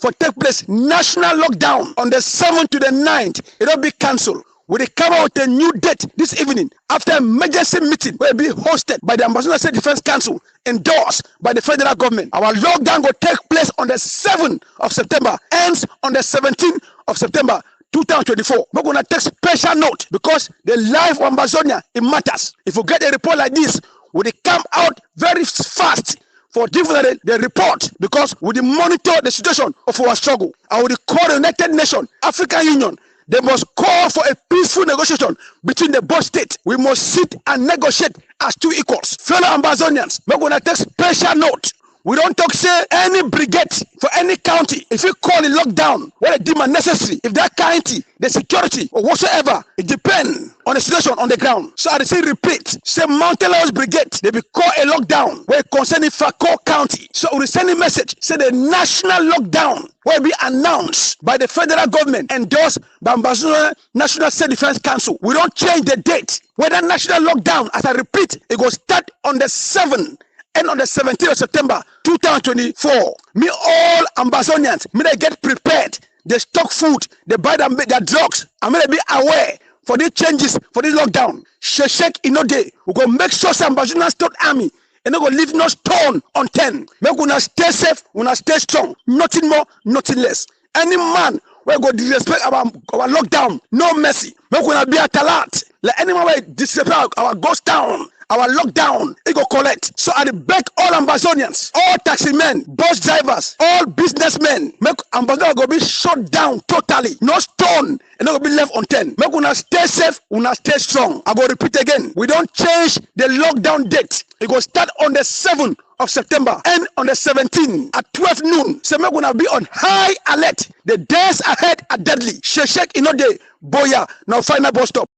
for take place national lockdown on the 7th to the 9th. It will be cancelled. We will come out with a new date this evening after emergency meeting will be hosted by the Ambazonia'S Defense Council, endorsed by the federal government. Our lockdown will take place on the 7th of September, ends on the 17th of September 2024. We're going to take special note because the life of Ambazonia, it matters. If we get a report like this, we will come out very fast for giving the report because we monitor the situation of our struggle. I will call the United Nations, African Union. They must call for a peaceful negotiation between the both states. We must sit and negotiate as two equals. Fellow Ambazonians, we're going to take special note. We don't talk, say, any brigade for any county. If you call it lockdown, what a demand necessary. If that county, the security or whatsoever, it depends on the situation on the ground. So I say repeat, say Mountain Lions Brigade, they be call a lockdown where concerning Fako County. So we send a message, say the national lockdown will be announced by the federal government, endorsed by Ambazonia'S National State Defense Council. We don't change the date. Whether national lockdown, as I repeat, it will start on the 7th. And on the 17th of September 2024, me all Ambazonians, may they get prepared. They stock food, they buy their drugs, and may they be aware for these changes, for this lockdown. Sheshek Inode, we go make sure Ambazonian State Army, and they go leave no stone unturned. Make una stay safe, una stay strong. Nothing more, nothing less. Any man will go disrespect our lockdown, no mercy. Make una be at alert. Let anyone will disrespect our ghost town. Our lockdown, it go collect. So I beg all Ambazonians, all taxi men, bus drivers, all businessmen, make Ambazonia go be shut down totally. No stone, and not go be left unturned. Make una stay safe, una stay strong. I go repeat again. We don't change the lockdown date. It go start on the 7th of September and on the 17th at 12 noon. So make una be on high alert. The days ahead are deadly. Sheshek Inode, Boya, now final bus stop.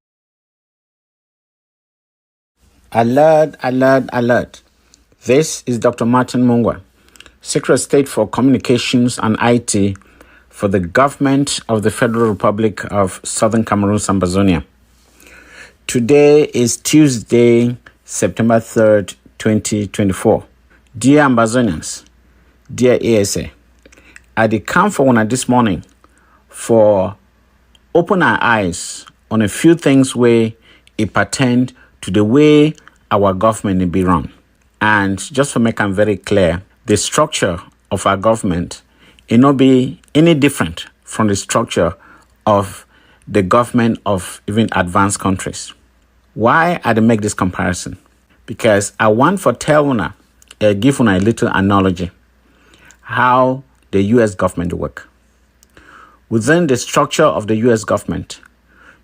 Alert, alert, alert. This is Dr. Martin Mungwa, Secretary of State for Communications and IT for the Government of the Federal Republic of Southern Cameroon, Ambazonia. Today is Tuesday, September 3rd, 2024. Dear Ambazonians, dear ASA, I did come for one this morning for open our eyes on a few things where it pertained to the way our government will be run. And just to make them very clear, the structure of our government will not be any different from the structure of the government of even advanced countries. Why I make this comparison? Because I want to tell una, give una a little analogy how the U.S. government work. Within the structure of the U.S. government,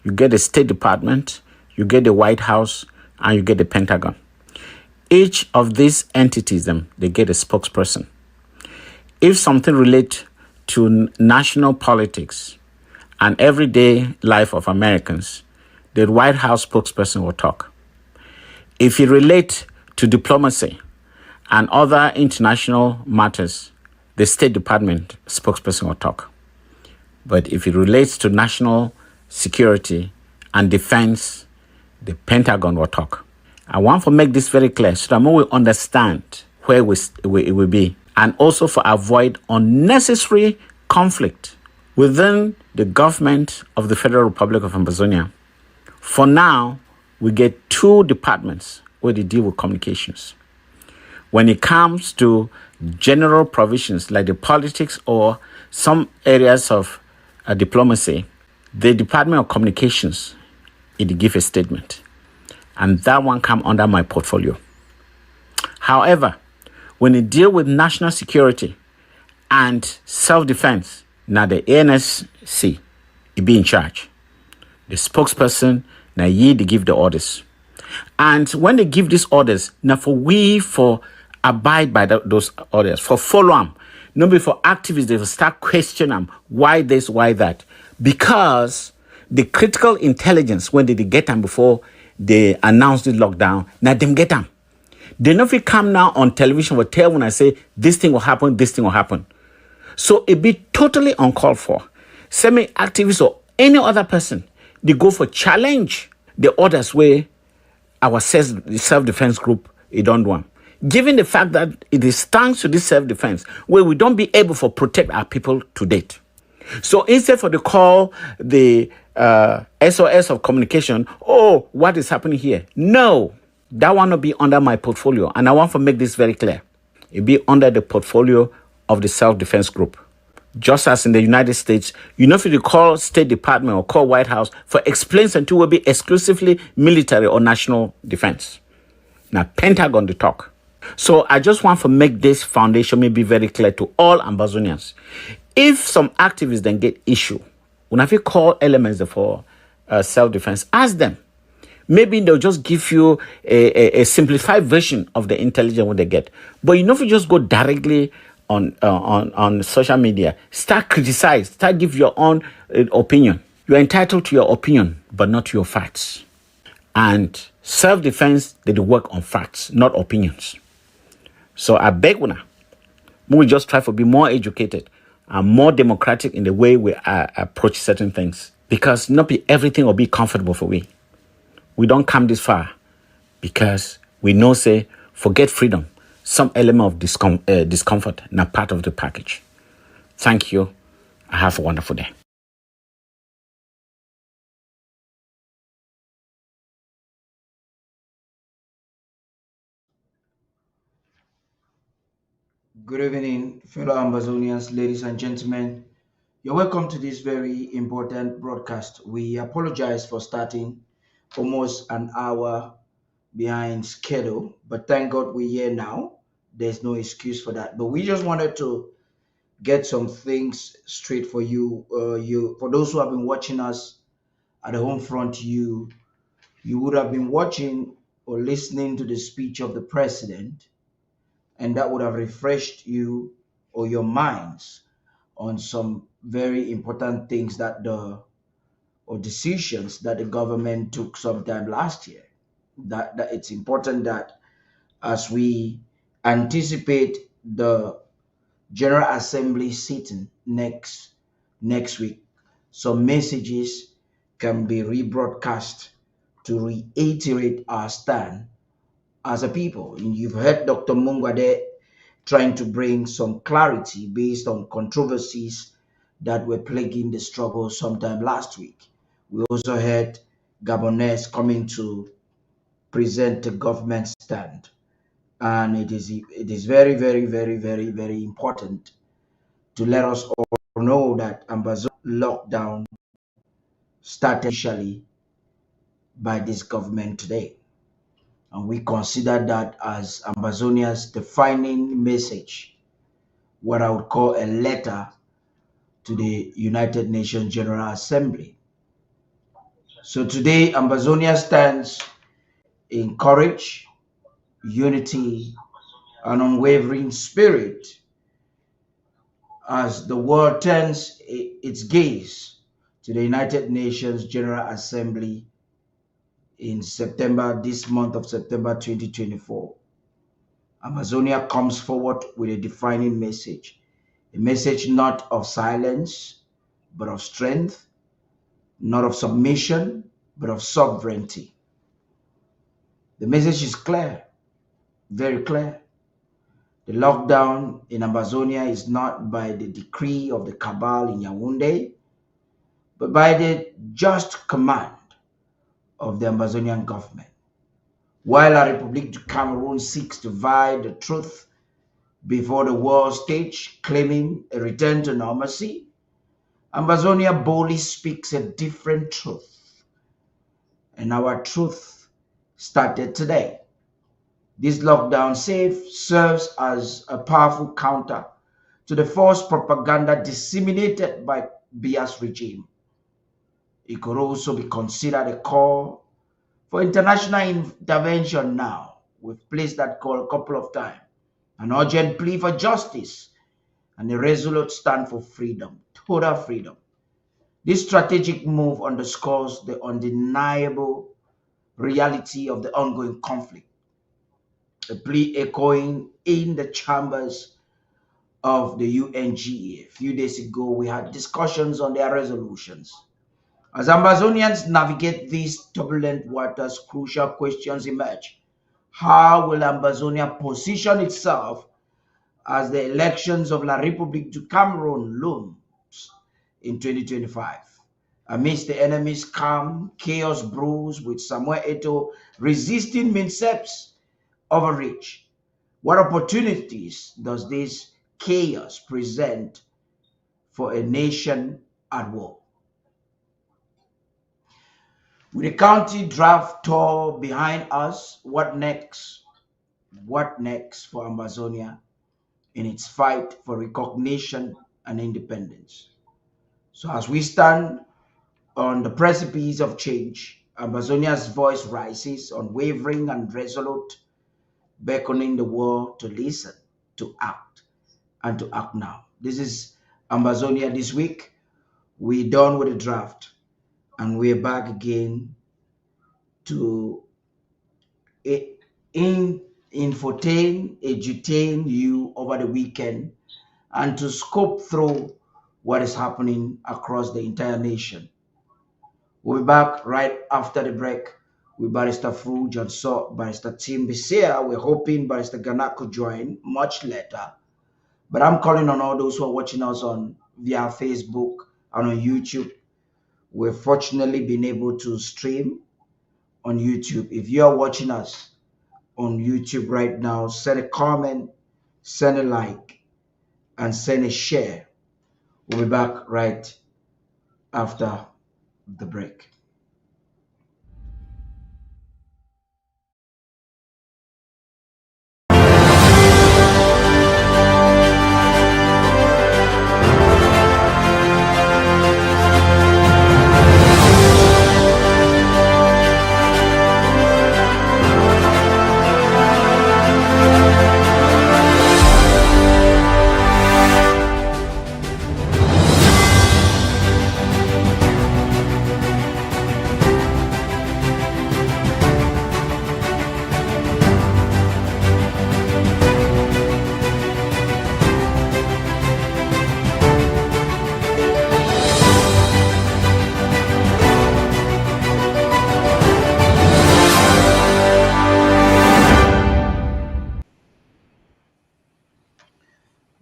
you get the State Department, you get the White House, and you get the Pentagon. Each of these entities, they get a spokesperson. If something relates to national politics and everyday life of Americans, the White House spokesperson will talk. If it relates to diplomacy and other international matters, the State Department spokesperson will talk. But if it relates to national security and defense, the Pentagon will talk. I want to make this very clear so that we understand where it will be, and also for avoid unnecessary conflict within the government of the Federal Republic of Ambazonia. For now, we get two departments where they deal with communications. When it comes to general provisions like the politics or some areas of diplomacy, the Department of Communications, it give a statement. And that one come under my portfolio. However, when it deal with national security and self-defense, now the ANSC, it be in charge. The spokesperson, now they give the orders. And when they give these orders, now for abide by those orders, for follow them. Not before activists, they will start questioning them, why this, why that. Because the critical intelligence, when they get them before they announce the lockdown, now them get them. They know if you come now on television, will tell when I say, this thing will happen, this thing will happen. So it be totally uncalled for. Semi-activists or any other person, they go for challenge the orders where our self-defense group, it don't want. given the fact that it is thanks to this self-defense where we don't be able to protect our people to date. So instead for the call the SOS of communication, oh, what is happening here? No, that one will be under my portfolio. And I want to make this very clear. It'll be under the portfolio of the self-defense group. Just as in the United States, you know, if you call State Department or call White House for explains and to will be exclusively military or national defense. Now, Pentagon to talk. So I just want to make this foundation maybe very clear to all Ambazonians. If some activists then get issue, when I call elements for self-defense, ask them. Maybe they'll just give you a simplified version of the intelligence when they get. But you know, if you just go directly on social media, start criticize, start give your own opinion. You're entitled to your opinion, but not your facts. And self-defense, they do work on facts, not opinions. So I beg una, we just try to be more educated and more democratic in the way we approach certain things. Because not be everything will be comfortable for we. We don't come this far because we know, say, forget freedom. Some element of discomfort, not part of the package. Thank you. Have a wonderful day. Good evening, fellow Ambazonians, ladies and gentlemen. You're welcome to this very important broadcast. We apologize for starting almost an hour behind schedule, but thank God we're here now. There's no excuse for that. But we just wanted to get some things straight for you. For those who have been watching us at the home front, you would have been watching or listening to the speech of the president, and that would have refreshed you or your minds on some very important things that the or decisions that the government took sometime last year. That it's important that as we anticipate the General Assembly sitting next week, some messages can be rebroadcast to reiterate our stand as a people. And you've heard Dr. Mungwa there trying to bring some clarity based on controversies that were plaguing the struggle sometime last week. We also heard Gabonese coming to present the government stand. And it is very, very, very, very, very important to let us all know that Ambazonia lockdown started initially by this government today. And we consider that as Ambazonia's defining message, what I would call a letter to the United Nations General Assembly. So today, Ambazonia stands in courage, unity, and unwavering spirit as the world turns its gaze to the United Nations General Assembly in September, this month of September 2024. Amazonia comes forward with a defining message, a message not of silence, but of strength, not of submission, but of sovereignty. The message is clear, very clear. The lockdown in Ambazonia is not by the decree of the cabal in Yaoundé, but by the just command of the Ambazonian government. While La République du Cameroon seeks to vie the truth before the world stage, claiming a return to normalcy, Ambazonia boldly speaks a different truth. And our truth started today. This lockdown serves as a powerful counter to the false propaganda disseminated by Bia's regime. It could also be considered a call for international intervention now. We've placed that call a couple of times. An urgent plea for justice and a resolute stand for freedom, total freedom. This strategic move underscores the undeniable reality of the ongoing conflict. A plea echoing in the chambers of the UNGA. A few days ago, we had discussions on their resolutions. As Ambazonians navigate these turbulent waters, crucial questions emerge. How will Ambazonia position itself as the elections of La République du Cameroon looms in 2025? Amidst the enemy's calm, chaos brews with Samuel Eto'o resisting MINSEPT's overreach. What opportunities does this chaos present for a nation at war? With the county draft tour behind us, what next? What next for Ambazonia in its fight for recognition and independence? So as we stand on the precipice of change, Ambazonia's voice rises, unwavering and resolute, beckoning the world to listen, to act, and to act now. This is Ambazonia this week. We're done with the draft, and we're back again to infotain, edutain you over the weekend, and to scope through what is happening across the entire nation. We'll be back right after the break with Barrister Fru John Nsoh, Barrister Mbeseha. We're hoping Barrister Gana could join much later. But I'm calling on all those who are watching us on via Facebook and on YouTube. We've fortunately been able to stream on YouTube. If you are watching us on YouTube right now, send a comment, send a like, and send a share. We'll be back right after the break.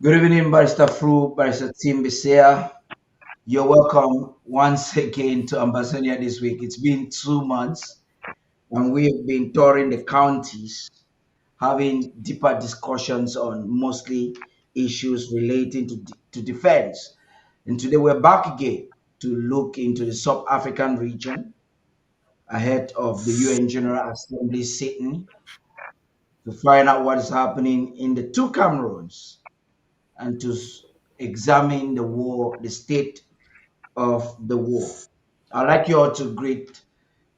Good evening, Barrister Fru, Barrister Mbeseha. You're welcome once again to Ambazonia this week. It's been 2 months, and we've been touring the counties, having deeper discussions on mostly issues relating to defense. And today we're back again to look into the sub-African region ahead of the UN General Assembly sitting to find out what is happening in the two Cameroons and to examine the war, the state of the war. I'd like you all to greet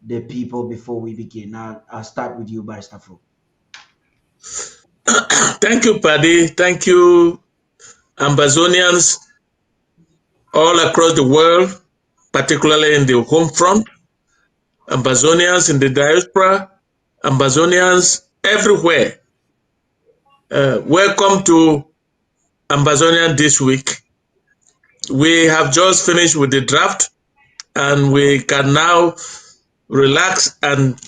the people before we begin. I'll start with you, Barrister Fru. Thank you, Paddy. Thank you, Ambazonians all across the world, particularly in the home front, Ambazonians in the diaspora, Ambazonians everywhere. Welcome to Ambazonia this week. We have just finished with the draft, and we can now relax and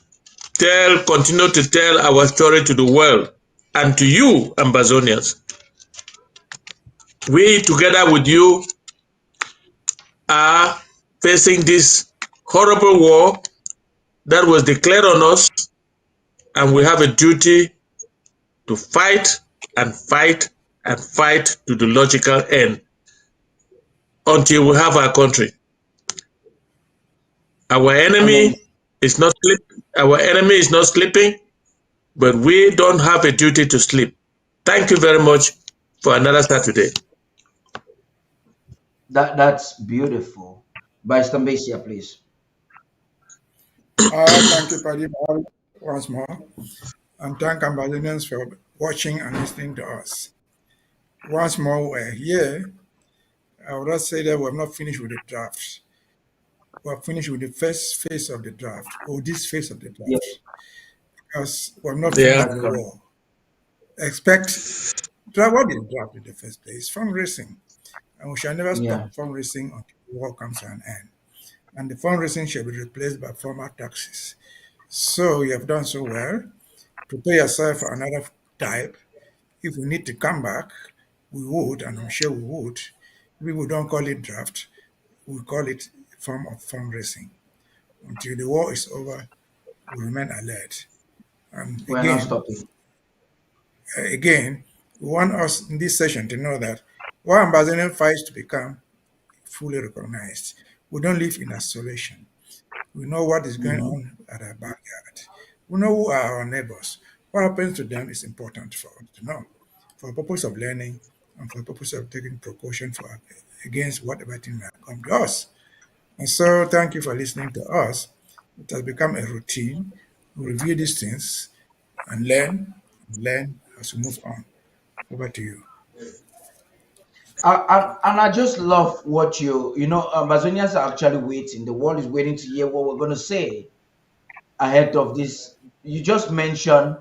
continue to tell our story to the world and to you, Ambazonians. We, together with you, are facing this horrible war that was declared on us, and we have a duty to fight and fight and fight to the logical end until we have our country. Our enemy is not sleeping, but we don't have a duty to sleep. Thank you very much for another Saturday. That's beautiful. Barrister Mbeseha, please. Thank you, Paddy, once more. And thank Ambazonians for watching and listening to us. Once more, we're here. I would just say that we have not finished with the drafts. We have finished with the first phase of the draft, or this phase of the draft. Yeah. Because we have not finished with the war. What is draft in the first place? Fundraising. And we shall never stop fundraising until the war comes to an end. And the fundraising shall be replaced by former taxes. So you have done so well. prepare yourself for another type. If we need to come back, we would, and I'm sure we would. We don't call it draft, we call it a form of fundraising. Until the war is over, we remain alert. And We're not stopping. again, we want us in this session to know that while Ambazonian fights to become fully recognized, we don't live in isolation. We know what is going Mhm. on at our backyard. We know who are our neighbors. What happens to them is important for us to know, for the purpose of learning and for the purpose of taking precaution for against whatever thing might come to us. And so, thank you for listening to us. It has become a routine. We review these things and learn as we move on. Over to you. And I just love what Amazonians are actually waiting. The world is waiting to hear what we're going to say ahead of this. You just mentioned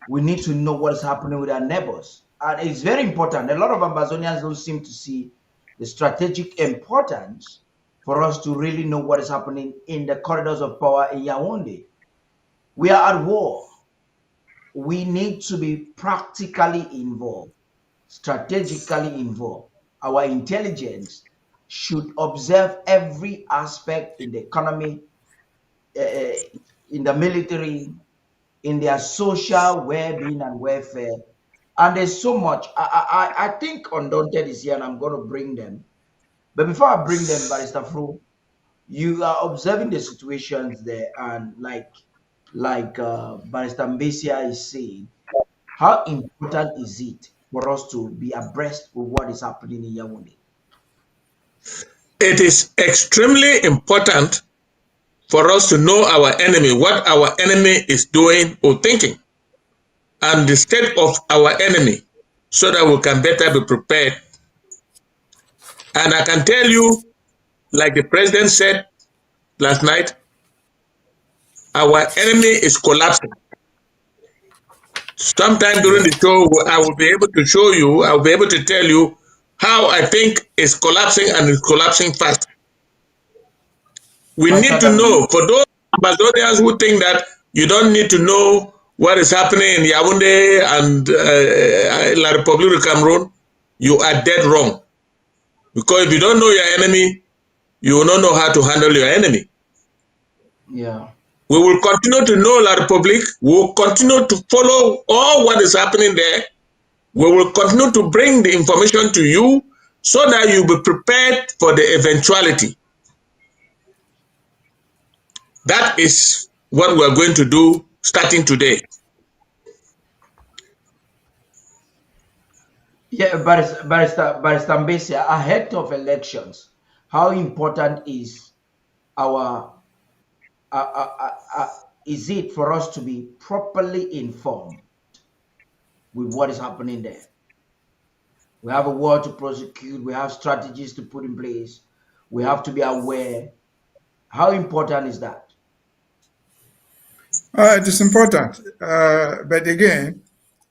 we need to know what is happening with our neighbors. And it's very important. A lot of Ambazonians don't seem to see the strategic importance for us to really know what is happening in the corridors of power in Yaoundé. We are at war. We need to be practically involved, strategically involved. Our intelligence should observe every aspect in the economy, uh, in the military, in their social well-being and welfare. And there's so much. I think Undaunted is here, and I'm going to bring them. But before I bring them, Barrister Fru, you are observing the situations there, and like Barrister Mbeseha is saying, how important is it for us to be abreast with what is happening in Yaoundé? It is extremely important for us to know our enemy, what our enemy is doing or thinking, and the state of our enemy, so that we can better be prepared. And I can tell you, like the president said last night, our enemy is collapsing. Sometime during Yeah. the show, I will be able to show you, I will be able to tell you how I think it's collapsing, and it's collapsing fast. We Faster need to than we know, know. for those Ambazonians who think that you don't need to know what is happening in Yaoundé and La Republic of Cameroon, you are dead wrong. Because if you don't know your enemy, you will not know how to handle your enemy. Yeah. We will continue to know La Republic. We will continue to follow all what is happening there. We will continue to bring the information to you so that you'll be prepared for the eventuality. That is what we're going to do starting today. Yeah, Barrister Mbeseha, ahead of elections, how important is our is it for us to be properly informed with what is happening there? We have a war to prosecute. We have strategies to put in place. We have to be aware. How important is that? It is important. But again,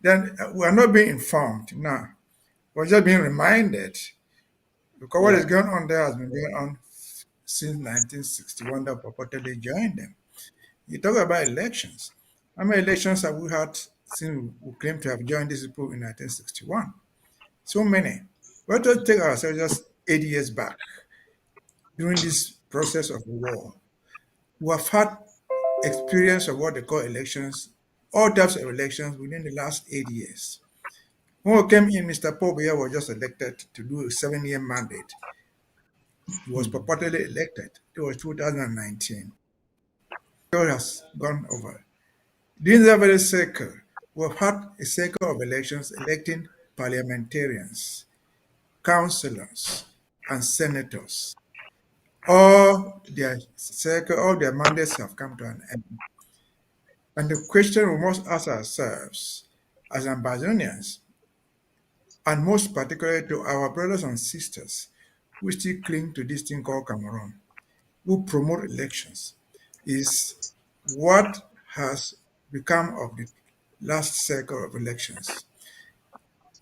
then we are not being informed now. We're just being reminded because what is Yeah. going on there has been going on since 1961 that purportedly joined them. You talk about elections. How many elections have we had since we claim to have joined these people in 1961? So many. Let us take ourselves just 80 years back during this process of the war. We have had experience of what they call elections, all types of elections within the last 8 years. When we came in, Mr. Paul Biya was just elected to do a 7-year mandate. He was purportedly elected. It was 2019. It has gone over. During that very cycle, we've had a cycle of elections electing parliamentarians, councillors, and senators. All their mandates have come to an end. And the question we must ask ourselves as Ambazonians, and most particularly to our brothers and sisters who still cling to this thing called Cameroon, who promote elections, is what has become of the last cycle of elections.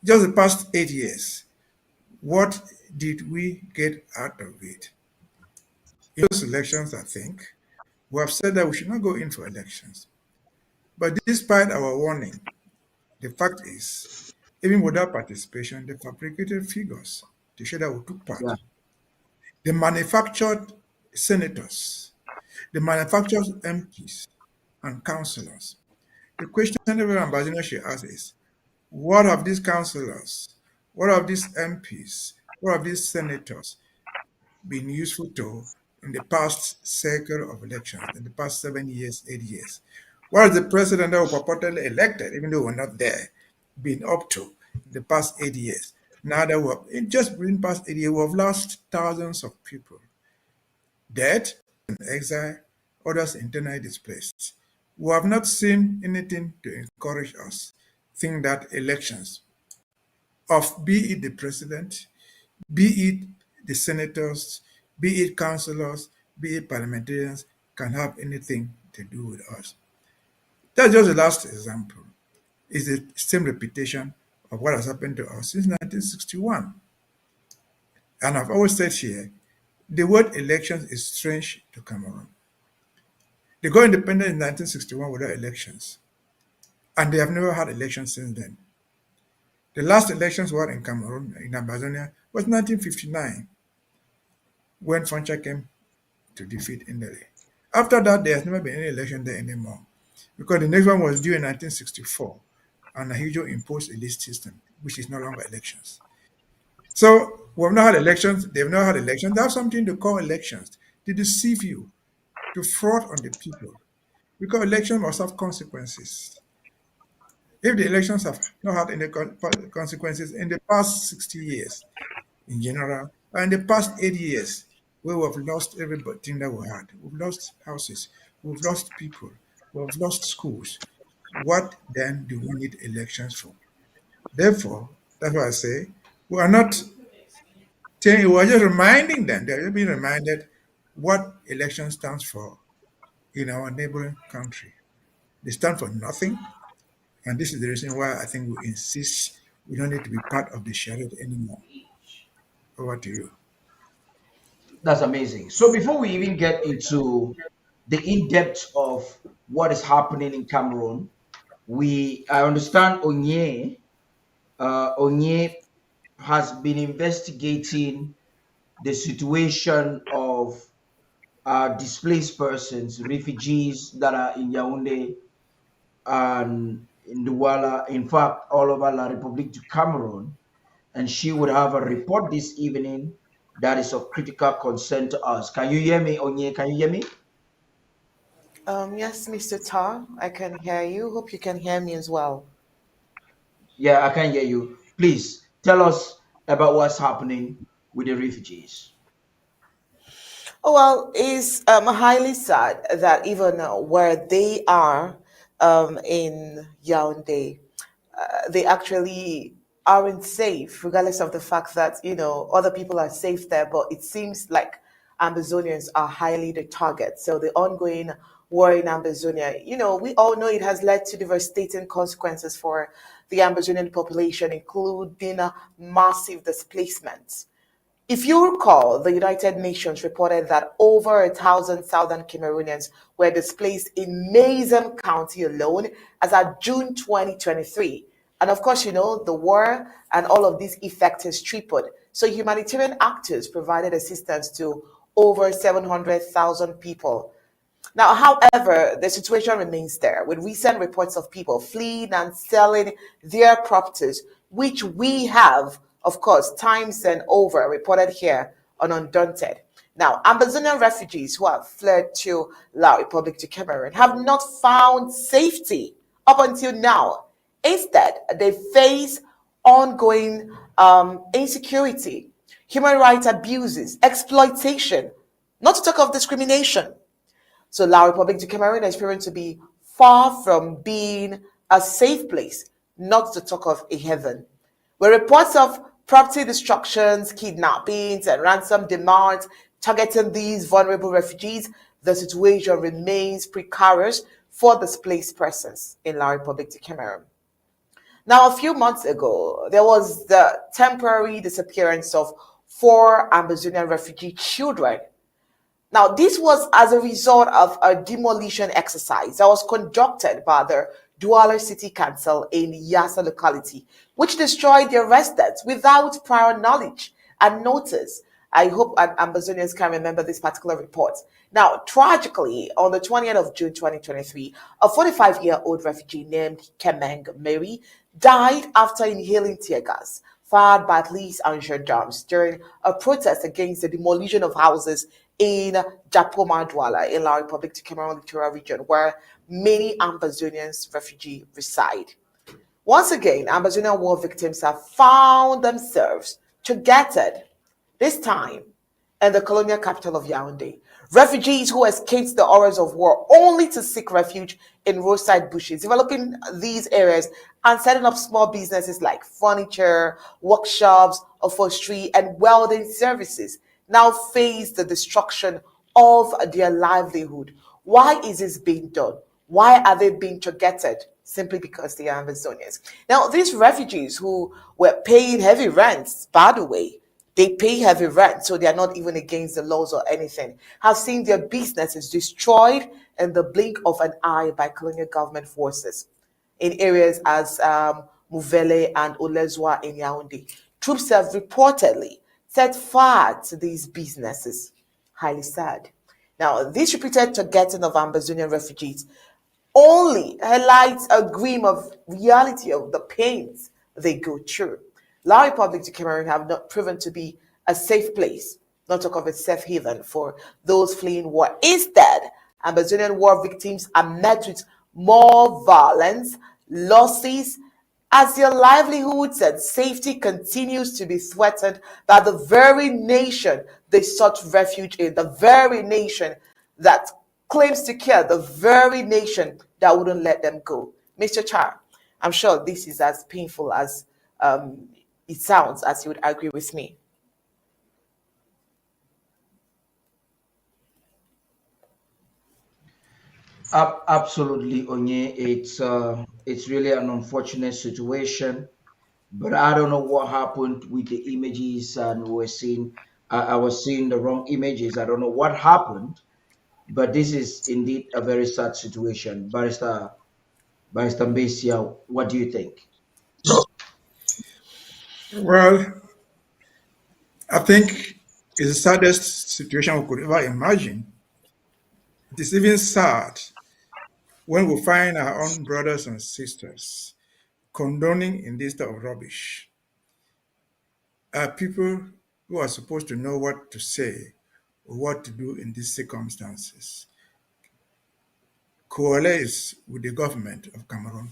Just the past 8 years, what did we get out of it? In those elections, I think, we have said that we should not go in for elections. But despite our warning, the fact is, even without participation, they fabricated figures to show that we took Yeah. part. They manufactured senators, they manufactured MPs and councillors. The question every ambassador should ask is, what have these councillors, what have these MPs, what have these senators been useful to in the past cycle of elections, in the past 7 years, 8 years? What has the president that was purportedly elected, even though we're not there, been up to in the past 8 years? Now that we're in just within the past 8 years, we've lost thousands of people dead in exile, others internally displaced. We have not seen anything to encourage us think that elections of be it the president, be it the senators, be it councillors, be it parliamentarians, can have anything to do with us. That's just the last example. It's the same repetition of what has happened to us since 1961. And I've always said here, the word elections is strange to Cameroon. They got independent in 1961 without elections, and they have never had elections since then. The last elections were in Cameroon, in Ambazonia, was 1959, when Foncha came to defeat Indele. After that, there has never been any election there anymore, because the next one was due in 1964, and Nahijo imposed a list system, which is no longer elections. So we've not had elections, they've not had elections. They have something to call elections, to deceive you, to fraud on the people, because elections must have consequences. If the elections have not had any consequences in the past 60 years in general, and in the past 8 years, where we've lost everything that we had, we've lost houses, we've lost people, we've lost schools, what then do we need elections for? Therefore, that's why I say we are not saying, we are just reminding them, they're just being reminded what election stands for in our neighboring country. They stand for nothing. And this is the reason why I think we insist we don't need to be part of the charade anymore. Over to you. That's amazing. So before we even get into the in-depth of what is happening in Cameroon, I understand Onye has been investigating the situation of displaced persons, refugees that are in Yaoundé and in Douala, in fact, all over La République du Cameroon. And she would have a report this evening that is of critical concern to us. Can you hear me, Onye? Can you hear me? Yes, Mr. Tar, I can hear you. Hope you can hear me as well. Yeah, I can hear you. Please tell us about what's happening with the refugees. Oh, well, it's highly sad that even where they are in Yaoundé, they actually aren't safe, regardless of the fact that, other people are safe there. But it seems like Ambazonians are highly the target. So the ongoing war in Ambazonia, we all know it has led to devastating consequences for the Ambazonian population, including massive displacement. If you recall, the United Nations reported that over 1,000 Southern Cameroonians were displaced in Mason County alone as of June 2023. And of course, the war and all of these effects is tripled. So humanitarian actors provided assistance to over 700,000 people. Now, however, the situation remains there, with recent reports of people fleeing and selling their properties, which we have, of course, times and over reported here on Undaunted. Now, Ambazonian refugees who have fled to La Republic de Cameroon have not found safety up until now. Instead, they face ongoing insecurity, human rights abuses, exploitation, not to talk of discrimination. So La Republic du Cameroon is proven to be far from being a safe place, not to talk of a heaven. With reports of property destructions, kidnappings, and ransom demands targeting these vulnerable refugees, the situation remains precarious for displaced persons in La Republic du Cameroon. Now, a few months ago, there was the temporary disappearance of 4 Ambazonian refugee children. Now, this was as a result of a demolition exercise that was conducted by the Douala City Council in Yassa locality, which destroyed their residents without prior knowledge and notice. I hope Ambazonians can remember this particular report. Now, tragically, on the 20th of June 2023, a 45-year-old refugee named Kemeng Mary died after inhaling tear gas fired by police and gendarmes during a protest against the demolition of houses in Japoma Douala in La Republic of Cameroon Littoral region, where many Ambazonians refugees reside. Once again, Ambazonian war victims have found themselves together, this time in the colonial capital of Yaoundé. Refugees who escaped the horrors of war only to seek refuge in roadside bushes, developing these areas and setting up small businesses like furniture, workshops, upholstery, and welding services now face the destruction of their livelihood. Why is this being done? Why are they being targeted? Simply because they are Amazonians. Now, these refugees who were paying heavy rents, by the way, they pay heavy rent, so they are not even against the laws or anything, have seen their businesses destroyed in the blink of an eye by colonial government forces in areas as Muvele and Olezwa in Yaoundé. Troops have reportedly set fire to these businesses. Highly sad. Now, this repeated targeting of Ambazonian refugees only highlights a gleam of reality of the pains they go through. La Republic of Cameroon have not proven to be a safe place, not talk of a safe haven for those fleeing war. Instead, Ambazonian war victims are met with more violence, losses, as their livelihoods and safety continues to be threatened by the very nation they sought refuge in, the very nation that claims to care, the very nation that wouldn't let them go. Mr. Char, I'm sure this is as painful as it sounds, as you would agree with me. Absolutely, Onye. It's really an unfortunate situation, but I don't know what happened with the images, and we're seeing. I was seeing the wrong images. I don't know what happened, but this is indeed a very sad situation. Barrister Mbeseha, what do you think? Well, I think it's the saddest situation we could ever imagine. It is even sad when we find our own brothers and sisters condoning in this type of rubbish. Are people who are supposed to know what to say or what to do in these circumstances coalesce with the government of Cameroon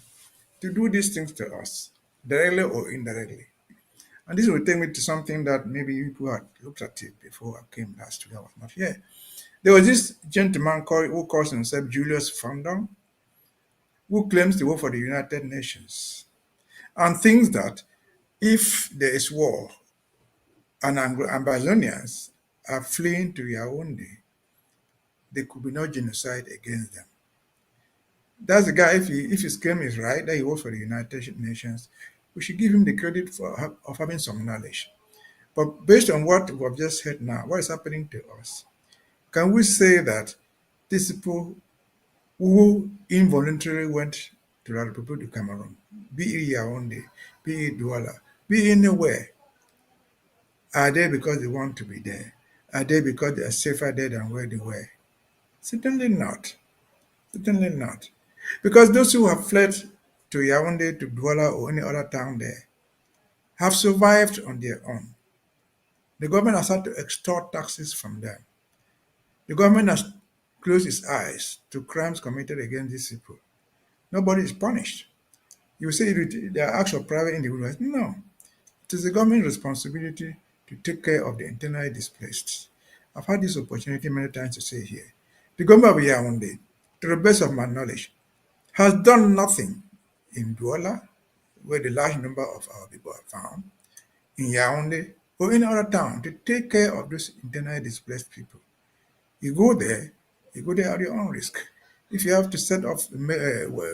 to do these things to us, directly or indirectly. And this will take me to something that maybe people had looked at it before I came last week. I was not here. There was this gentleman who calls himself Julius Fondon, who claims to work for the United Nations and thinks that if there is war and Ambazonians are fleeing to Yaoundé, there could be no genocide against them. That's the guy, if his claim is right, that he works for the United Nations, we should give him the credit of having some knowledge. But based on what we have just heard now, what is happening to us, can we say that these people who involuntarily went to the Republic of Cameroon, be it Yaoundé, be it Douala, be it anywhere, are they because they want to be there? Are they because they are safer there than where they were? Certainly not. Certainly not. Because those who have fled to Yaoundé, to Douala, or any other town there have survived on their own. The government has had to extort taxes from them. The government has closed its eyes to crimes committed against these people. Nobody is punished. You say they are acts of private individuals. No. It is the government's responsibility to take care of the internally displaced. I've had this opportunity many times to say here. The government of Yaoundé, to the best of my knowledge, has done nothing in Douala, where the large number of our people are found, in Yaoundé, or any other town to take care of those internally displaced people. You go there at your own risk. If you have to set up a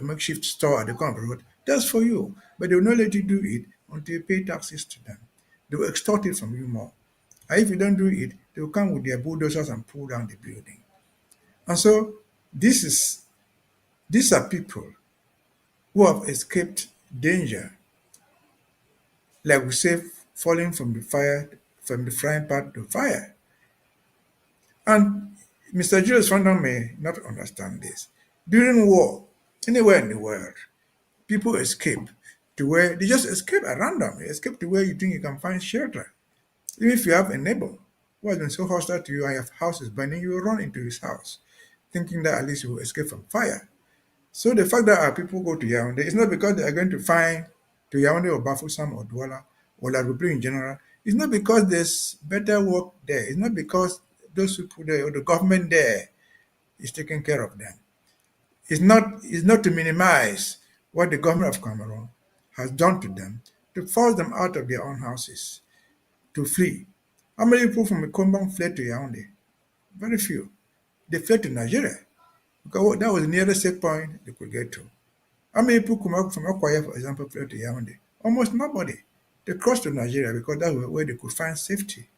makeshift store at the corner of the road, that's for you. But they will not let you do it until you pay taxes to them. They will extort it from you more. And if you don't do it, they will come with their bulldozers and pull down the building. And so these are people who have escaped danger, like we say, falling from the frying pan to fire. And Mr. Julius Randall may not understand this. During war, anywhere in the world, people escape to where they just escape at random. They escape to where you think you can find shelter. Even if you have a neighbor who has been so hostile to you and your house is burning, you will run into his house, thinking that at least you will escape from fire. So the fact that our people go to Yaoundé is not because they are going to find to Yaoundé or Bafoussam or Douala or La République in general. It's not because there's better work there. It's not because those people there or the government there is taking care of them. It's not to minimize what the government of Cameroon has done to them to force them out of their own houses to flee. How many people from Ikombong fled to Yaoundé? Very few. They fled to Nigeria because that was the nearest safe point they could get to. How many people come out from Okwaya, for example, fled to Yaoundé? Almost nobody. They crossed to Nigeria because that was where they could find safety.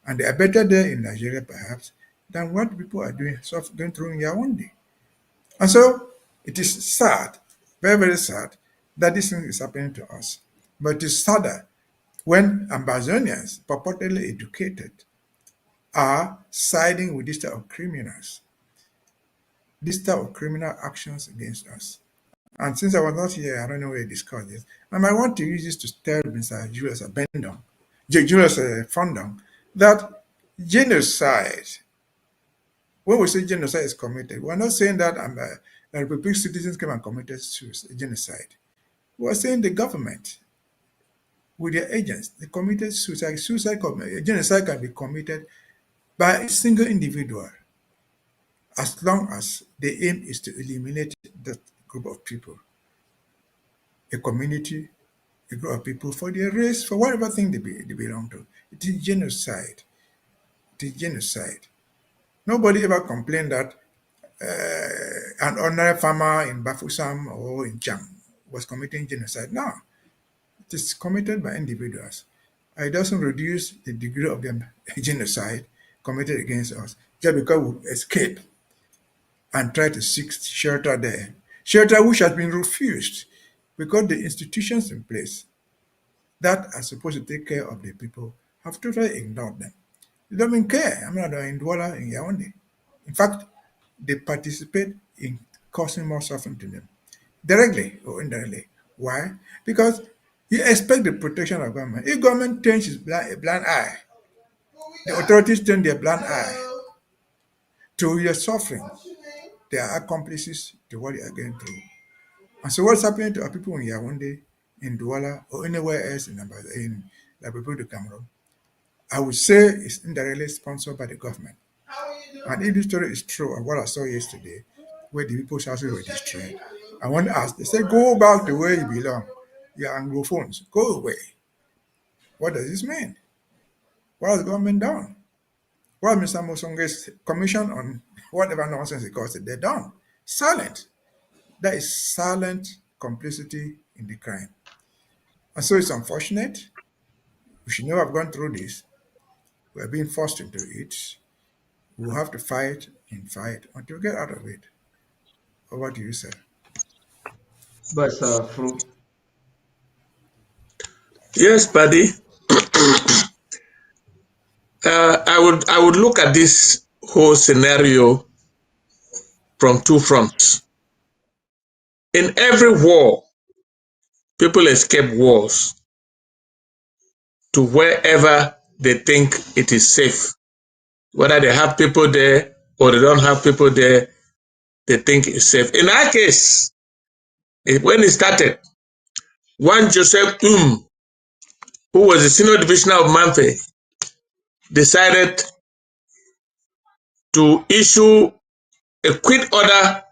And they are better there in Nigeria, perhaps, than what people are doing, going through in Yaoundé. And so it is sad, very, very sad, that this thing is happening to us. But it is sadder when Ambazonians, purportedly educated, are siding with this type of criminals, this type of criminal actions against us. And since I was not here, I don't know where to discuss this. And I want to use this to tell Mr. Julius Abendon, Julius Fondon, that genocide, when we say genocide is committed, we're not saying that Republic citizens came and committed genocide. We're saying the government, with their agents, they committed suicide. Genocide can be committed by a single individual, as long as the aim is to eliminate that group of people, a community, a group of people, for their race, for whatever thing they belong to. It is genocide. It is genocide. Nobody ever complained that an ordinary farmer in Bafoussam or in Cham was committing genocide. No, it is committed by individuals. It doesn't reduce the degree of the genocide committed against us just because we escape and try to seek shelter there. Shelter which has been refused because the institutions in place that are supposed to take care of the people have totally ignored them. They don't even care. I'm not in Douala, in Yaoundé. In fact, they participate in causing more suffering to them, directly or indirectly. Why? Because you expect the protection of government. If government turns its blind eye, the authorities turn their blind eye to your suffering, they are accomplices to what you are going through. And so what's happening to our people in Yaoundé, in Douala, or anywhere else in the Republic of Cameroon, I would say it's indirectly sponsored by the government. And if this story is true of what I saw yesterday, where the people's houses were destroyed, I want to ask, they say, go back to where you belong. You're Anglophones, go away. What does this mean? What has the government done? What has Mr. Mosonge's commission on whatever nonsense he calls it, they're done. Silent. That is silent complicity in the crime. And so it's unfortunate. We should never have gone through this. We're being forced into it. We'll have to fight and fight until we get out of it. Over to you, sir. But Fru. Yes, buddy. I would look at this whole scenario from two fronts. In every war, people escape wars to wherever they think it is safe. Whether they have people there or they don't have people there, they think it's safe. In our case, when it started, one Joseph who was the senior divisional of Manfe, decided to issue a quit order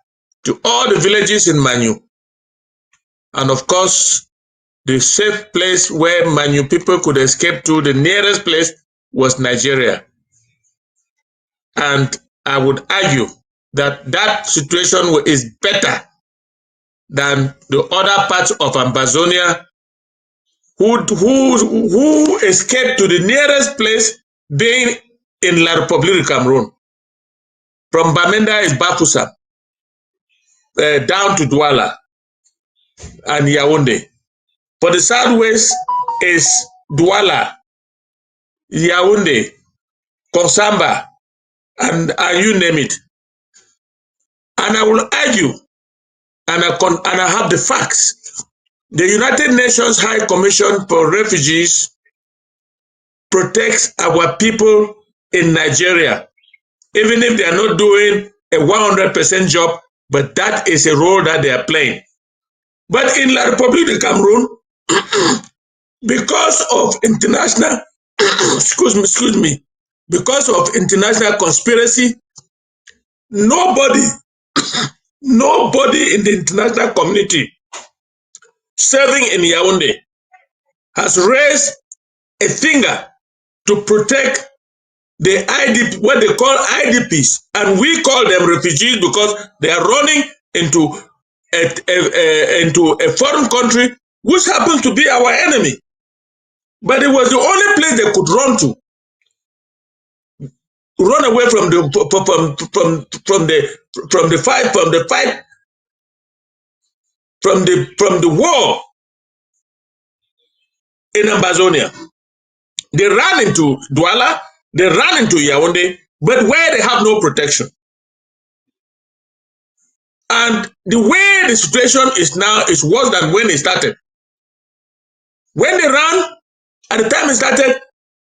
to all the villages in Manu. And of course, the safe place where Manu people could escape to, the nearest place, was Nigeria. And I would argue that that situation is better than the other parts of Ambazonia who escaped to the nearest place being in La République du Cameroon. From Bamenda is Bafoussam, down to Douala and Yaoundé. For the southwest is Douala, Yaoundé, Konsamba, and you name it. And I will argue, and I have the facts. The United Nations High Commission for Refugees protects our people in Nigeria, even if they are not doing a 100% job, but that is a role that they are playing. But in La République du Cameroon, because of international, excuse me, because of international conspiracy, nobody in the international community serving in Yaoundé has raised a finger to protect the IDP, what they call IDPs, and we call them refugees because they are running into a foreign country which happens to be our enemy. But it was the only place they could run to, run away from the war in Ambazonia. They ran into Douala, they ran into Yaoundé, but where they have no protection. And the way the situation is now is worse than when it started. When they ran, at the time it started,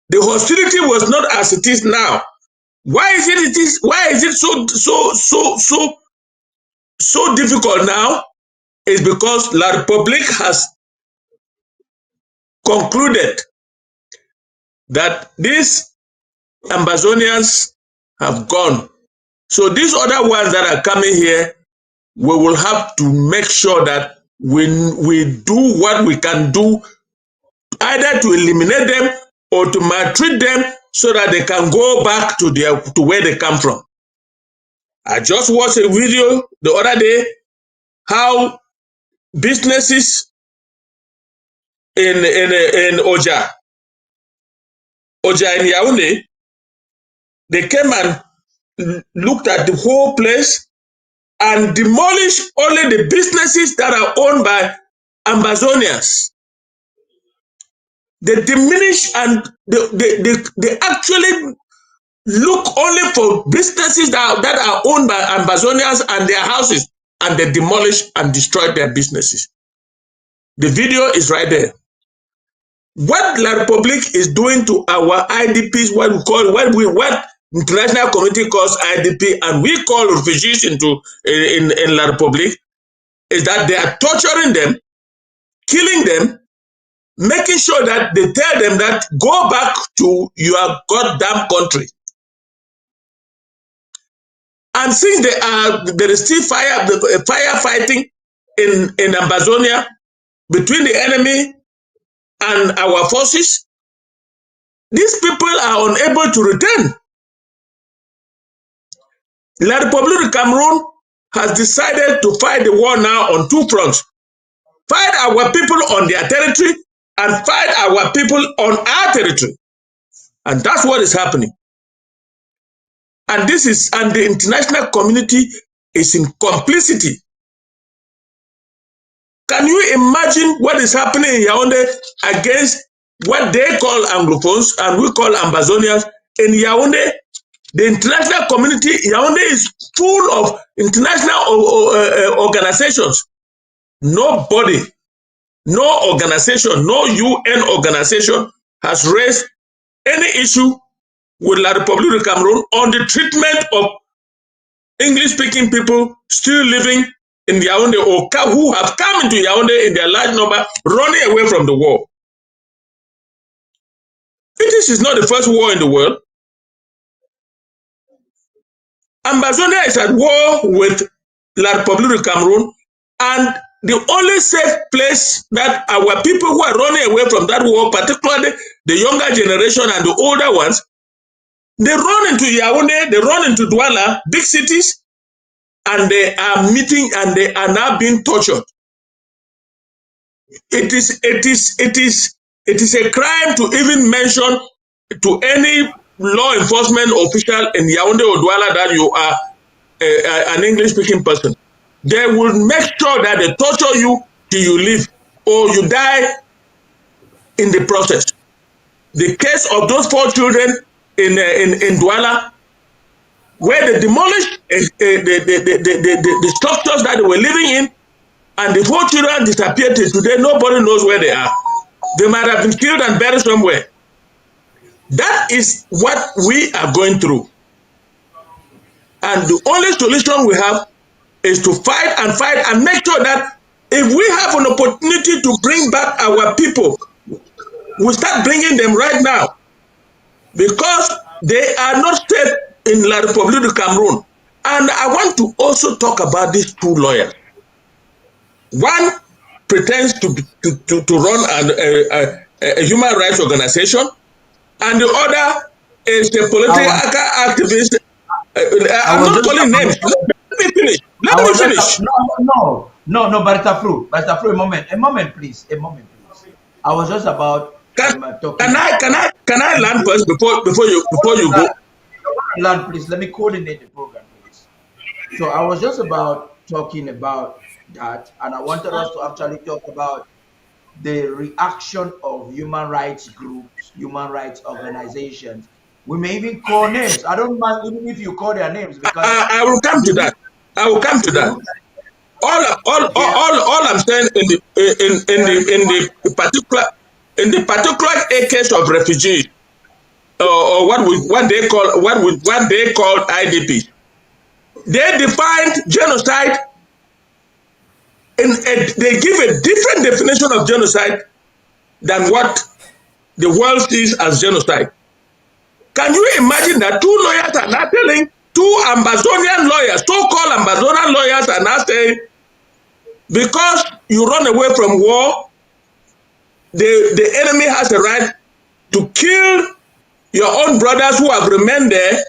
the hostility was not as it is now. Why is it so difficult now? Is because La République has concluded that these Ambazonians have gone. So these other ones that are coming here, we will have to make sure that we do what we can do, either to eliminate them or to maltreat them so that they can go back to where they come from. I just watched a video the other day how businesses in Oja in Yaoundé, they came and looked at the whole place and demolished only the businesses that are owned by Ambazonia'S. They diminish and they actually look only for businesses that are owned by Ambazonia'S and their houses, and they demolish and destroy their businesses. The video is right there. What La République is doing to our IDPs, what international community calls IDP, and we call refugees in La République, is that they are torturing them, killing them, making sure that they tell them that go back to your goddamn country. And since there is still firefighting in Ambazonia between the enemy and our forces, these people are unable to return. La République du Cameroon has decided to fight the war now on two fronts. Fight our people on their territory and fight our people on our territory. And that's what is happening. And the international community is in complicity. Can you imagine what is happening in Yaoundé against what they call Anglophones and we call Ambazonians? In Yaoundé, the international community, Yaoundé is full of international organizations. Nobody, no organization, no UN organization has raised any issue with La République du Cameroun on the treatment of English-speaking people still living in Yaoundé or who have come into Yaoundé in their large number, running away from the war. This is not the first war in the world. Ambazonia is at war with La République du Cameroun, and the only safe place that our people who are running away from that war, particularly the younger generation and the older ones, they run into Yaoundé, they run into Douala, big cities, and they are meeting and they are now being tortured. It is a crime to even mention to any law enforcement official in Yaoundé or Douala that you are an English-speaking person. They will make sure that they torture you till you live or you die in the process. The case of those 4 children in Douala, where they demolished the structures that they were living in, and the 4 children disappeared till today. Nobody knows where they are. They might have been killed and buried somewhere. That is what we are going through. And the only solution we have is to fight and make sure that if we have an opportunity to bring back our people, we start bringing them right now, because they are not safe in La République du Cameroon. And I want to also talk about these 2 lawyers. One pretends to run a human rights organization, and the other is a political activist. I'm not calling names. Let me finish. No, Barrister Fru, a moment, please. I was just about talking. Can I land first before you go? Land, please. Let me coordinate the program, please. So I was just about talking about that, and I wanted us to actually talk about the reaction of human rights groups, human rights organizations. We may even call names. I don't mind even if you call their names, because I will come to that. All I'm saying in the particular case of refugees, or what they call IDPs, they defined genocide they give a different definition of genocide than what the world sees as genocide. Can you imagine that 2 lawyers are now telling 2 Ambazonian lawyers, so-called Ambazonian lawyers, are now saying, because you run away from war, the enemy has a right to kill your own brothers who have remained there,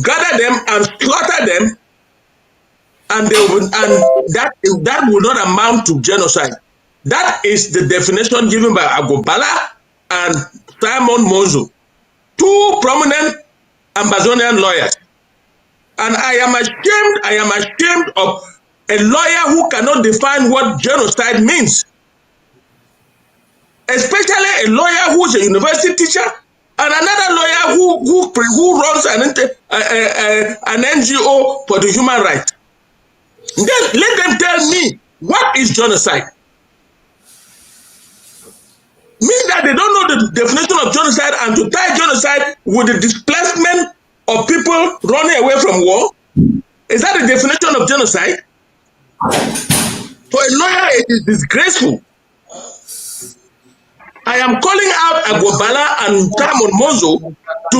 gather them and slaughter them, and that will not amount to genocide. That is the definition given by Agobala and Simon Monzo, 2 prominent Ambazonian lawyers. And I am ashamed of a lawyer who cannot define what genocide means. Especially a lawyer who is a university teacher, and another lawyer who runs an NGO for the human rights. Then let them tell me what is genocide. Means that they don't know the definition of genocide, and to tie genocide with the displacement of people running away from war. Is that the definition of genocide? For a lawyer, it is disgraceful. I am calling out Agobala and Simon Monzo to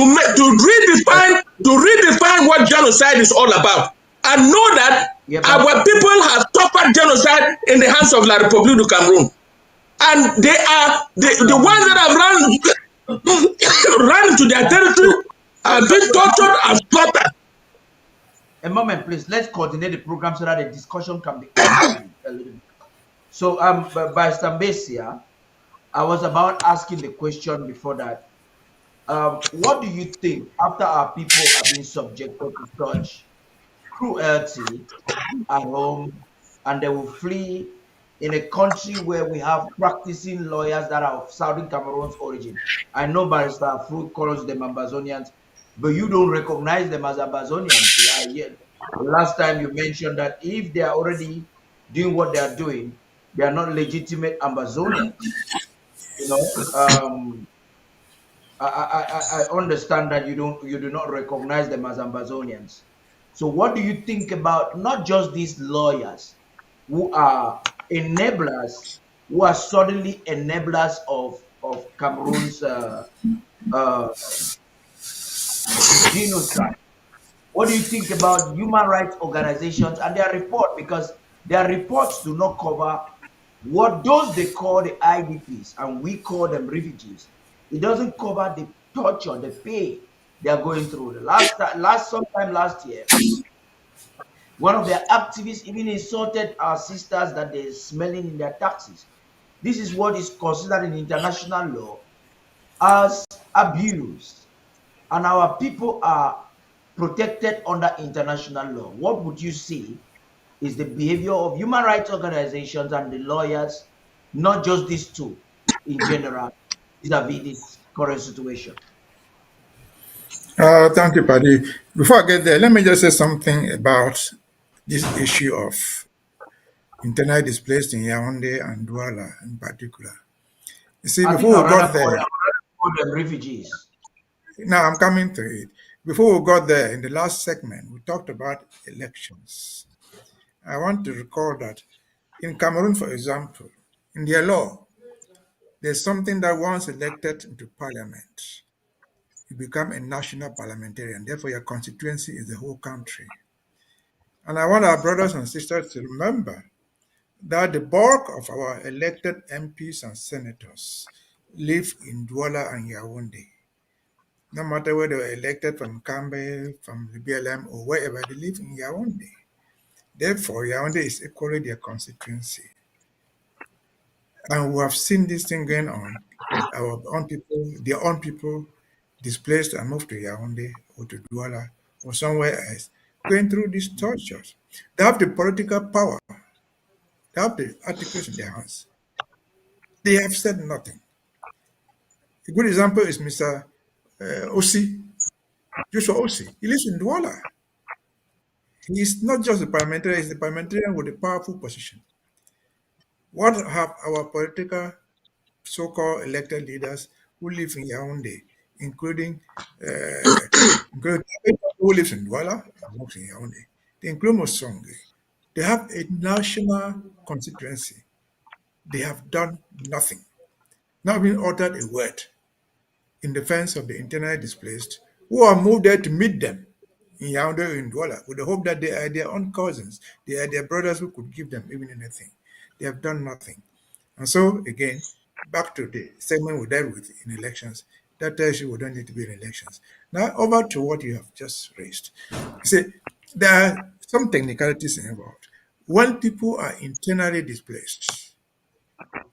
redefine what genocide is all about, and know that our people have suffered genocide in the hands of La République du Cameroon. And they are the ones that have run to their territory, have been tortured and slaughtered. A moment, please. Let's coordinate the program so that the discussion can be a little bit. So, by Mbeseha, I was about asking the question before that. What do you think after our people are being subjected to such cruelty at home, and they will flee in a country where we have practicing lawyers that are of Southern Cameroon's origin? I know Barrister Fru calls them Ambazonians, but you don't recognize them as Ambazonians. Last time you mentioned that if they are already doing what they are doing, they are not legitimate Ambazonians. I understand that you do not recognize them as Ambazonians. So what do you think about not just these lawyers who are enablers, who are suddenly enablers of Cameroon's genocide? What do you think about human rights organizations and their report? Because their reports do not cover what those they call the IDPs, and we call them refugees. It doesn't cover the torture, the pain they are going through. Sometime last year, one of their activists even insulted our sisters that they're smelling in their taxis. This is what is considered in international law as abuse. and our people are protected under international law, what would you say is the behavior of human rights organizations and the lawyers, not just these two, in general, vis-a-vis this current situation? Thank you, Paddy. Before I get there, let me just say something about this issue of internally displaced in Yaoundé and Douala in particular. You see, I think before we got I there, would rather call them refugees. now I'm coming to it. Before we got there, in the last segment, we talked about elections. I want to recall that in Cameroon, for example, in their law, there's something that once elected into parliament, you become a national parliamentarian. Therefore, your constituency is the whole country. And I want our brothers and sisters to remember that the bulk of our elected MPs and senators live in Douala and Yaoundé. No matter whether they were elected from Cambe, from the BLM, or wherever, they live in Yaoundé. Therefore, Yaoundé is equally their constituency. And we have seen this thing going on. Our own people, their own people displaced and moved to Yaoundé or to Douala or somewhere else, going through these tortures. They have the political power, they have the articles in their hands. They have said nothing. A good example is Mr. Osi, Joshua Osi. He lives in Douala. He is not just a parliamentarian, he's a parliamentarian with a powerful position. What have our political so-called elected leaders who live in Yaoundé, including who lives in Douala and works in Yaoundé, they include Mosonge. They have a national constituency. They have done nothing, not even uttered a word in defense of the internally displaced who are moved there to meet them in Yaoundé or in Douala with the hope that they are their own cousins, they are their brothers who could give them even anything. They have done nothing. And so, again, back to the segment we dealt with in elections, that tells you we don't need to be in elections. Now, over to what you have just raised. See, there are some technicalities involved. When people are internally displaced,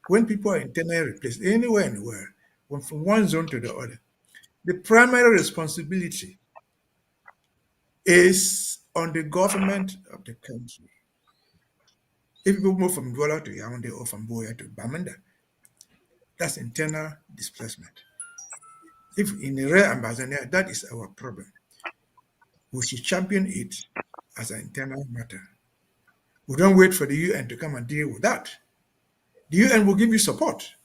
when people are internally replaced anywhere in the world, from one zone to the other, the primary responsibility is on the government of the country. If people move from Douala to Yaoundé or from Boya to Bamenda, that's internal displacement. If in the rare Ambazonia, that is our problem. We should champion it as an internal matter. We don't wait for the UN to come and deal with that. The UN will give you support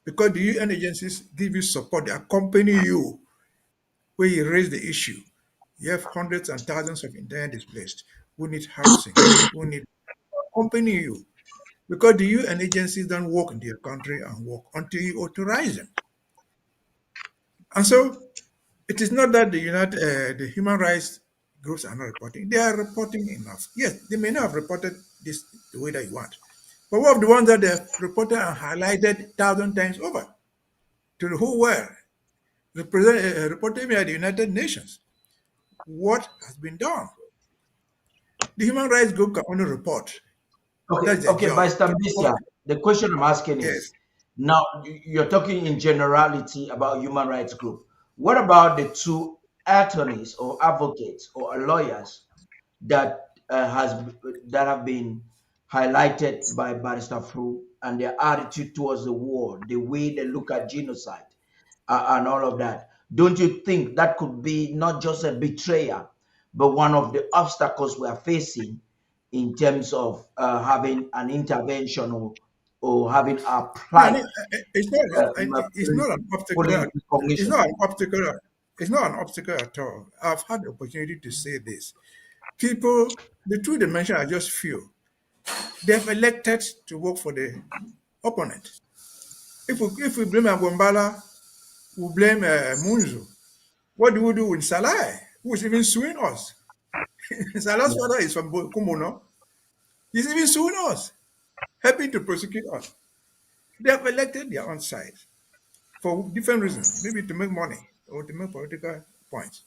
because the UN agencies give you support. They accompany you where you raise the issue. You have hundreds and thousands of internally displaced who need housing, who need accompany you because the UN agencies don't work in their country and work until you authorize them. And so it is not that the human rights groups are not reporting. They are reporting enough. Yes, they may not have reported this the way that you want. But what of the ones that they have reported and highlighted 1,000 times over to the whole world, reported by the United Nations? What has been done? The human rights group can only report. Okay, Mr. Mbeseha, the question I'm asking is, now you're talking in generality about human rights group. What about the two attorneys or advocates or lawyers that have been highlighted by Barrister Fru and their attitude towards the war, the way they look at genocide and all of that? Don't you think that could be not just a betrayal, but one of the obstacles we are facing in terms of having an intervention or having a plight? It's not an obstacle. It's not an obstacle. It's not an obstacle at all. I've had the opportunity to say this. People, the two dimensions are just few. They've elected to work for the opponent. If we blame Agombala, we blame Munzo. What do we do with Salah, who is even suing us? Salah's father is from Kumono. He's even suing us, helping to prosecute us. They have elected their own side for different reasons, maybe to make money or to make political points.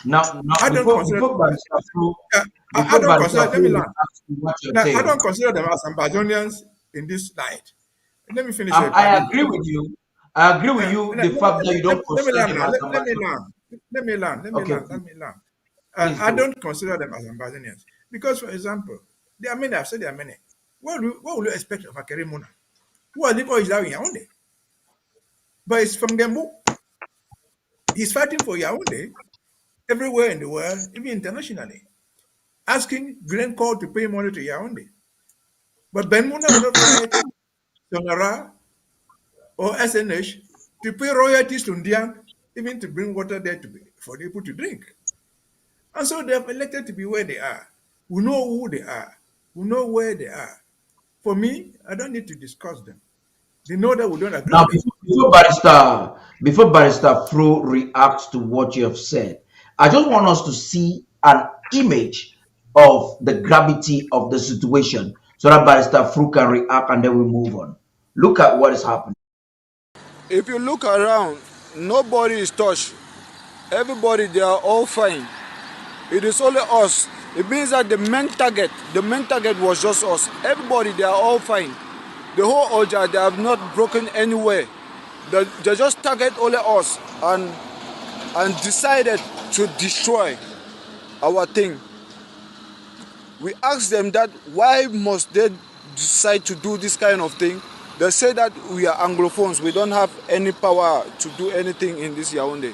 Now, I don't consider them as Ambazonians in this light. Let me finish. I agree with you. I agree with you. The fact that you don't Let me consider learn them now. as Let me Ambazonians. learn. Let me learn. Let me Okay, learn. Let me learn. please I do. don't consider them as Ambazonians because, for example, there are many. I've said there are many. What will you expect of a Kerimuna? Who are living is in Yaoundé? But it's from Gembu. He's fighting for Yaoundé everywhere in the world, even internationally, asking Glencore to pay money to Yaoundé. But Ben Muna will not fight Sonara or SNH to pay royalties to Ndian, even to bring water there for people to drink. And so they have elected to be where they are. We know who they are. We know where they are. For me, I don't need to discuss them. They know that we don't agree Now, with them. before Barrister Fru reacts to what you have said, I just want us to see an image of the gravity of the situation so that Barrister Fru can react and then we move on. Look at what is happening. If you look around, nobody is touched. Everybody, they are all fine. It is only us. It means that the main target was just us. Everybody, they are all fine. The whole Oja, they have not broken anywhere. They just target only us and decided to destroy our thing. We asked them that why must they decide to do this kind of thing? They say that we are Anglophones. We don't have any power to do anything in this Yaoundé.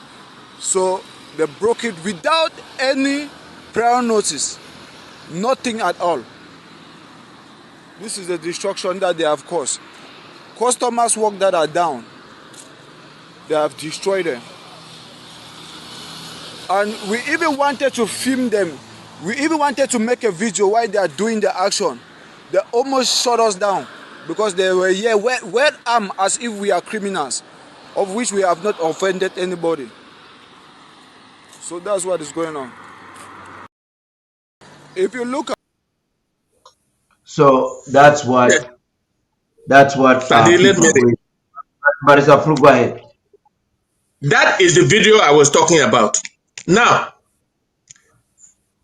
So they broke it without any prior notice. Nothing at all. This is the destruction that they have caused. Customers' work that are down, they have destroyed them. And we even wanted to film them. We even wanted to make a video while they are doing the action. They almost shut us down because they were here with armed as if we are criminals, of which we have not offended anybody. So that's what is going on. If you look at So that's what Fadi, let me. people. Barrister Fru, go ahead. That is the video I was talking about. Now,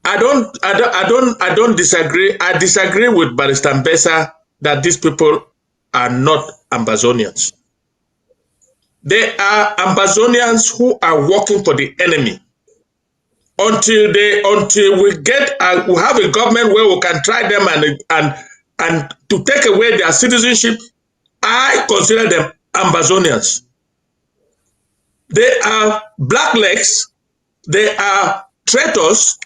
I don't disagree. I disagree with Barrister Mbeseha that these people are not Ambazonians. They are Ambazonians who are working for the enemy. Until we have a government where we can try them and to take away their citizenship, I consider them Ambazonians. They are blacklegs, they are traitors,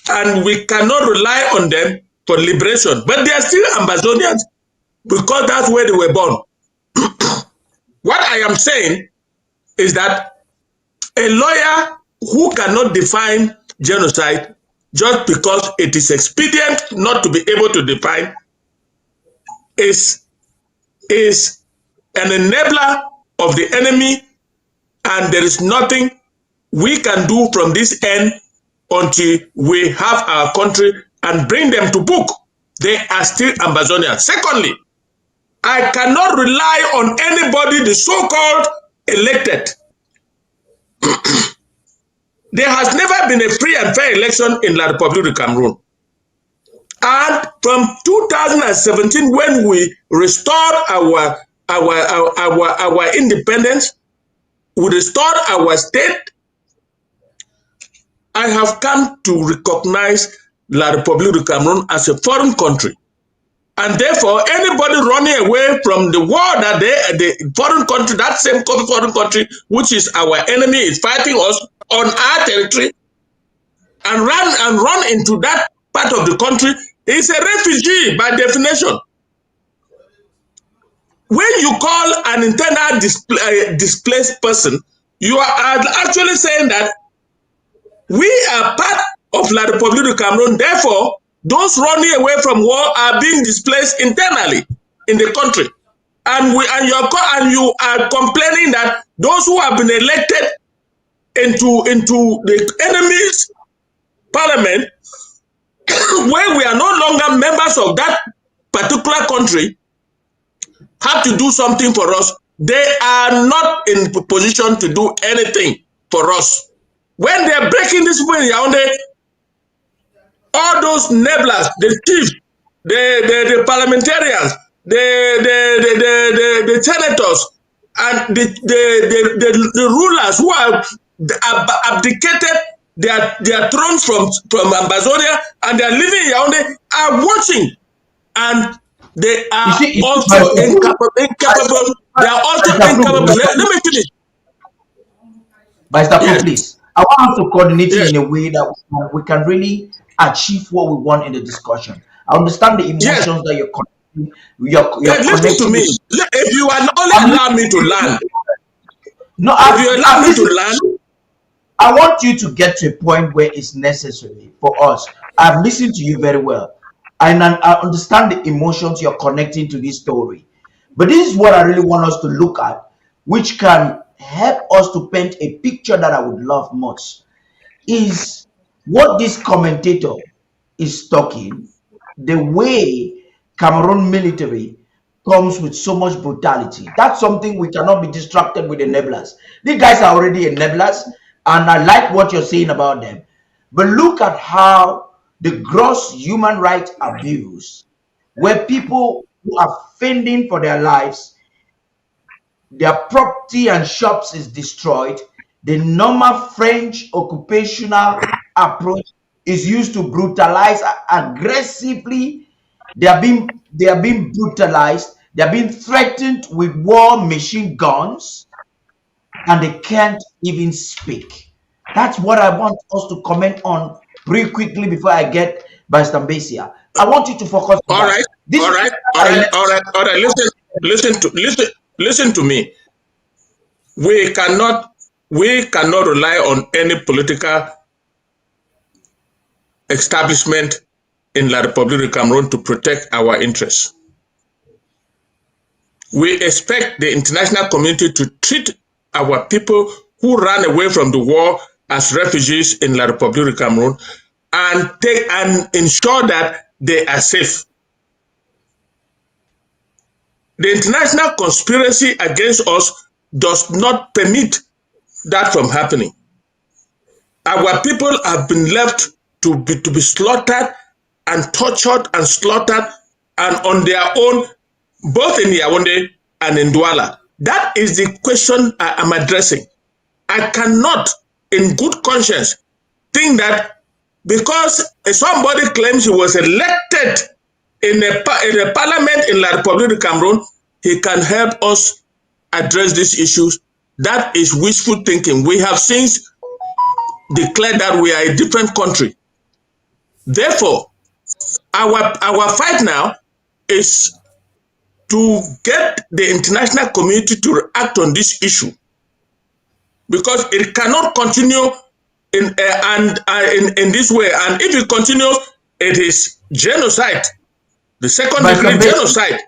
and we cannot rely on them for liberation. But they are still Ambazonians because that's where they were born. What I am saying is that a lawyer who cannot define genocide just because it is expedient not to be able to define is an enabler of the enemy, and there is nothing we can do from this end until we have our country and bring them to book. They are still Ambazonians. Secondly, I cannot rely on anybody, the so-called elected. There has never been a free and fair election in La Republic of Cameroon. And from 2017, when we restored our independence, we restored our state, I have come to recognize La Republic of Cameroon as a foreign country. And therefore, anybody running away from the war that the foreign country, that same foreign country, which is our enemy, is fighting us on our territory, and run into that part of the country, is a refugee by definition. When you call an internal displaced person, you are actually saying that we are part of La Republic of Cameroon. Therefore, those running away from war are being displaced internally in the country. And you are complaining that those who have been elected into the enemy's parliament, where we are no longer members of that particular country, have to do something for us. They are not in position to do anything for us. When they are breaking this people in Yaoundé, all those enablers, the chiefs, the parliamentarians, the senators, and the rulers who have abdicated their thrones from Ambazonia and they are living in Yaoundé are watching, and they are also incapable. They are also incapable. Let me finish. Vice Chairman, Yes. please. I want us to coordinate Yes. in a way that we can really achieve what we want in the discussion. I understand the Yes. emotions that you're connecting. You're Listen to connecting. me. If you are only allow me to learn, No, if you allow me to learn, I want you to get to a point where it's necessary for us. I've listened to you very well, and I understand the emotions you're connecting to this story. But this is what I really want us to look at, which can help us to paint a picture that I would love much. Is what this commentator is talking, the way Cameroon military comes with so much brutality. That's something we cannot be distracted with enablers. These guys are already enablers, and I like what you're saying about them. But look at how the gross human rights abuse, where people who are fending for their lives, their property and shops is destroyed. The normal French occupational approach is used to brutalize aggressively. They are being brutalized. They are being threatened with war machine guns, and they can't even speak. That's what I want us to comment on very quickly before I get by Mbeseha. I want you to focus on all that. right, This all is right, all right, all right, all right. Listen to me. We cannot rely on any political establishment in La République du Cameroon to protect our interests. We expect the international community to treat our people who ran away from the war as refugees in La République du Cameroon and ensure that they are safe. The international conspiracy against us does not permit that from happening. Our people have been left to be slaughtered and tortured and slaughtered and on their own, both in Yaoundé and in Douala. That is the question I am addressing. I cannot, in good conscience, think that because somebody claims he was elected in a parliament in La République du Cameroon, he can help us address these issues. That is wishful thinking. We have since declared that we are a different country. Therefore, our fight now is to get the international community to react on this issue, because it cannot continue in this way. And if it continues, it is genocide, the second degree genocide.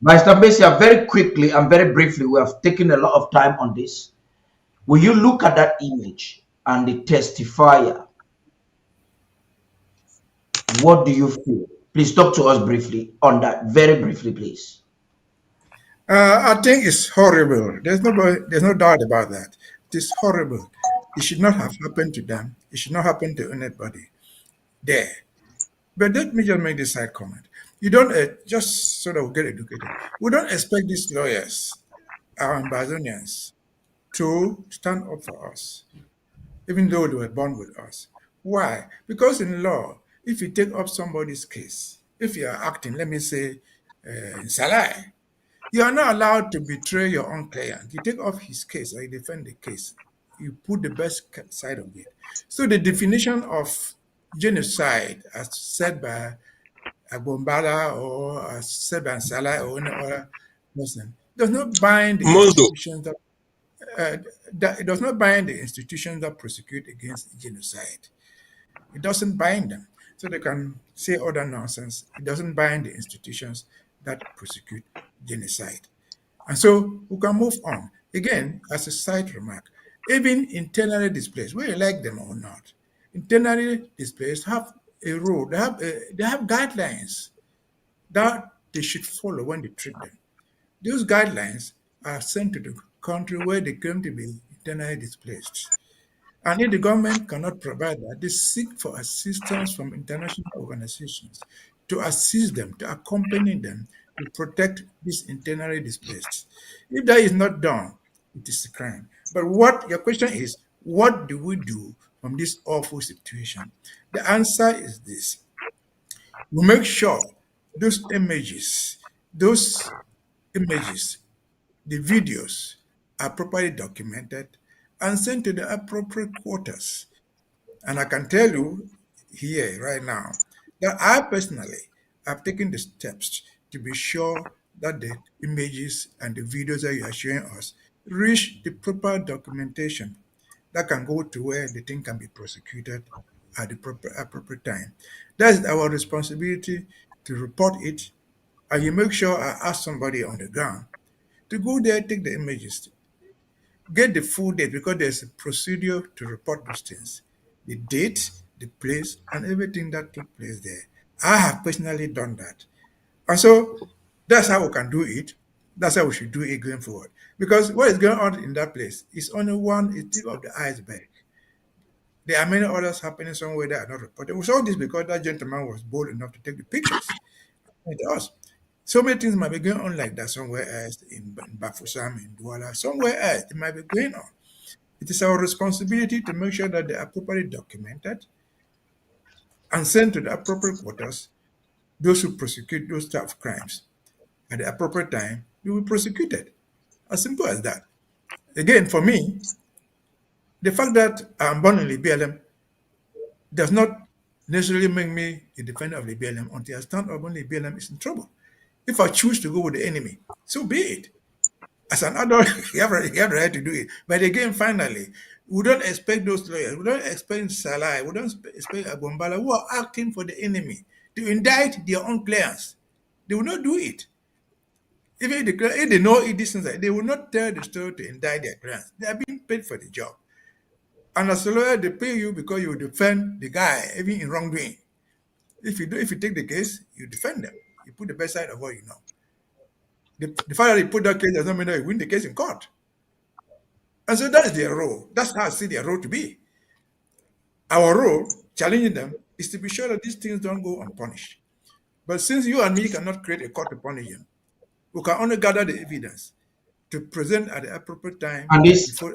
Mr. Mbeseha, very quickly and very briefly, we have taken a lot of time on this. Will you look at that image and the testifier? What do you feel? Please talk to us briefly on that, very briefly, please. I think it's horrible. There's no doubt about that. It is horrible. It should not have happened to them. It should not happen to anybody there. But let me just make this side comment. You don't just sort of get educated. We don't expect these lawyers, our Ambazonians, to stand up for us, even though they were born with us. Why? Because in law, if you take up somebody's case, if you are acting, let me say, in Salai, you are not allowed to betray your own client. You take off his case or you defend the case. You put the best side of it. So the definition of genocide, as said by Agbombala or as said by Salah or any other person, does not bind the Mondo. institutions that it does not bind the institutions that prosecute against genocide. It doesn't bind them. So they can say other nonsense. It doesn't bind the institutions that prosecute genocide. And so we can move on. Again, as a side remark, even internally displaced, whether you like them or not, internally displaced have a rule. They have guidelines that they should follow when they treat them. Those guidelines are sent to the country where they claim to be internally displaced. And if the government cannot provide that, they seek for assistance from international organizations to assist them, to accompany them, to protect these internally displaced. If that is not done, it is a crime. But what your question is, what do we do from this awful situation? The answer is this. We make sure those images, the videos are properly documented and sent to the appropriate quarters. And I can tell you here right now that I personally have taken the steps to be sure that the images and the videos that you are showing us reach the proper documentation that can go to where the thing can be prosecuted at the appropriate time. That's our responsibility to report it. And you make sure I ask somebody on the ground to go there, take the images, get the full date because there's a procedure to report those things. The date, the place, and everything that took place there. I have personally done that. And so that's how we can do it. That's how we should do it going forward. Because what is going on in that place is only one tip of the iceberg. There are many others happening somewhere that are not reported. We saw this because that gentleman was bold enough to take the pictures. It does. So many things might be going on like that somewhere else in Bafusam, in Douala, somewhere else. It might be going on. It is our responsibility to make sure that they are properly documented and sent to the appropriate quarters. Those who prosecute those type of crimes at the appropriate time will be prosecuted. As simple as that. Again, for me, the fact that I'm born in the BLM does not necessarily make me a defender of the BLM until I stand up when the BLM is in trouble. If I choose to go with the enemy, so be it. As an adult, you have the right to do it. But again, finally, we don't expect those lawyers, we don't expect Salah, we don't expect Agombala who are acting for the enemy to indict their own clients. They will not do it. Even if they know it, they will not tell the story to indict their clients. They are being paid for the job. And as a lawyer, they pay you because you defend the guy, even in wrongdoing. If you take the case, you defend them. You put the best side of what you know. The fact that you put that case does not mean that you win the case in court. And so that is their role. That's how I see their role to be. Our role, challenging them, is to be sure that these things don't go unpunished. But since you and me cannot create a court to punish them, we can only gather the evidence to present at the appropriate time And this before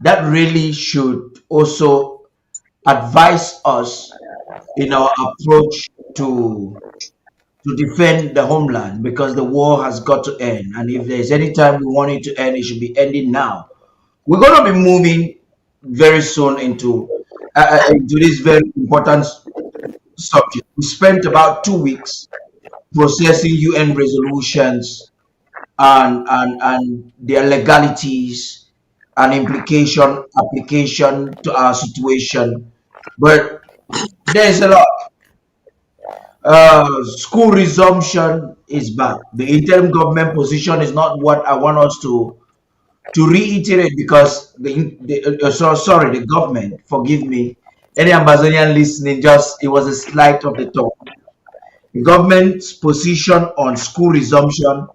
that really should also advise us in our approach to defend the homeland, because the war has got to end. And if there's any time we want it to end, it should be ending now. We're going to be moving very soon into this very important subject. We spent about 2 weeks processing UN resolutions and their legalities and application to our situation. But there's a lot. School resumption is back. The interim government position is not what I want us to reiterate, because the government, forgive me, any Ambazonian listening, it was a slight of the tongue. The government's position on school resumption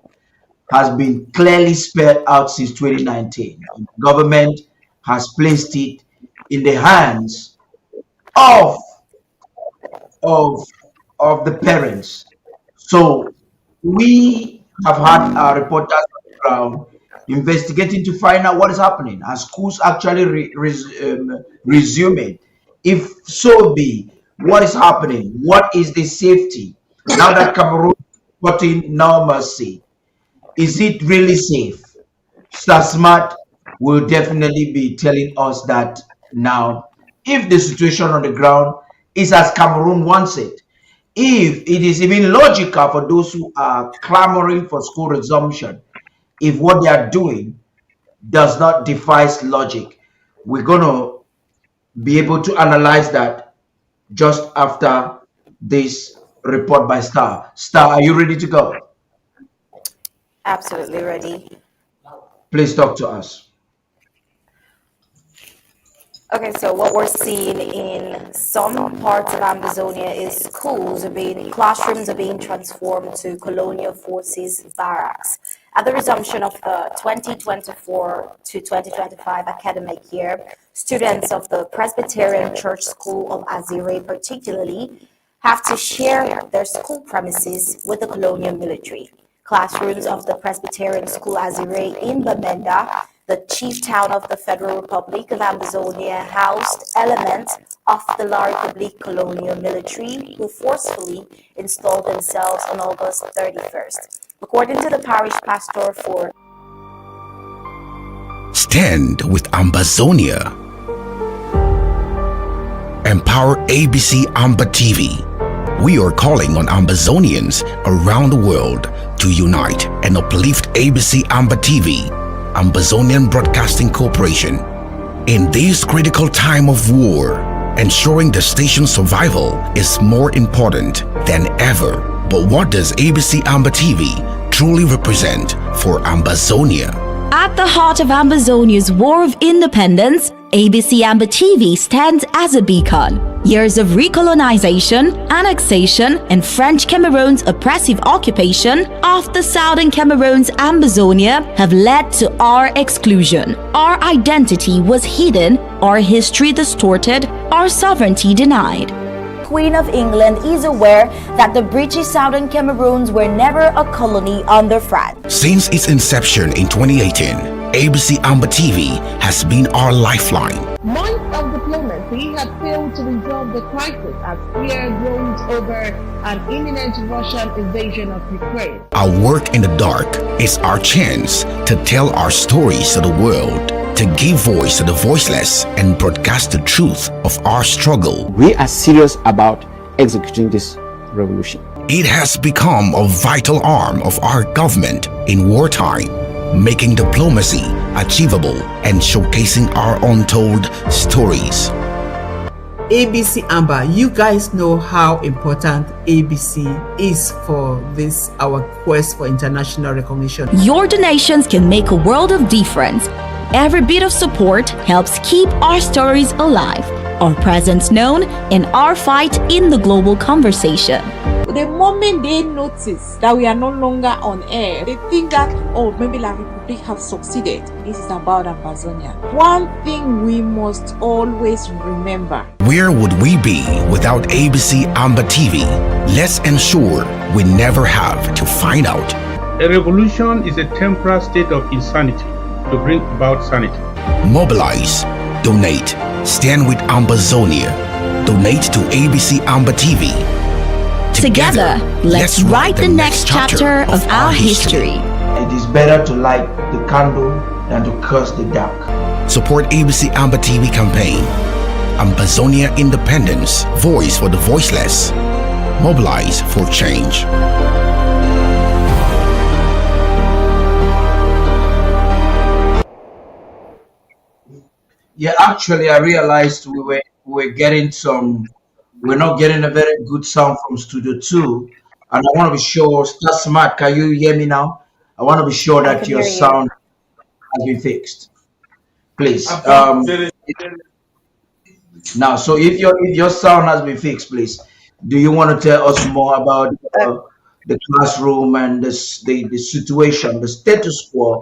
has been clearly spelled out since 2019. The government has placed it in the hands of the parents. So we have had our reporters on the ground investigating to find out what is happening. Are schools actually resuming? If so be, what is happening? What is the safety? Now that Cameroon is putting normalcy, is it really safe? Star Smart will definitely be telling us that now. If the situation on the ground is as Cameroon wants it, if it is even logical for those who are clamoring for school resumption, if what they are doing does not defy logic, we're going to be able to analyze that just after this report by Star. Star, are you ready to go? Absolutely ready. Please talk to us. Okay, so what we're seeing in some parts of Ambazonia is classrooms are being transformed to colonial forces barracks. At the resumption of the 2024 to 2025 academic year, students of the Presbyterian Church School of Azire particularly have to share their school premises with the colonial military. Classrooms of the Presbyterian School Azire in Bamenda, the chief town of the Federal Republic of Ambazonia, housed elements of the La Republique colonial military who forcefully installed themselves on August 31st. According to the parish pastor for Stand with Ambazonia. Empower ABC Amba TV. We are calling on Ambazonians around the world to unite and uplift ABC Amba TV, Ambazonian Broadcasting Corporation. In this critical time of war, ensuring the station's survival is more important than ever. But what does ABC Amba TV truly represent for Ambazonia? At the heart of Ambazonia's war of independence, ABC Amba TV stands as a beacon. Years of recolonization, annexation, and French Cameroon's oppressive occupation of the southern Cameroon's Ambazonia have led to our exclusion. Our identity was hidden, our history distorted, our sovereignty denied. Queen of England is aware that the British Southern Cameroons were never a colony under France. Since its inception in 2018, ABC Amba TV has been our lifeline. Months of diplomacy had failed to resolve the crisis as fear grows over an imminent Russian invasion of Ukraine. Our work in the dark is our chance to tell our stories to the world, to give voice to the voiceless, and broadcast the truth of our struggle. We are serious about executing this revolution. It has become a vital arm of our government in wartime, making diplomacy achievable and showcasing our untold stories. ABC Amba, you guys know how important ABC is for this, our quest for international recognition. Your donations can make a world of difference. Every bit of support helps keep our stories alive, our presence known, and our fight in the global conversation. The moment they notice that we are no longer on air, they think that, oh, maybe La Republique have succeeded. This is about Ambazonia. One thing we must always remember. Where would we be without ABC Amba TV? Let's ensure we never have to find out. A revolution is a temporary state of insanity to bring about sanity. Mobilize, donate, stand with Ambazonia, donate to ABC Amba TV. Together, let's write the next chapter of our history. It is better to light the candle than to curse the dark. Support ABC Amba TV campaign. Ambazonia Independence, voice for the voiceless. Mobilize for change. Yeah, actually, I realized we're not getting a very good sound from Studio 2. And I want to be sure, Star Smart, can you hear me now? I want to be sure that your sound has been fixed. Please. Now, so if your sound has been fixed, please, do you want to tell us more about the classroom and the situation, the status quo?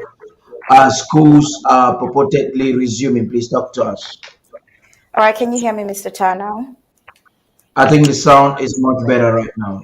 Schools are purportedly resuming. Please talk to us. All right, can you hear me, Mr. Turnow? I think the sound is much better right now.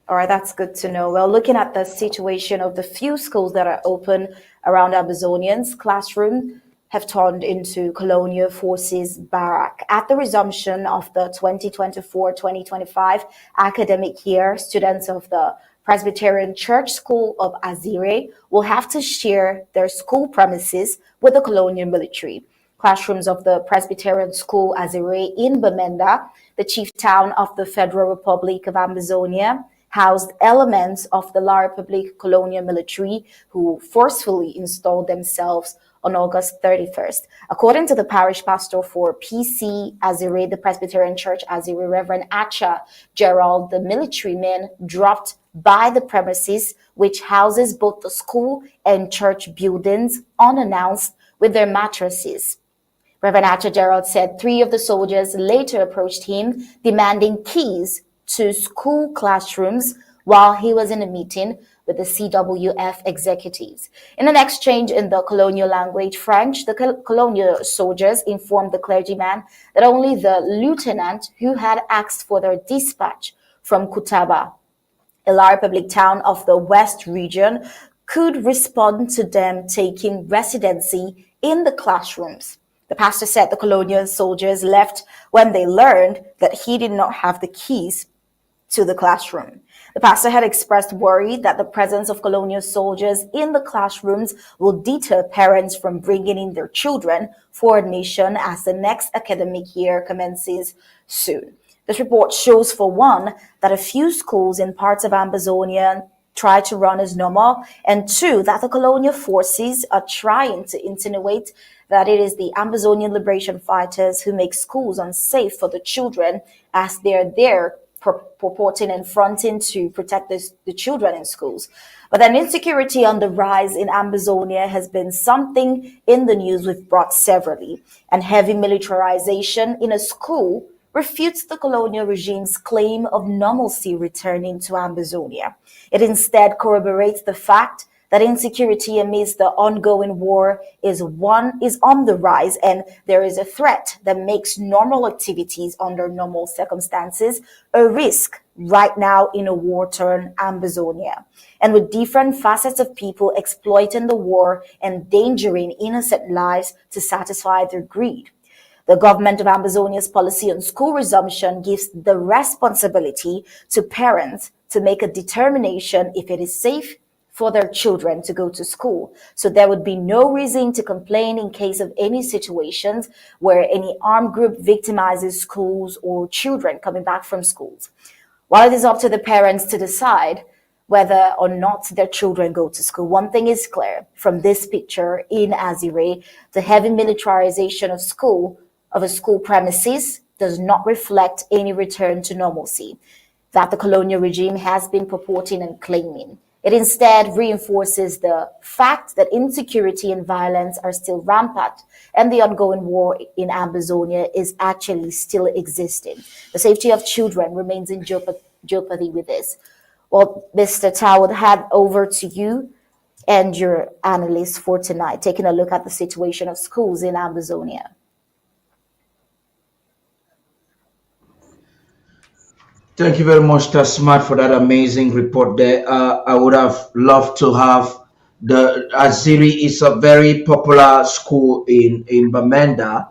All right, that's good to know. Well, looking at the situation of the few schools that are open around Ambazonians, classrooms have turned into colonial forces barrack. At the resumption of the 2024-2025 academic year, students of the Presbyterian Church School of Azire will have to share their school premises with the colonial military. Classrooms of the Presbyterian School Azire in Bamenda, the chief town of the Federal Republic of Ambazonia, housed elements of the La Republique colonial military who forcefully installed themselves on August 31st. According to the parish pastor for PC Azire, the Presbyterian Church Azire, Reverend Acha Gerald, the military men dropped by the premises, which houses both the school and church buildings, unannounced with their mattresses. Reverend Acha Gerald said 3 of the soldiers later approached him, demanding keys to school classrooms while he was in a meeting with the CWF executives. In an exchange in the colonial language French, the colonial soldiers informed the clergyman that only the lieutenant who had asked for their dispatch from Kutaba, a large public town of the West region, could respond to them taking residency in the classrooms. The pastor said the colonial soldiers left when they learned that he did not have the keys to the classroom. The pastor had expressed worry that the presence of colonial soldiers in the classrooms will deter parents from bringing in their children for admission as the next academic year commences soon. This report shows, for one, that a few schools in parts of Ambazonia try to run as normal, and two, that the colonial forces are trying to insinuate that it is the Ambazonian liberation fighters who make schools unsafe for the children, as they're there purporting and fronting to protect the children in schools. But then insecurity on the rise in Ambazonia has been something in the news we've brought severally, and heavy militarization in a school refutes the colonial regime's claim of normalcy returning to Ambazonia. It instead corroborates the fact that insecurity amidst the ongoing war is on the rise, and there is a threat that makes normal activities under normal circumstances a risk right now in a war-torn Ambazonia. And with different facets of people exploiting the war and endangering innocent lives to satisfy their greed. The government of Ambazonia's policy on school resumption gives the responsibility to parents to make a determination if it is safe for their children to go to school. So there would be no reason to complain in case of any situations where any armed group victimizes schools or children coming back from schools. While it is up to the parents to decide whether or not their children go to school, one thing is clear from this picture in Azire: the heavy militarization of a school premises does not reflect any return to normalcy that the colonial regime has been purporting and claiming. It instead reinforces the fact that insecurity and violence are still rampant, and the ongoing war in Ambazonia is actually still existing. The safety of children remains in jeopardy with this. Well, Mr. Eto'o, I would hand over to you and your analysts for tonight, taking a look at the situation of schools in Ambazonia. Thank you very much, Tasmat, for that amazing report there. I would have loved to have the Aziri is a very popular school in Bamenda,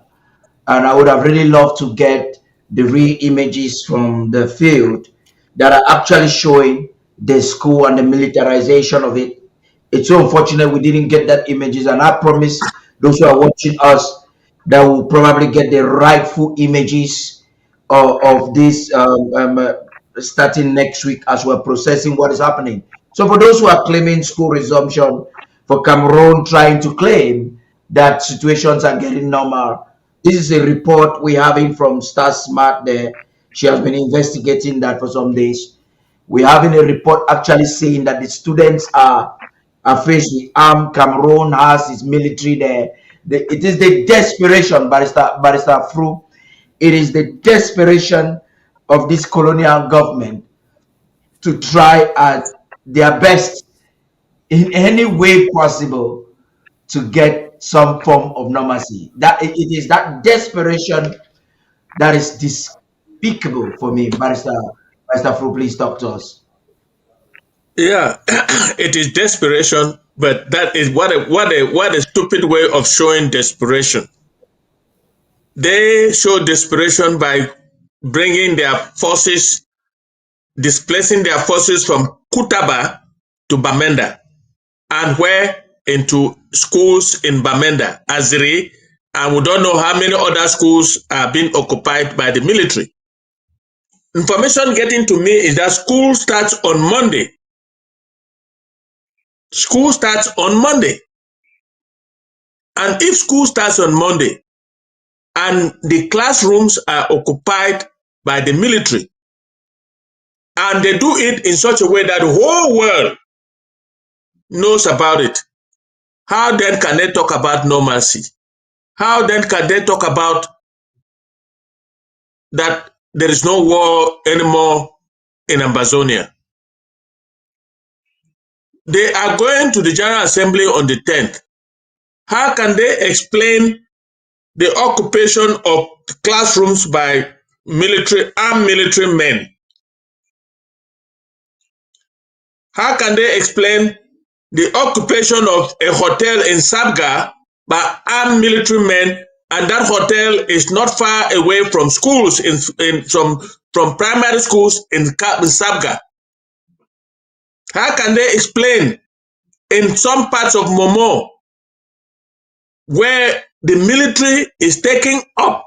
and I would have really loved to get the real images from the field that are actually showing the school and the militarization of it. It's so unfortunate we didn't get that images, and I promise those who are watching us that will probably get the rightful images of this starting next week as we're processing what is happening. So for those who are claiming school resumption, for Cameroon trying to claim that situations are getting normal, this is a report we're having from Star Smart there. She has been investigating that for some days. We're having a report actually saying that the students are faced with armed. Cameroon has its military there. It is the desperation, Barrister Fru. It is the desperation of this colonial government to try at their best in any way possible to get some form of normalcy. That it is that desperation that is despicable for me. Barrister Fru, please talk to us. Yeah, it is desperation, but that is what a stupid way of showing desperation. They show desperation by bringing their forces, displacing their forces from Kutaba to Bamenda, and where into schools in Bamenda, Aziri, and we don't know how many other schools are being occupied by the military. Information getting to me is that school starts on Monday. School starts on Monday. And if school starts on Monday and the classrooms are occupied by the military, and they do it in such a way that the whole world knows about it, how then can they talk about normalcy? How then can they talk about that there is no war anymore in Ambazonia? They are going to the General Assembly on the 10th. How can they explain the occupation of classrooms by armed military men How can they explain the occupation of a hotel in Sabga by armed military men, and that hotel is not far away from schools from primary schools in Sabga? How can they explain in some parts of Momo where the military is taking up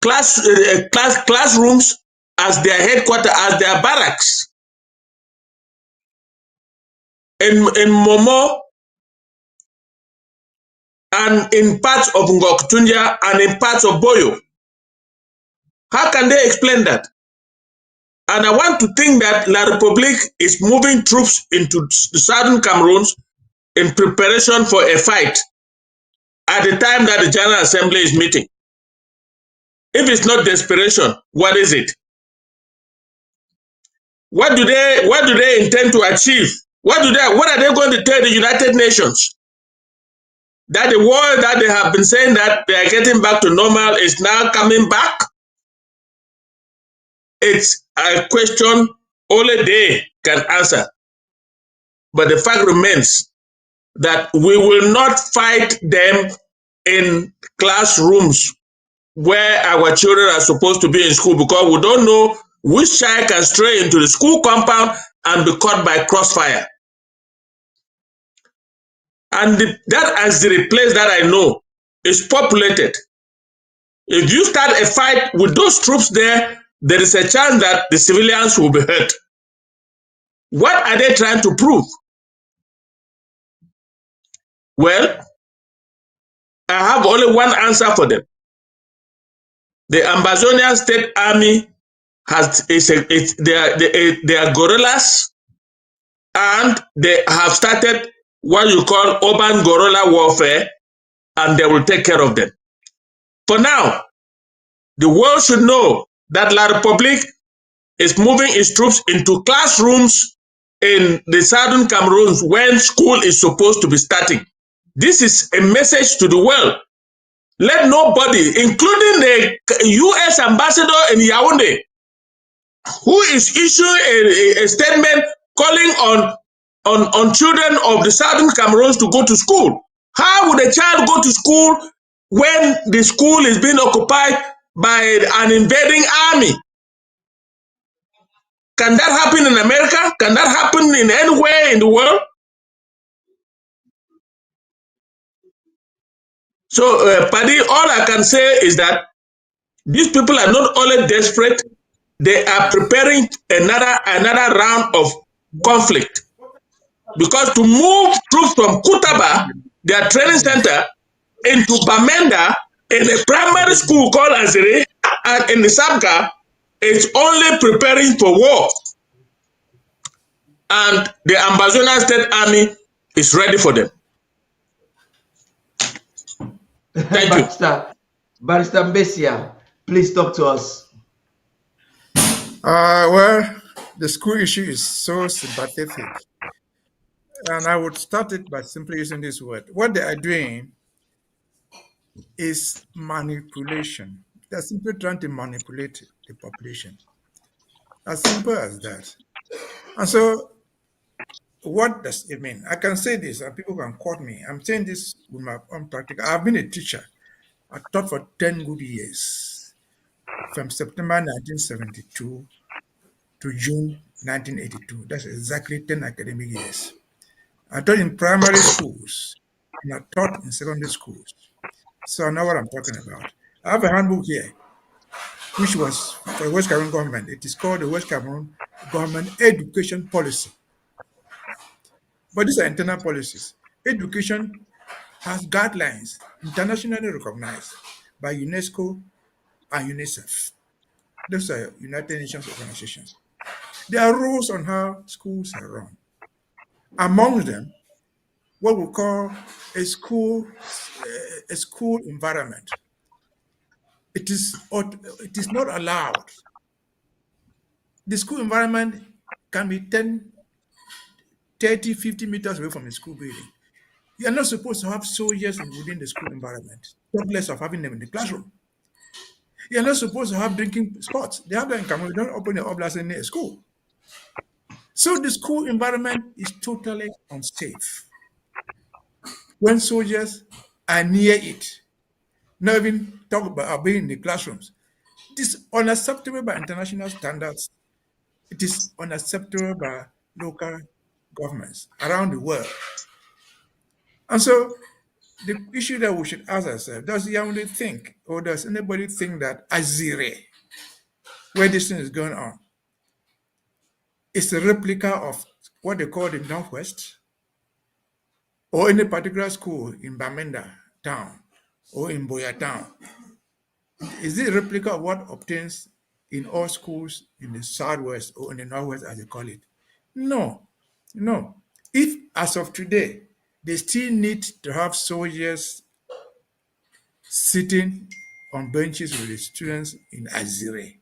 classrooms as their headquarters, as their barracks? In Momo and in parts of Ngoktunja and in parts of Boyo. How can they explain that? And I want to think that La République is moving troops into the southern Cameroons in preparation for a fight at the time that the General Assembly is meeting. If it's not desperation, what is it? What do they intend to achieve? What are they going to tell the United Nations? That the war that they have been saying that they are getting back to normal is now coming back? It's a question only they can answer. But the fact remains that we will not fight them in classrooms where our children are supposed to be in school, because we don't know which child can stray into the school compound and be caught by crossfire. And that as the place that I know is populated. If you start a fight with those troops there, there is a chance that the civilians will be hurt. What are they trying to prove? Well, I have only one answer for them. The Ambazonian State Army they are guerrillas, and they have started what you call urban guerrilla warfare, and they will take care of them. For now, the world should know that La République is moving its troops into classrooms in the southern Cameroons when school is supposed to be starting. This is a message to the world. Let nobody, including the U.S. ambassador in Yaoundé, who is issuing a statement calling on children of the southern Cameroons to go to school. How would a child go to school when the school is being occupied by an invading army? Can that happen in America? Can that happen in anywhere in the world? So, Paddy, all I can say is that these people are not only desperate, they are preparing another round of conflict. Because to move troops from Kutaba, their training center, into Bamenda, in a primary school called Azere, and in the Sabga, it's only preparing for war. And the Ambazonian State Army is ready for them. Thank you. Barrister Mbeseha, please talk to us. Well, the school issue is so sympathetic. And I would start it by simply using this word. What they are doing is manipulation. They're simply trying to manipulate the population. As simple as that. And so, what does it mean? I can say this, and people can quote me. I'm saying this with my own practical. I've been a teacher. I taught for 10 good years, from September 1972 to June 1982. That's exactly 10 academic years. I taught in primary schools, and I taught in secondary schools. So I know what I'm talking about. I have a handbook here, which was for the West Cameroon government. It is called the West Cameroon Government Education Policy. But these are internal policies. Education has guidelines internationally recognized by UNESCO and UNICEF. Those are United Nations organizations. There are rules on how schools are run. Among them, what we call a school environment. It is not allowed. The school environment can be 10, 30, 50 meters away from the school building. You are not supposed to have soldiers within the school environment, talk less of having them in the classroom. You are not supposed to have drinking spots. They have that in Cameroon. Don't open the oblast in a school. So the school environment is totally unsafe. When soldiers are near it, not even talk about being in the classrooms, it is unacceptable by international standards. It is unacceptable by local governments around the world. And so the issue that we should ask ourselves, does Yaoundé think, or does anybody think that Azire, where this thing is going on, is a replica of what they call the Northwest, or any particular school in Bamenda town or in Boya town? Is it a replica of what obtains in all schools in the Southwest or in the Northwest, as they call it? No, no. If, as of today, they still need to have soldiers sitting on benches with the students in Azire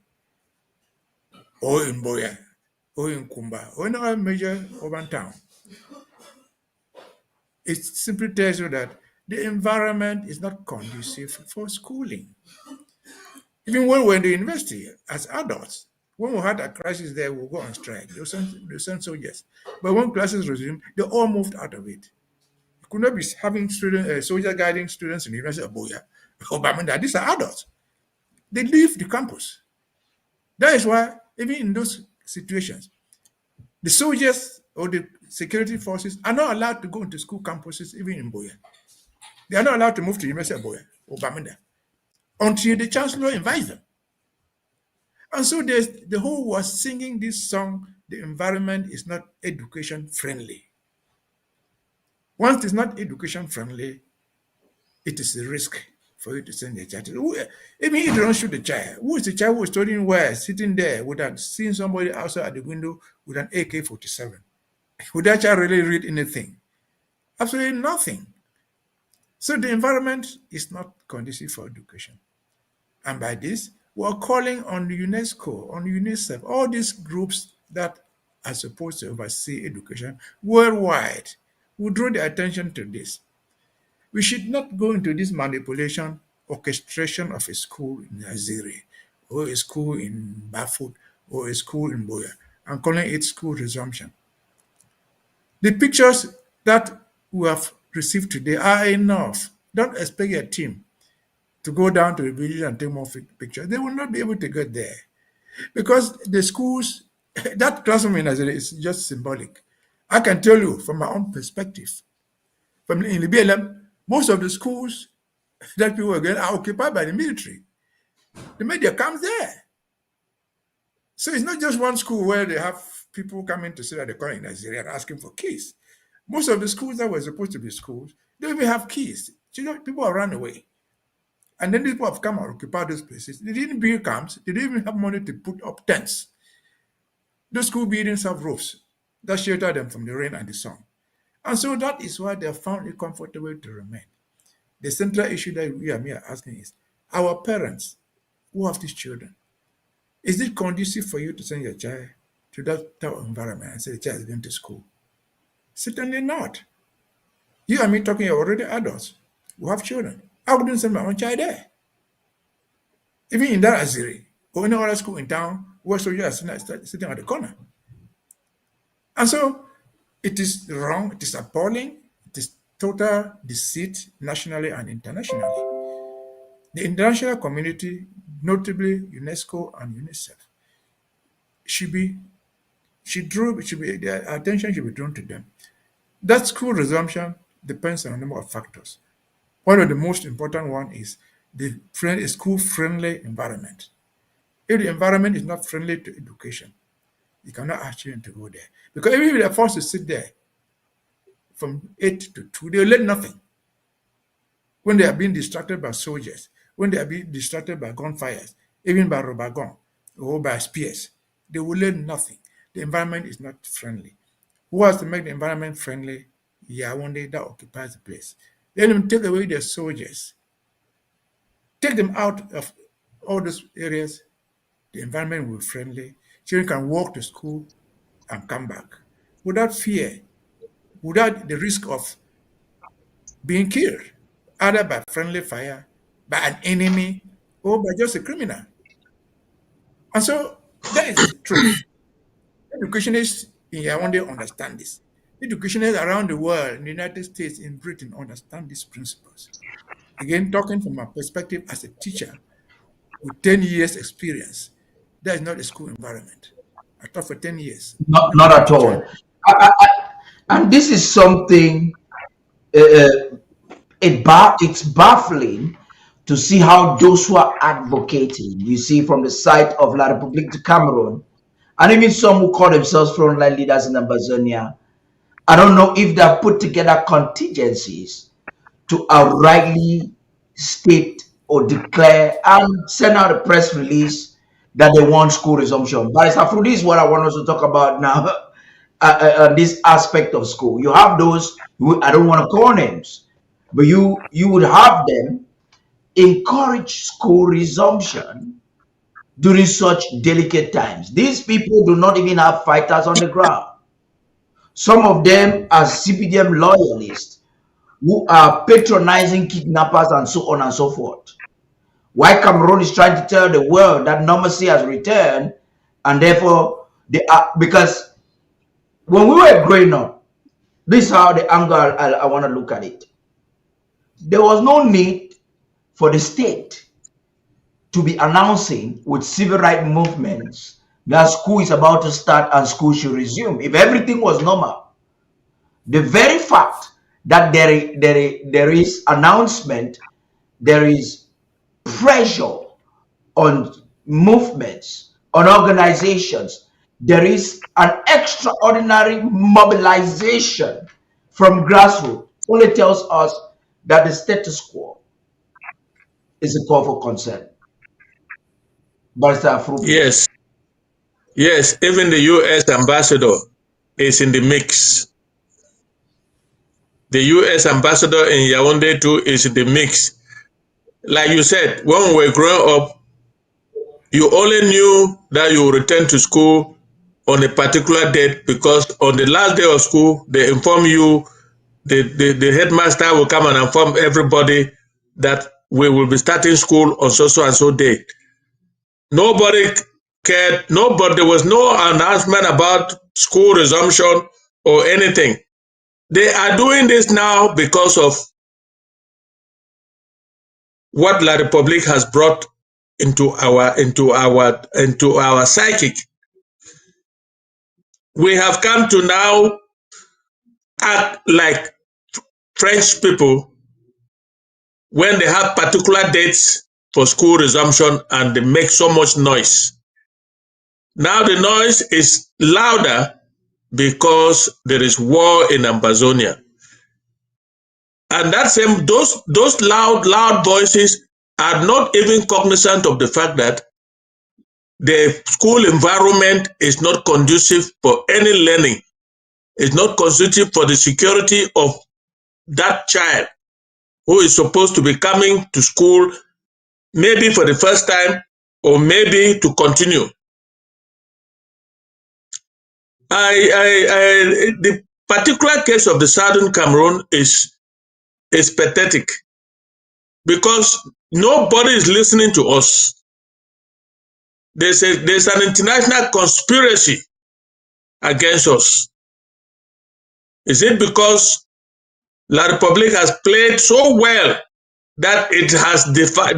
or in Boya or in Kumba or in other major urban town, it simply tells you that the environment is not conducive for schooling. Even when we're in the university as adults, when we had a crisis there, we'll go on strike. They'll send soldiers. But when classes resumed, they all moved out of it. You could not be having soldiers guiding students in the University of Boya or Bamenda. These are adults. They leave the campus. That is why, even in those situations, the soldiers or the security forces are not allowed to go into school campuses, even in Boya. They are not allowed to move to the University of Boya or Bamenda until the chancellor invites them. And so the whole was singing this song, the environment is not education friendly. Once it's not education friendly, it is a risk for you to send a child. Even if you don't shoot the child, who is the child who is studying where, sitting there without seeing somebody outside at the window with an AK-47? Would that child really read anything? Absolutely nothing. So the environment is not conducive for education. And by this, we're calling on UNESCO, on UNICEF, all these groups that are supposed to oversee education worldwide. We draw the attention to this. We should not go into this manipulation, orchestration of a school in Aziri, or a school in Bafut, or a school in Boya, and calling it school resumption. The pictures that we have received today are enough. Don't expect your team to go down to the village and take more pictures. They will not be able to get there because the schools, that classroom in Aziri is just symbolic. I can tell you from my own perspective, from in the BLM, most of the schools that people again are occupied by the military. The media comes there. So it's not just one school where they have people coming to sit at the corner in Nigeria and asking for keys. Most of the schools that were supposed to be schools, they don't even have keys. People have run away. And then people have come and occupied those places. They didn't build camps. They didn't even have money to put up tents. Those school buildings have roofs that shelter them from the rain and the sun. And so that is why they have found it comfortable to remain. The central issue that we are asking is, our parents who have these children, is it conducive for you to send your child to that type of environment and say the child is going to school? Certainly not. You and me talking are already adults who have children. I wouldn't send my own child there. Even in that Aziri or any other school in town where soldiers are sitting at the corner. And so it is wrong, it is appalling, it is total deceit nationally and internationally. The international community, notably UNESCO and UNICEF, their attention should be drawn to them. That school resumption depends on a number of factors. One of the most important one is the school-friendly environment. If the environment is not friendly to education, you cannot ask children to go there. Because even if they're forced to sit there from 8 to 2, they'll learn nothing. When they are being distracted by soldiers, when they are being distracted by gunfires, even by rubber gun or by spears, they will learn nothing. The environment is not friendly. Who has to make the environment friendly? Yaoundé that occupies the place. Let them take away their soldiers. Take them out of all those areas. The environment will be friendly. Children can walk to school and come back without fear, without the risk of being killed, either by friendly fire, by an enemy, or by just a criminal. And so that is the truth. Education is in Yaoundé understand this. Educationists around the world, in the United States, in Britain, understand these principles. Again, talking from my perspective as a teacher with 10 years experience, that is not a school environment. I taught for 10 years. Not at all. And this is something, it's baffling to see how those who are advocating, you see, from the side of La République du Cameroon, and even some who call themselves frontline leaders in Ambazonia, I don't know if they have put together contingencies to outrightly state or declare and send out a press release that they want school resumption. But Fru, this is what I want us to talk about now. This aspect of school, you have those who, I don't want to call names, but you would have them encourage school resumption during such delicate times. These people do not even have fighters on the ground. Some of them are CPDM loyalists who are patronizing kidnappers and so on and so forth. Why Cameroon is trying to tell the world that normalcy has returned, and therefore they are, because when we were growing up, this is how the angle I want to look at it. There was no need for the state to be announcing with civil rights movements that school is about to start and school should resume. If everything was normal, the very fact that there is announcement, there is pressure on movements, on organizations, there is an extraordinary mobilization from grassroots, only tells us that the status quo is a call for concern. Yes. Yes, even the U.S. ambassador is in the mix. The U.S. ambassador in Yaoundé too is in the mix. Like you said, when we were growing up, you only knew that you would return to school on a particular date because on the last day of school, they inform you, the headmaster will come and inform everybody that we will be starting school on so and so date. Nobody cared, there was no announcement about school resumption or anything. They are doing this now because of what La République has brought into our psychic. We have come to now act like French people when they have particular dates for school resumption and they make so much noise. Now the noise is louder because there is war in Ambazonia. And that same, those loud voices are not even cognizant of the fact that the school environment is not conducive for any learning. It's not conducive for the security of that child who is supposed to be coming to school maybe for the first time or maybe to continue. The particular case of the Southern Cameroon is pathetic because nobody is listening to us. There's an international conspiracy against us. Is it because La République has played so well that it has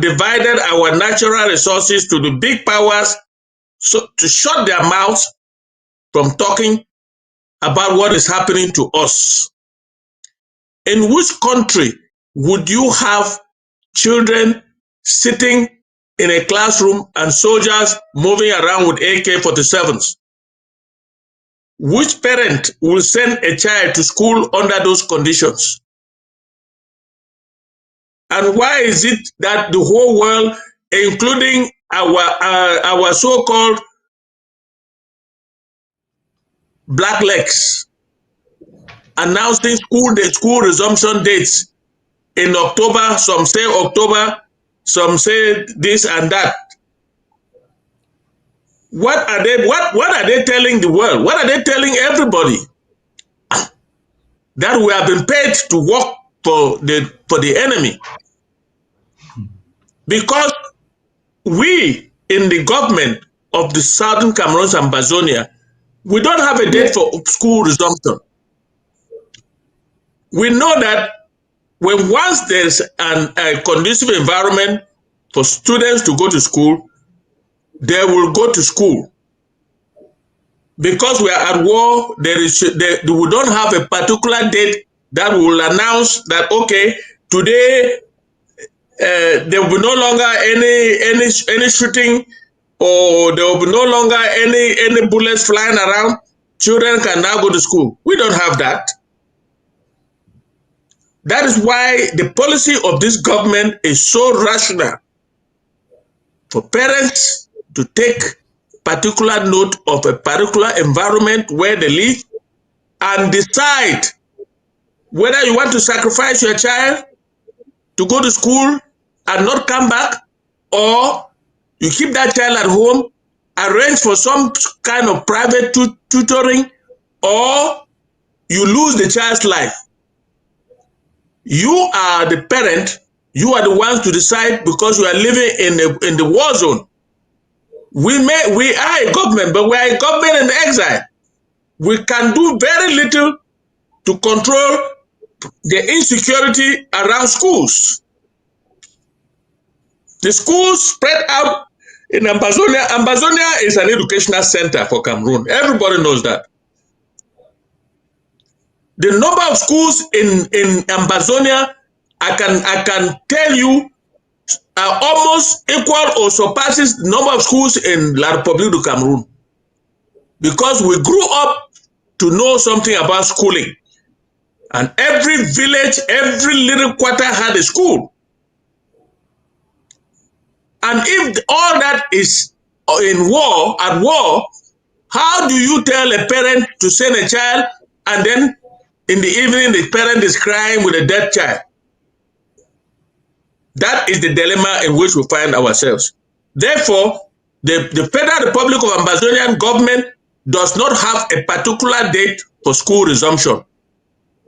divided our natural resources to the big powers to shut their mouths from talking about what is happening to us? In which country would you have children sitting in a classroom and soldiers moving around with AK-47s? Which parent will send a child to school under those conditions? And why is it that the whole world, including our so-called black legs, announcing school resumption dates in October? Some say October, some say this and that. What are they telling the world? What are they telling everybody? That we have been paid to work for the enemy. Because we in the government of the Southern Cameroon Ambazonia We don't have a date for school resumption. We know that when once there's a conducive environment for students to go to school, they will go to school. Because we are at war, we don't have a particular date that will announce that, okay, today there will be no longer any shooting, or there will be no longer any bullets flying around. Children can now go to school. We don't have that. That is why the policy of this government is so rational, for parents to take particular note of a particular environment where they live and decide whether you want to sacrifice your child to go to school and not come back, or you keep that child at home, arrange for some kind of private tutoring, or you lose the child's life. You are the parent. You are the ones to decide, because you are living in the war zone. We are a government, but we are a government in exile. We can do very little to control the insecurity around schools. The schools spread out in Ambazonia. Ambazonia is an educational center for Cameroon. Everybody knows that. The number of schools in Ambazonia, I can tell you, are almost equal or surpasses the number of schools in La République du Cameroon. Because we grew up to know something about schooling. And every village, every little quarter had a school. And if all that is at war, how do you tell a parent to send a child, and then in the evening the parent is crying with a dead child? That is the dilemma in which we find ourselves. Therefore, the Federal Republic of Ambazonian government does not have a particular date for school resumption.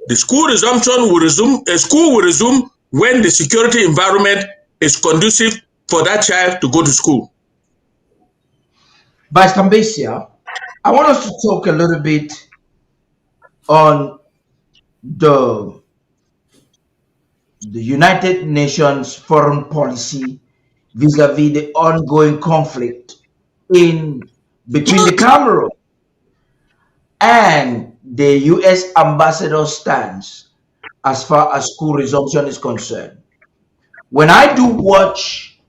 The school resumption will resume, a school will resume when the security environment is conducive for that child to go to school. Vice Mbeseha, I want us to talk a little bit on the United Nations foreign policy vis-a-vis the ongoing conflict between the Cameroon and the U.S. ambassador's stance as far as school resumption is concerned. When I do watch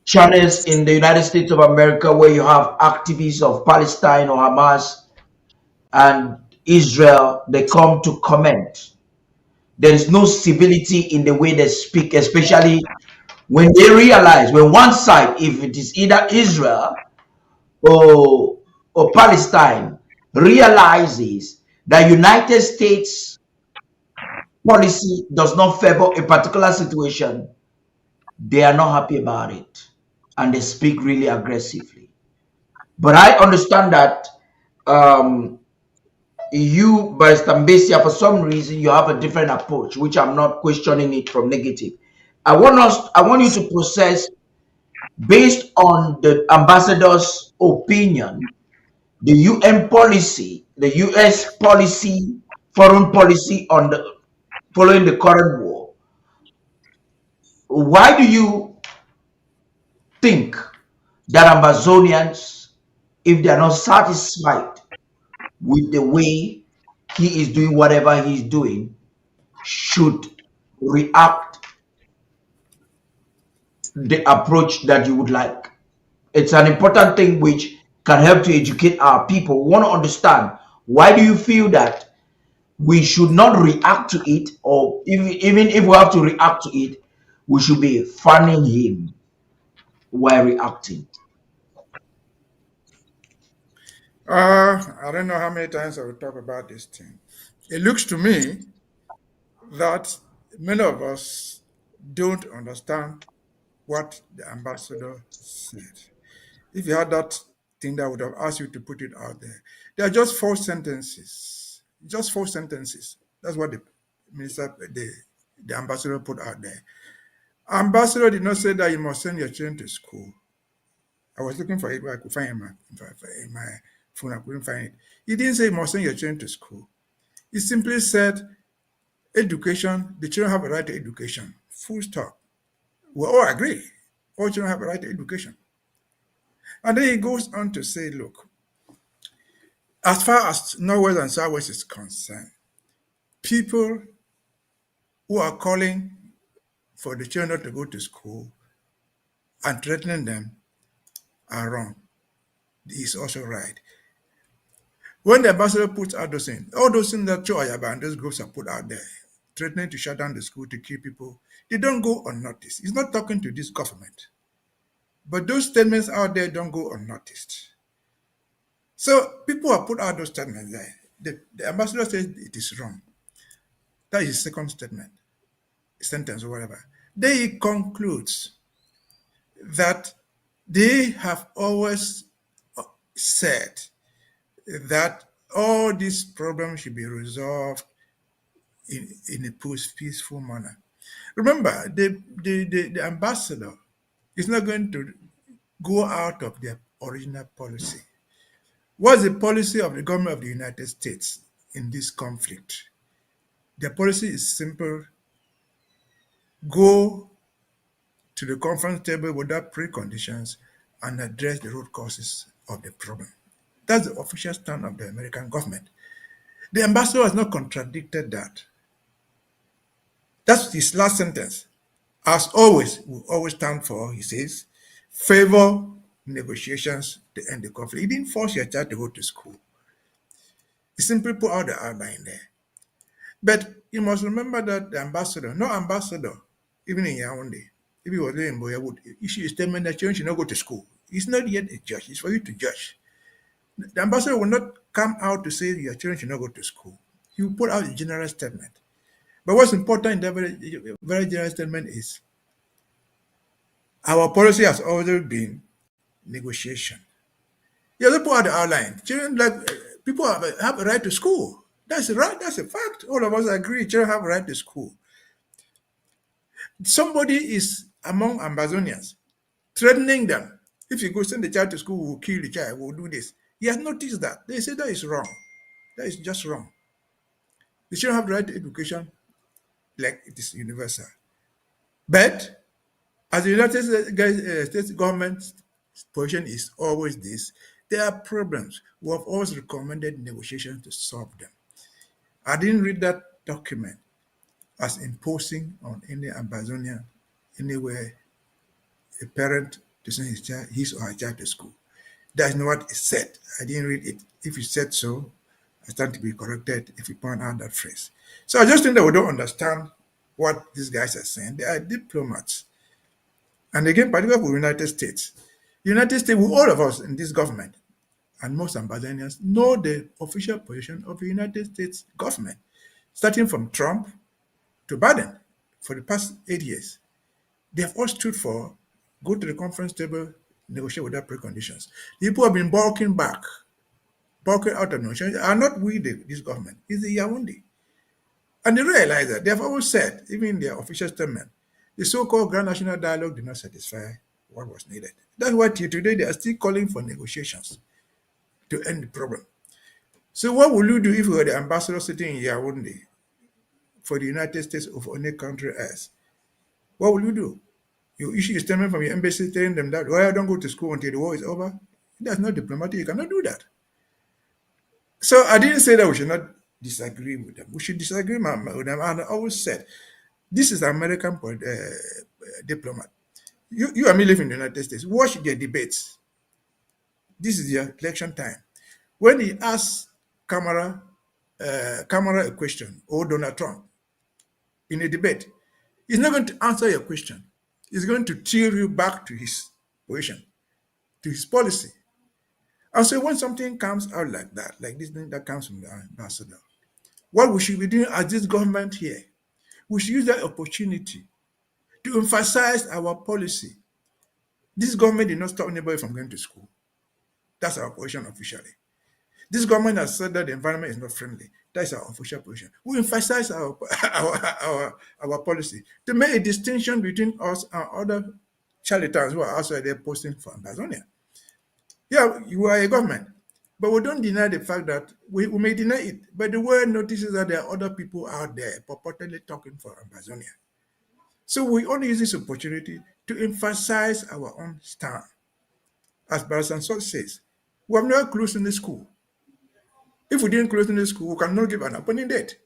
channels in the United States of America where you have activists of Palestine or Hamas and Israel, they come to comment. There is no civility in the way they speak, especially when they realize, when one side, if it is either Israel or Palestine, realizes that United States policy does not favor a particular situation, they are not happy about it and they speak really aggressively. But I understand that you, by Mbeseha, for some reason you have a different approach, which I'm not questioning it from negative. I want you to process, based on the ambassador's opinion, the UN policy, the US policy, foreign policy on the following the current war. Why do you think that Ambazonians, if they are not satisfied with the way he is doing whatever he's doing, should react the approach that you would like? It's an important thing which can help to educate our people. We want to understand, why do you feel that we should not react to it, or even if we have to react to it, we should be fanning him while reacting? I don't know how many times I will talk about this thing. It looks to me that many of us don't understand what the ambassador said. If you had that thing, that would have asked you to put it out there. They are just 4 sentences. Just 4 sentences. That's what the ambassador put out there. Ambassador did not say that you must send your children to school. I was looking for it, but I could find it in my phone. I couldn't find it. He didn't say you must send your children to school. He simply said, education, the children have a right to education. Full stop. We all agree. All children have a right to education. And then he goes on to say, look, as far as Northwest and Southwest is concerned, people who are calling for the children to go to school and threatening them are wrong. He's also right. When the ambassador puts out those things, all those things that Choayaba and those groups are put out there, threatening to shut down the school, to kill people, they don't go unnoticed. He's not talking to this government. But those statements out there don't go unnoticed. So people have put out those statements there. The ambassador says it is wrong. That is his second sentence or whatever. Then he concludes that they have always said that all these problems should be resolved in a peaceful manner. Remember, the ambassador is not going to go out of their original policy. What's the policy of the government of the United States in this conflict? Their policy is simple. Go to the conference table without preconditions and address the root causes of the problem. That's the official stand of the American government. The ambassador has not contradicted that. That's his last sentence. As always, we always stand for, he says, favor negotiations to end the conflict. He didn't force your child to go to school. He simply put out the outline there. But you must remember that the ambassador, no ambassador, even in Yaoundé, if he was there in Boya, would issue a statement that children should not go to school. He's not yet a judge. It's for you to judge. The ambassador will not come out to say your children should not go to school. He will put out a general statement. But what's important in that very general statement is our policy has always been negotiation. You have to put out the outline. Children, people have a right to school. That's right. That's a fact. All of us agree. Children have a right to school. Somebody is among Ambazonians threatening them. If you go send the child to school, we'll kill the child. We'll do this. He has noticed that. They say that is wrong. That is just wrong. The children have the right to education, like it is universal. But as the United States government's position is always this, there are problems. We have always recommended negotiations to solve them. I didn't read that document as imposing on any Ambazonian anywhere a parent to send his or her child to school. That's not what it said. I didn't read it. If it said so, I stand to be corrected if you point out that phrase. So I just think that we don't understand what these guys are saying. They are diplomats. And again, particularly for the United States. The United States, all of us in this government, and most Ambazonians, know the official position of the United States government, starting from Trump to Biden for the past 8 years. They have all stood for go to the conference table, negotiate without preconditions. People have been balking out of negotiations. Are not we this government, it's the Yaoundé. And they realize that they have always said, even in their official statement, the so-called Grand National Dialogue did not satisfy what was needed. That's why today they are still calling for negotiations to end the problem. So what will you do if you were the ambassador sitting in Yaoundé for the United States of any country else? What will you do? You issue a statement from your embassy telling them that, well, don't go to school until the war is over? That's not diplomatic. You cannot do that. So I didn't say that we should not disagree with them. We should disagree with them. And I always said, this is American diplomat. You and me live in the United States. Watch their debates. This is their election time. When he asks Kamala a question, or Donald Trump, in a debate, he's not going to answer your question. He's going to steer you back to his position, to his policy. And so when something comes out like that, like this thing that comes from the ambassador, what we should be doing as this government here, we should use that opportunity to emphasize our policy. This government did not stop anybody from going to school. That's our position officially. This government has said that the environment is not friendly. That's our official position. We emphasize our policy to make a distinction between us and other charlatans who are outside there posting for Ambazonia. Yeah, you are a government, but we don't deny the fact that we may deny it. But the world notices that there are other people out there purportedly talking for Ambazonia. So we only use this opportunity to emphasize our own stand. As Barrister Nsoh says, we have never closed in the school. If we didn't close in the school, we cannot give an opening date.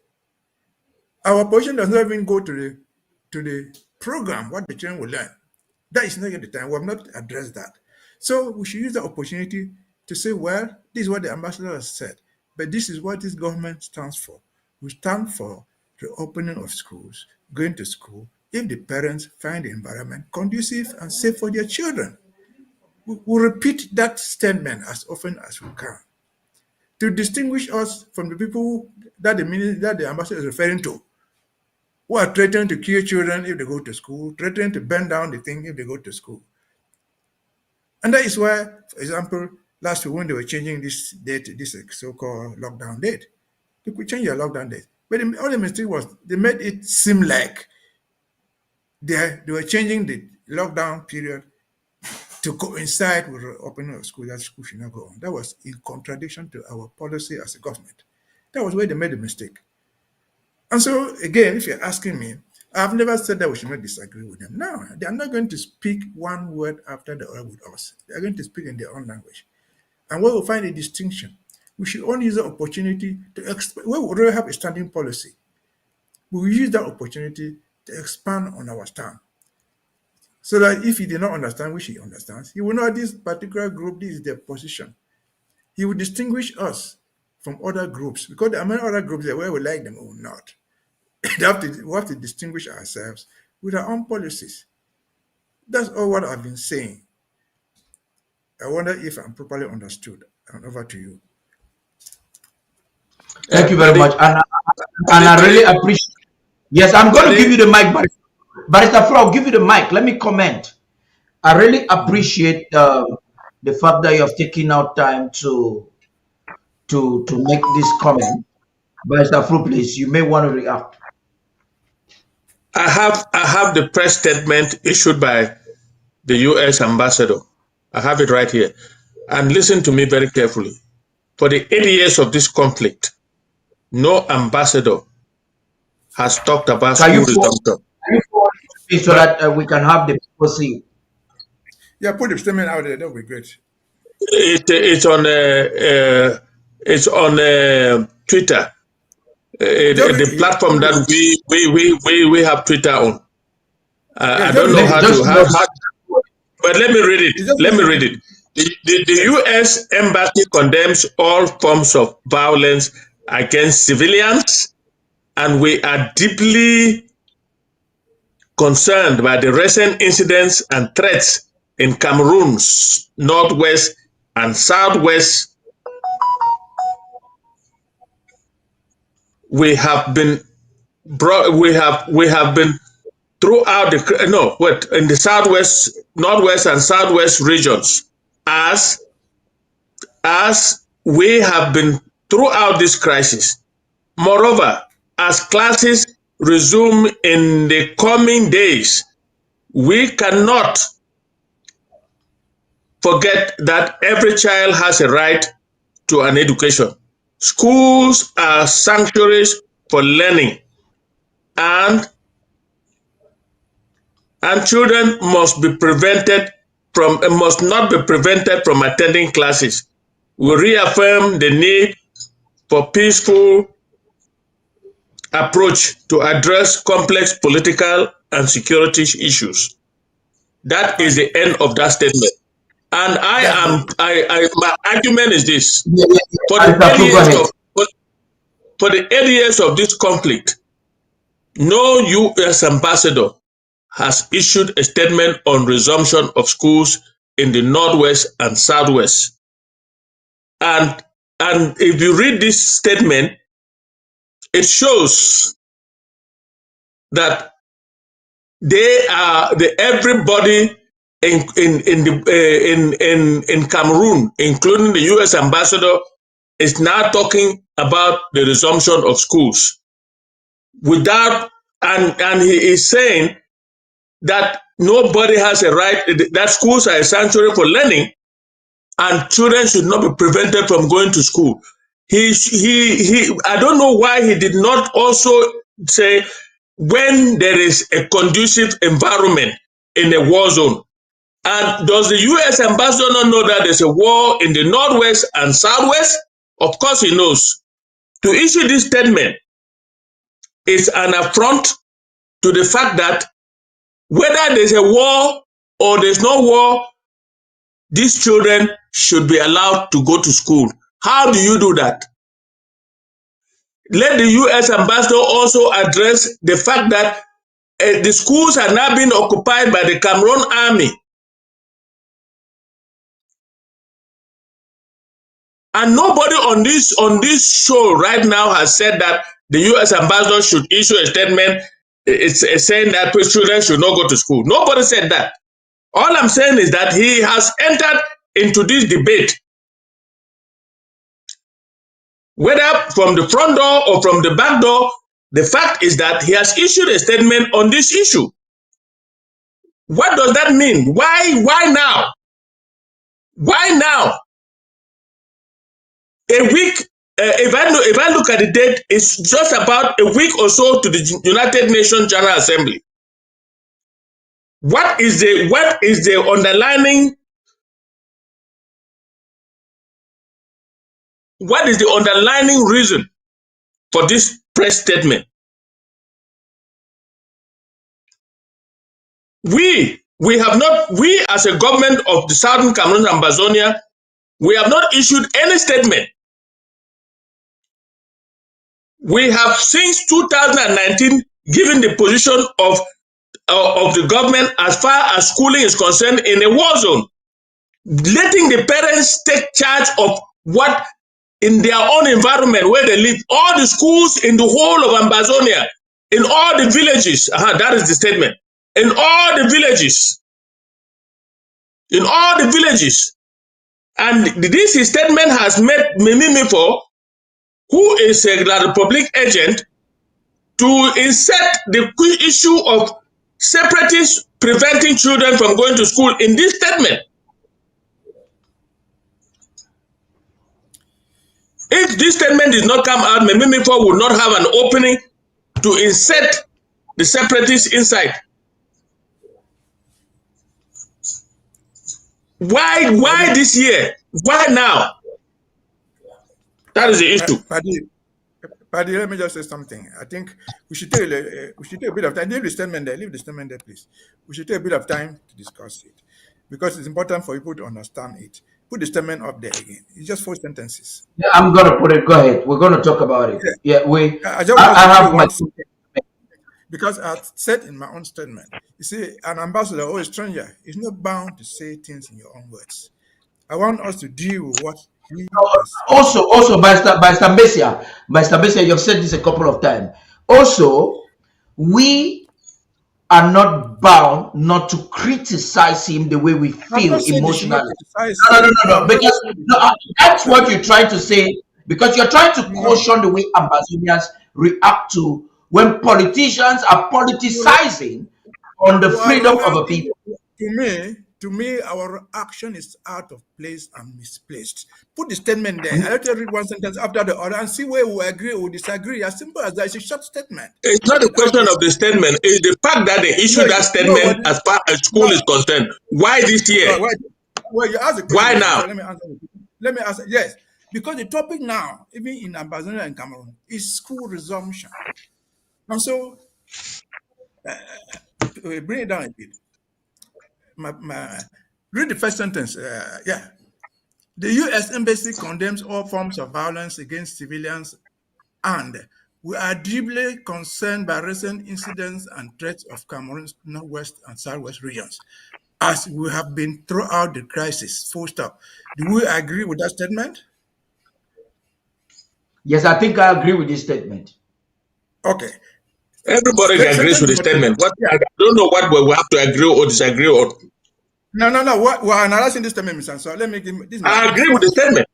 Our position does not even go to the program, what the children will learn. That is not yet the time. We have not addressed that. So we should use the opportunity to say, well, this is what the ambassador has said, but this is what this government stands for. We stand for the opening of schools, going to school, if the parents find the environment conducive and safe for their children. We repeat that statement as often as we can to distinguish us from the people that the ambassador is referring to, who are threatening to kill children if they go to school, threatening to burn down the thing if they go to school. And that is why, for example, last week when they were changing this date, this so-called lockdown date, they could change their lockdown date. But the only mistake was they made it seem like they were changing the lockdown period to coincide with the opening of school, that school should not go on. That was in contradiction to our policy as a government. That was where they made the mistake. And so, again, if you're asking me, I've never said that we should not disagree with them. No, they are not going to speak one word after the other with us. They are going to speak in their own language. And where we find a distinction, we should only use the opportunity to expand. We already have a standing policy. We will use that opportunity to expand on our stand. So that if he did not understand, which he understands, he will know this particular group, this is their position. He will distinguish us from other groups, because there are many other groups that whether we like them or not. We have to distinguish ourselves with our own policies. That's all what I've been saying. I wonder if I'm properly understood. And over to you. Thank you very much. And I really appreciate. Yes, I'm going to give you the mic, Barrister Fru, I'll give you the mic. Let me comment. I really appreciate the fact that you have taken out time to make this comment. Barrister Fru, please, you may want to react. I have the press statement issued by the U.S. ambassador. I have it right here. And listen to me very carefully. For the 8 years of this conflict, no ambassador has talked about school resumption. Can you forward it to me so that we can have the people see? Yeah, put the statement out there. That would be great. It's on Twitter. The platform that we have Twitter on. I don't know how to, but let me read it. The U.S. Embassy condemns all forms of violence against civilians, and we are deeply concerned by the recent incidents and threats in Cameroon's northwest and southwest. We have been throughout in the southwest, northwest, and southwest regions, as we have been throughout this crisis. Moreover, as classes resume in the coming days, we cannot forget that every child has a right to an education. Schools are sanctuaries for learning, and children must not be prevented from attending classes. We reaffirm the need for peaceful approach to address complex political and security issues. That is the end of that statement. And my argument is this: for the 8 years of this conflict, no U.S. ambassador has issued a statement on resumption of schools in the Northwest and Southwest. And if you read this statement, it shows that everybody in Cameroon, including the U.S. ambassador, is now talking about the resumption of schools. And he is saying that nobody has a right, that schools are a sanctuary for learning, and children should not be prevented from going to school. I don't know why he did not also say when there is a conducive environment in a war zone. And does the U.S. ambassador not know that there's a war in the Northwest and Southwest? Of course he knows. To issue this statement is an affront to the fact that whether there's a war or there's no war, these children should be allowed to go to school. How do you do that? Let the U.S. ambassador also address the fact that the schools are now being occupied by the Cameroon army. And nobody on this show right now has said that the U.S. ambassador should issue a statement saying that children should not go to school. Nobody said that. All I'm saying is that he has entered into this debate, whether from the front door or from the back door. The fact is that he has issued a statement on this issue. What does that mean? Why now? Why now? A week, if I look at the date, it's just about a week or so to the United Nations General Assembly. What is the underlying reason for this press statement? We as a government of the Southern Cameroon Ambazonia, we have not issued any statement. We have since 2019 given the position of the government as far as schooling is concerned in a war zone, letting the parents take charge of what in their own environment where they live. All the schools in the whole of Ambazonia, in all the villages, that is the statement, in all the villages, and this statement has made Mimimifo, who is a Republic agent, to insert the issue of separatists preventing children from going to school in this statement. If this statement did not come out, Mimimifo would not have an opening to insert the separatists inside. Why this year? Why now? That is the issue. Paddy, let me just say something. I think we should take a bit of time. Leave the statement there, please. We should take a bit of time to discuss it because it's important for people to understand it. Put the statement up there again. It's just 4 sentences. Yeah, I'm gonna put it. Go ahead. We're gonna talk about it. Yeah, I have my. Because I said in my own statement, you see, an ambassador or a stranger is not bound to say things in your own words. I want us to deal with what he also, Mbeseha, you've said this a couple of times. Also, we are not bound not to criticize him the way we feel emotionally. No. Because that's what you're trying to say. Because you're trying to caution the way Ambazonians react to when politicians are politicizing on the freedom of a people. To me, our action is out of place and misplaced. Put the statement there. I'll let you read one sentence after the other and see where we agree or disagree. As simple as that. It's a short statement. It's not a question of the statement. It's the fact that they issued that statement as far as school is concerned. Why this year? Well, you ask a question. Why now? Let me answer. Yes, because the topic now, even in Ambazonia and Cameroon, is school resumption. And so, bring it down a bit. Read the first sentence. The U.S. Embassy condemns all forms of violence against civilians, and we are deeply concerned by recent incidents and threats of Cameroon's northwest and southwest regions, as we have been throughout the crisis. Full stop. Do we agree with that statement? Yes, I think I agree with this statement. Okay. Everybody agrees with the statement. I don't know what we have to agree or disagree on. No. We're analyzing this statement, Mr. So let me give this. I agree with the statement,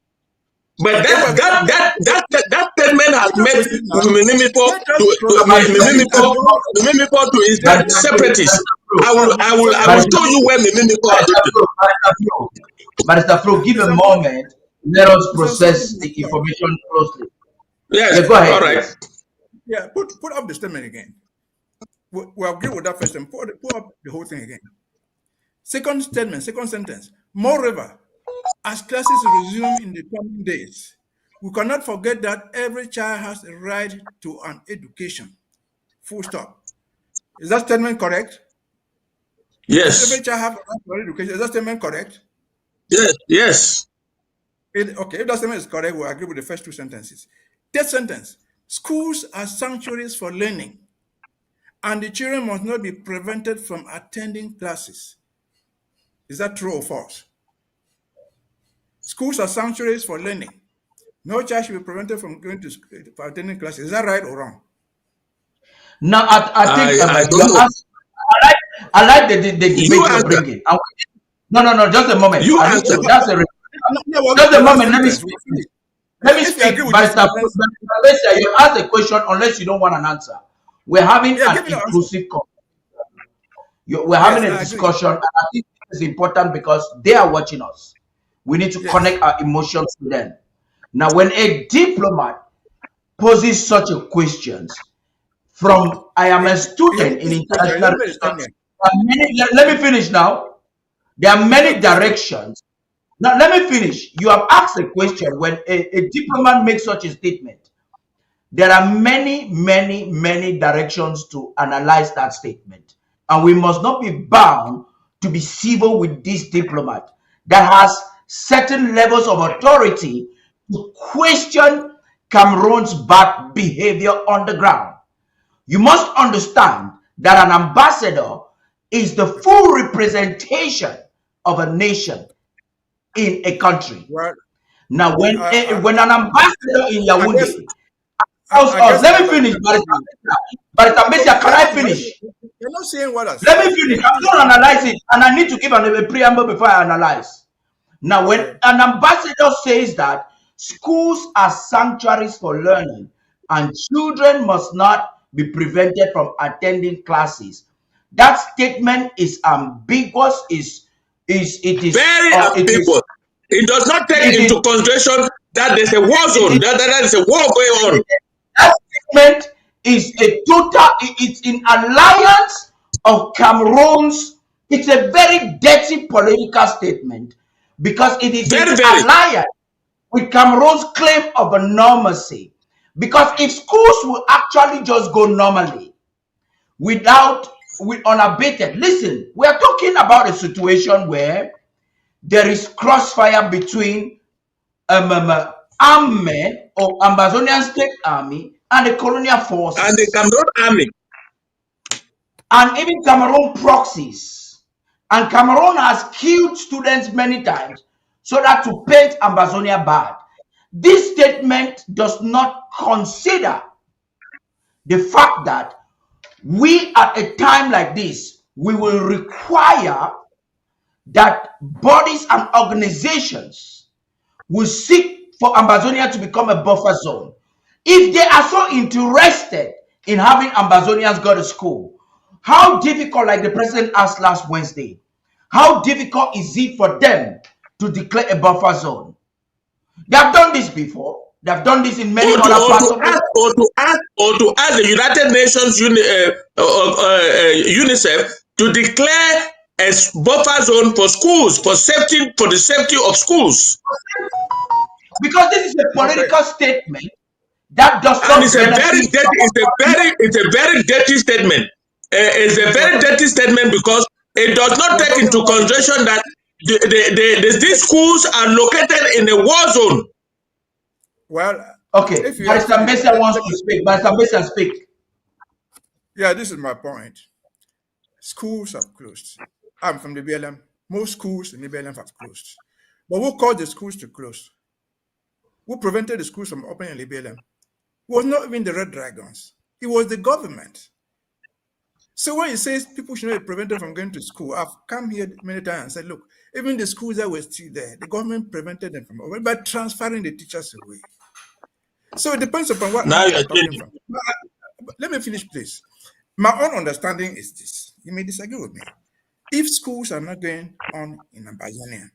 but that statement has made Mimimifo to insert separatists. I will show you where Barrister Fru, give a moment. Let us process the information closely. Yes, yeah, go ahead. All right. Yeah, put up the statement again. We'll agree with that first and put up the whole thing again. Second statement, second sentence. Moreover, as classes resume in the coming days, we cannot forget that every child has a right to an education. Full stop. Is that statement correct? Yes. Does every child have a right to education? Is that statement correct? Yes. Yes. Okay, if that statement is correct, we'll agree with the first two sentences. Third sentence. Schools are sanctuaries for learning, and the children must not be prevented from attending classes. Is that true or false? Schools are sanctuaries for learning. No child should be prevented from going to for attending classes. Is that right or wrong? Now, I think I don't know. I like the debate you're bringing. No, just a moment. You answer. Just a moment. Let me speak. Barrister, you ask a question unless you don't want an answer. We're having an inclusive conversation. We're having a discussion, and I think it's important because they are watching us. We need to connect our emotions to them. Now, when a diplomat poses such a question, from I am a student in international relations, let me finish now. There are many directions. Now, let me finish. You have asked a question. When a diplomat makes such a statement, there are many directions to analyze that statement. And we must not be bound to be civil with this diplomat that has certain levels of authority to question Cameroon's bad behavior on the ground. You must understand that an ambassador is the full representation of a nation in a country. Well, now, when an ambassador in Yaoundé let me finish, but Mbeseha, can I finish? You're not saying what I said. Let me finish. I'm going to analyze it, and I need to give a preamble before I analyze. Now, when an ambassador says that schools are sanctuaries for learning and children must not be prevented from attending classes, that statement is ambiguous. It is very ambiguous. It does not take into consideration that there's a war zone, that there is a war going on. That statement is a total, it's in alliance of Cameroon's, it's a very dirty political statement because it is in alliance with Cameroon's claim of a normalcy. Because if schools will actually just go normally, with unabated, listen, we are talking about a situation where there is crossfire between armed men or Ambazonian State Army and the colonial forces. And the Cameroon Army. And even Cameroon proxies. And Cameroon has killed students many times so that to paint Ambazonia bad. This statement does not consider the fact that we at a time like this, we will require that bodies and organizations will seek for Ambazonia to become a buffer zone. If they are so interested in having Ambazonians go to school, how difficult, like the president asked last Wednesday, how difficult is it for them to declare a buffer zone? They have done this before. They have done this in many other parts of the world. Or to ask the United Nations UNICEF to declare a buffer zone for schools, for the safety of schools. Because this is a political statement that does not. It's a very dirty statement. It's a very dirty statement because it does not take into consideration that these schools are located in a war zone. Well, okay. Barrister Mbeseha wants to speak. Barrister Mbeseha, speak. Yeah, this is my point. Schools have closed. I'm from the BLM. Most schools in the BLM have closed. But who caused the schools to close? Who prevented the schools from opening in the BLM? It was not even the Red Dragons. It was the government. So when it says people should not be prevented from going to school, I've come here many times and said, look, even the schools that were still there, the government prevented them from opening by transferring the teachers away. So it depends upon what now you're talking from. Let me finish, please. My own understanding is this. You may disagree with me. If schools are not going on in Ambazonia,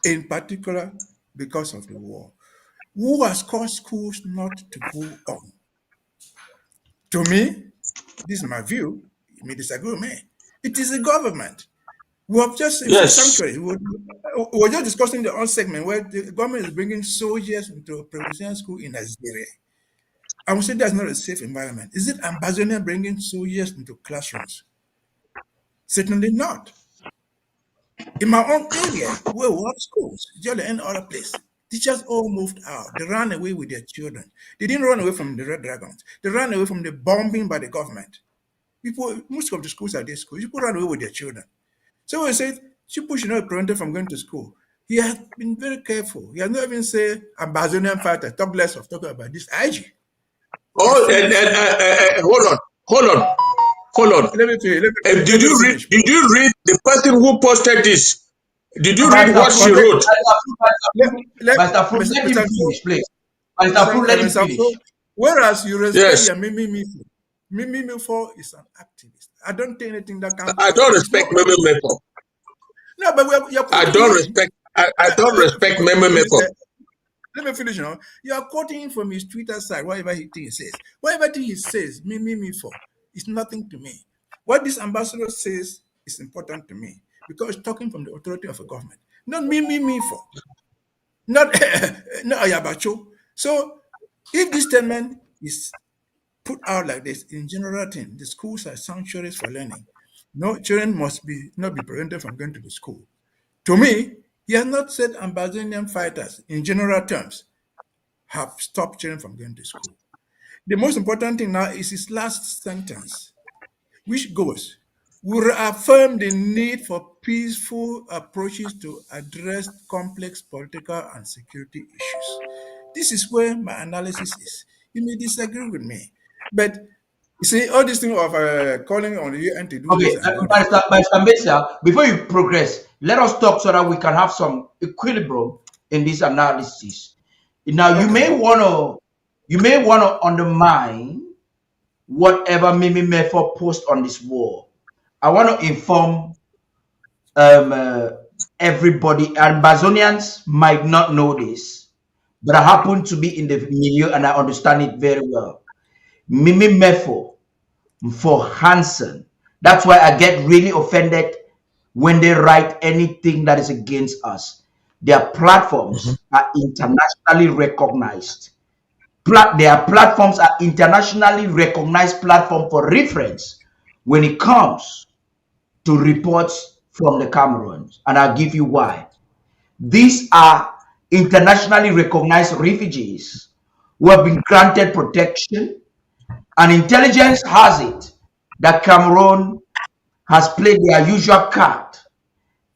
in particular because of the war, who has caused schools not to go on? To me, this is my view. You may disagree with me. It is the government. We have just a few Yes. sanctuaries. We were just discussing the on segment where the government is bringing soldiers into a Palestinian school in Nigeria. I would say that's not a safe environment. Is it Ambazonia bringing soldiers into classrooms? Certainly not. In my own area, where we have schools, just any other place, teachers all moved out. They ran away with their children. They didn't run away from the Red Dragons. They ran away from the bombing by the government. People, most of the schools are their schools. People ran away with their children. So we said, people should not be prevented from going to school. He has been very careful. He has not even said Ambazonian fighter, talk less of talking about this IG. Oh, hold on. Let me finish. Did you read the person who posted this? Did you read what she wrote? Mr. Fru, let him finish, please. Mr. Fru, let him finish. Whereas you respect your Mimi Mifo. Mimi Mifo is an activist. I don't think anything that can. I don't respect Mimi Mifo. No, but I don't respect. I don't respect Mimi Mifo. Let me finish now. You are quoting from his Twitter side, whatever he says. Whatever he says, Mimi Mifo, is nothing to me. What this ambassador says is important to me because it's talking from the authority of a government, not Mimi Mifo, not Ayabacho. So if this statement is put out like this in general thing, the schools are sanctuaries for learning. No children must not be prevented from going to the school. To me, he has not said Ambazonian fighters in general terms have stopped children from going to school. The most important thing now is his last sentence, which goes, "We reaffirm the need for peaceful approaches to address complex political and security issues." This is where my analysis is. You may disagree with me, but you see, all this thing of calling on the UN to do this. Mr. Mbeseha, before you progress, let us talk so that we can have some equilibrium in this analysis. Now, okay. You may want to undermine whatever Mimi Mefo post on this wall. I want to inform everybody. Ambazonians might not know this, but I happen to be in the milieu and I understand it very well. Mimi Mefo for Hansen. That's why I get really offended when they write anything that is against us. Their platforms are internationally recognized. Their platforms are internationally recognized platform for reference when it comes to reports from the Cameroons. And I'll give you why. These are internationally recognized refugees who have been granted protection, and intelligence has it that Cameroon has played their usual card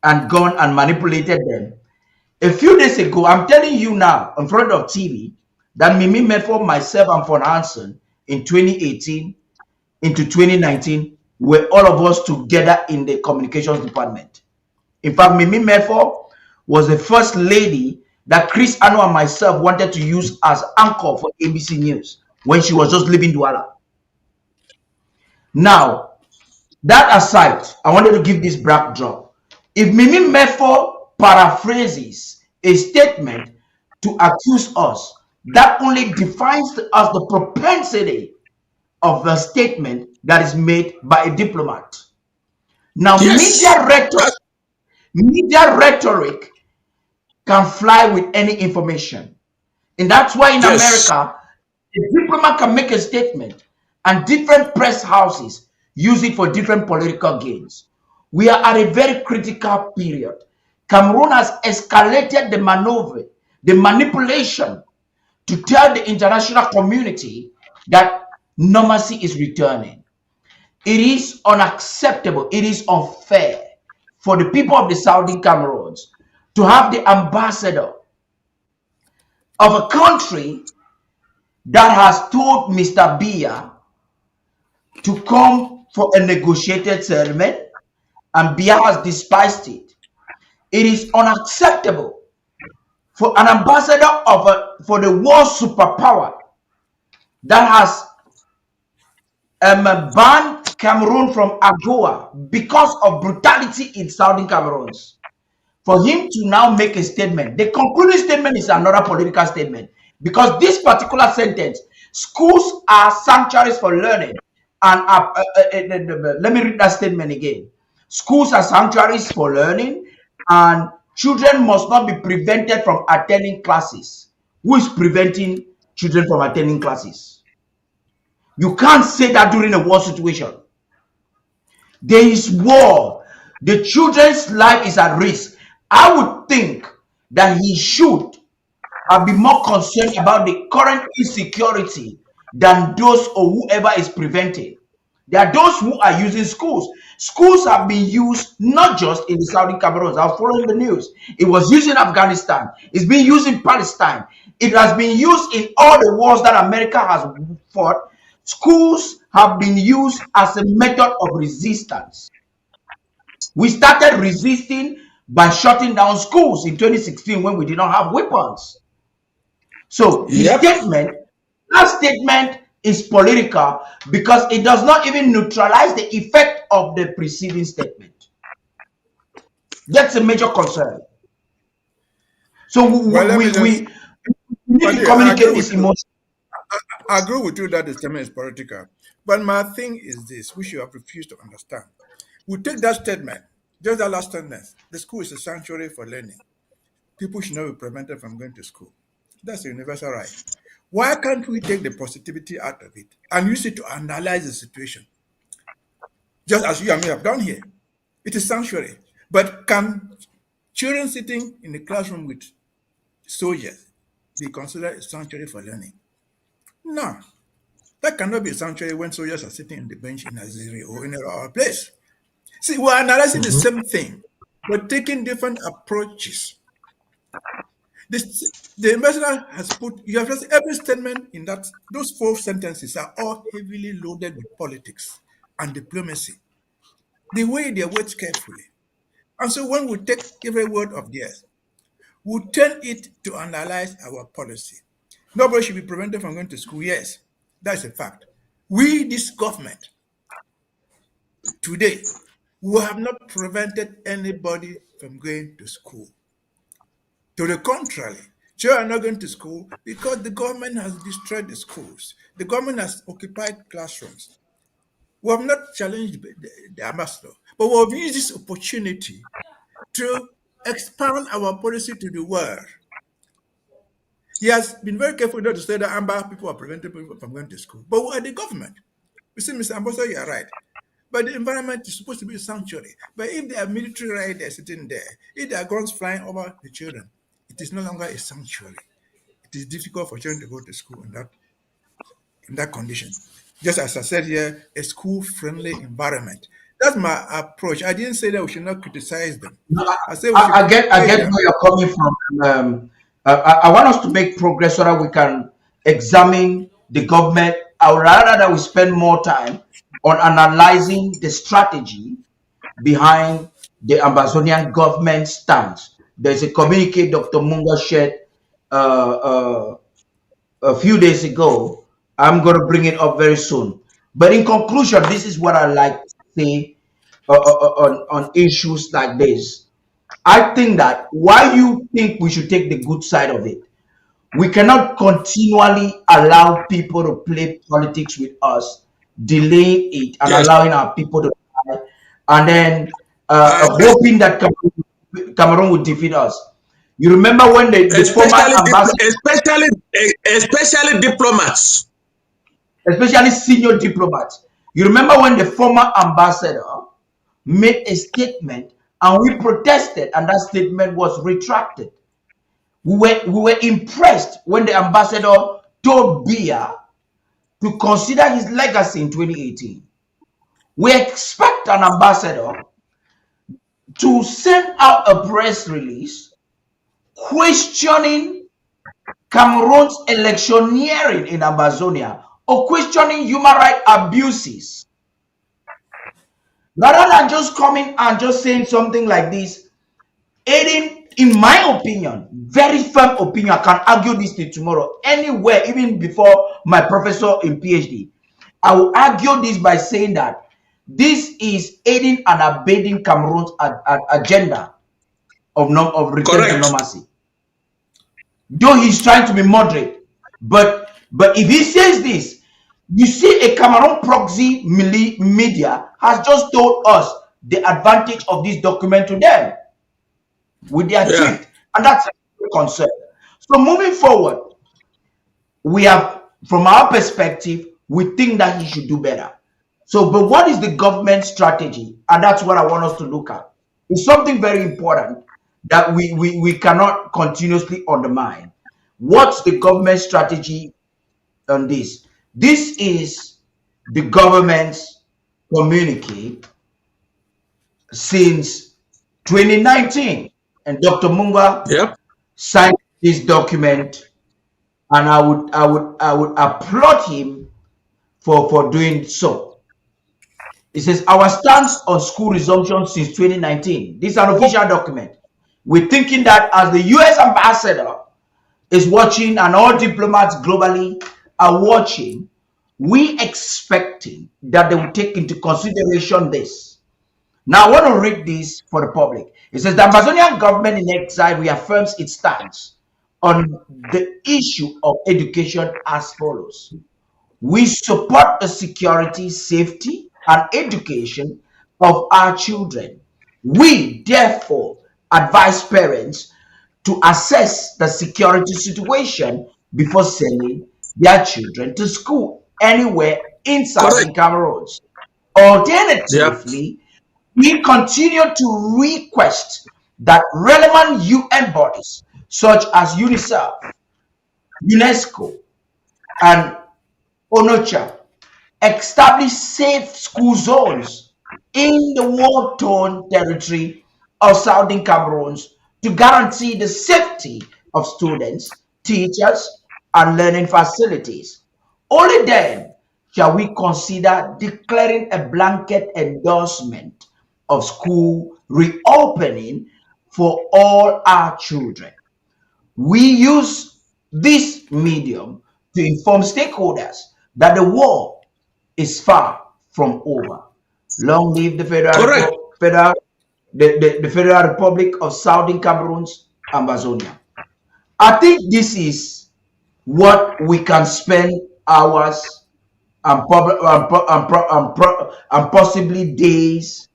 and gone and manipulated them. A few days ago, I'm telling you now in front of TV that Mimi Mefo, myself, and Von Hansen in 2018 into 2019 were all of us together in the communications department. In fact, Mimi Mefo was the first lady that Chris Ano and myself wanted to use as anchor for ABC News when she was just leaving Douala. Now, that aside, I wanted to give this backdrop. If Mimi Mefo paraphrases a statement to accuse us, that only defines to us the propensity of the statement that is made by a diplomat. Now, yes. media rhetoric can fly with any information. And that's why in America, a diplomat can make a statement and different press houses use it for different political gains. We are at a very critical period. Cameroon has escalated the maneuver, the manipulation to tell the international community that normalcy is returning. It is unacceptable. It is unfair for the people of the Southern Cameroons to have the ambassador of a country that has told Mr. Biya to come for a negotiated settlement, and Biya has despised it. It is unacceptable for an ambassador for the world superpower that has banned Cameroon from AGOA because of brutality in Southern Cameroon. For him to now make a statement, the concluding statement is another political statement, because this particular sentence, schools are sanctuaries for learning, and let me read that statement again. Schools are sanctuaries for learning, and children must not be prevented from attending classes. Who is preventing children from attending classes? You can't say that during a war situation. There is war. The children's life is at risk. I would think that he should be more concerned about the current insecurity than those or whoever is preventing. There are those who are using schools. Schools have been used not just in the Saudi Cameroon. I was following the news. It was used in Afghanistan. It's been used in Palestine. It has been used in all the wars that America has fought. Schools have been used as a method of resistance. We started resisting by shutting down schools in 2016 when we did not have weapons. So his statement, that statement is political because it does not even neutralize the effect of the preceding statement. That's a major concern. So we need to communicate this emotion. I agree with you that the statement is political. But my thing is this, which you have refused to understand. We take that statement, just that last sentence, the school is a sanctuary for learning. People should not be prevented from going to school. That's a universal right. Why can't we take the positivity out of it and use it to analyze the situation? Just as you and me have done here. It is sanctuary. But can children sitting in the classroom with soldiers be considered a sanctuary for learning? No. That cannot be a sanctuary when soldiers are sitting on the bench in Aziri or in our place. See, we're analyzing the same thing, but taking different approaches. The ambassador has put, you have just every statement in that, those 4 sentences are all heavily loaded with politics and diplomacy. They weigh their words carefully. And so when we take every word of theirs, we turn it to analyze our policy. Nobody should be prevented from going to school. Yes, that's a fact. We, this government, today, we have not prevented anybody from going to school. To the contrary, children are not going to school because the government has destroyed the schools. The government has occupied classrooms. We have not challenged the ambassador, but we have used this opportunity to expand our policy to the world. He has been very careful not to say that Amba people are preventing people from going to school. But we are the government. You see, Mr. Ambassador, you are right. But the environment is supposed to be a sanctuary. But if there are military riders sitting there, if there are guns flying over the children, it is no longer a sanctuary. It is difficult for children to go to school in that condition. Just as I said here, a school-friendly environment. That's my approach. I didn't say that we should not criticize them. I get where you're coming from. I want us to make progress so that we can examine the government. I would rather that we spend more time on analyzing the strategy behind the Ambazonian government stance. There's a communique Dr. Munga shared a few days ago. I'm going to bring it up very soon. But in conclusion, this is what I like to say on issues like this. I think that while you think we should take the good side of it, we cannot continually allow people to play politics with us, delaying it and allowing our people to die, and then hoping that Cameroon would defeat us. You remember when the former ambassador, especially diplomats, especially senior diplomats. You remember when the former ambassador made a statement and we protested, and that statement was retracted. We were impressed when the ambassador told Biya to consider his legacy in 2018. We expect an ambassador to send out a press release questioning Cameroon's electioneering in Ambazonia or questioning human rights abuses. Rather than just coming and just saying something like this, aiding, in my opinion, very firm opinion, I can argue this till tomorrow, anywhere, even before my professor in PhD. I will argue this by saying that this is aiding and abetting Cameroon's agenda of return to normalcy. Though he's trying to be moderate, but if he says this, you see, a Cameroon proxy media has just told us the advantage of this document to them with their tweet, and that's a concern. So moving forward, we have, from our perspective, we think that he should do better. So, but what is the government strategy? And that's what I want us to look at. It's something very important that we cannot continuously undermine. What's the government strategy on this? This is the government's communique since 2019, and Dr. Munga signed this document, and I would applaud him for doing so. It says, our stance on school resumption since 2019. This is an official document. We're thinking that as the US ambassador is watching and all diplomats globally are watching, we expecting that they will take into consideration this. Now I want to read this for the public. It says, the Ambazonian government in exile reaffirms its stance on the issue of education as follows. We support the security, safety, and education of our children. We therefore advise parents to assess the security situation before sending their children to school anywhere in Southern Cameroon. Alternatively, we continue to request that relevant UN bodies such as UNICEF, UNESCO, and ONOCHA establish safe school zones in the war-torn territory of Southern Cameroon to guarantee the safety of students, teachers, and learning facilities. Only then shall we consider declaring a blanket endorsement of school reopening for all our children. We use this medium to inform stakeholders that the war is far from over. Long live the Federal Republic of Southern Cameroon's Ambazonia. I think this is what we can spend hours and possibly days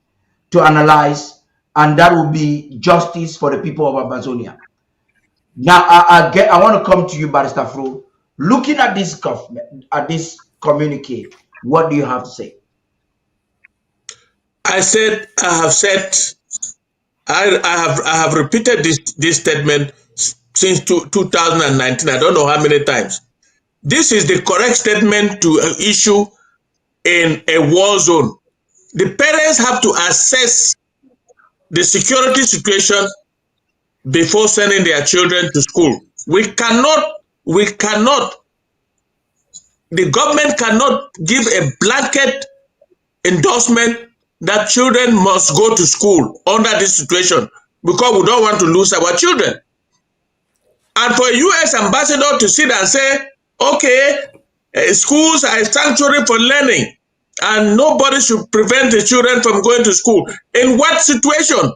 to analyze, and that will be justice for the people of Ambazonia. Now, I want to come to you, Barrister Fru. Looking at this government, at this communique, what do you have to say? I have repeated this statement since 2019. I don't know how many times. This is the correct statement to issue in a war zone. The parents have to assess the security situation before sending their children to school. The government cannot give a blanket endorsement that children must go to school under this situation because we don't want to lose our children. And for a U.S. ambassador to sit and say, okay, schools are a sanctuary for learning and nobody should prevent the children from going to school. In what situation?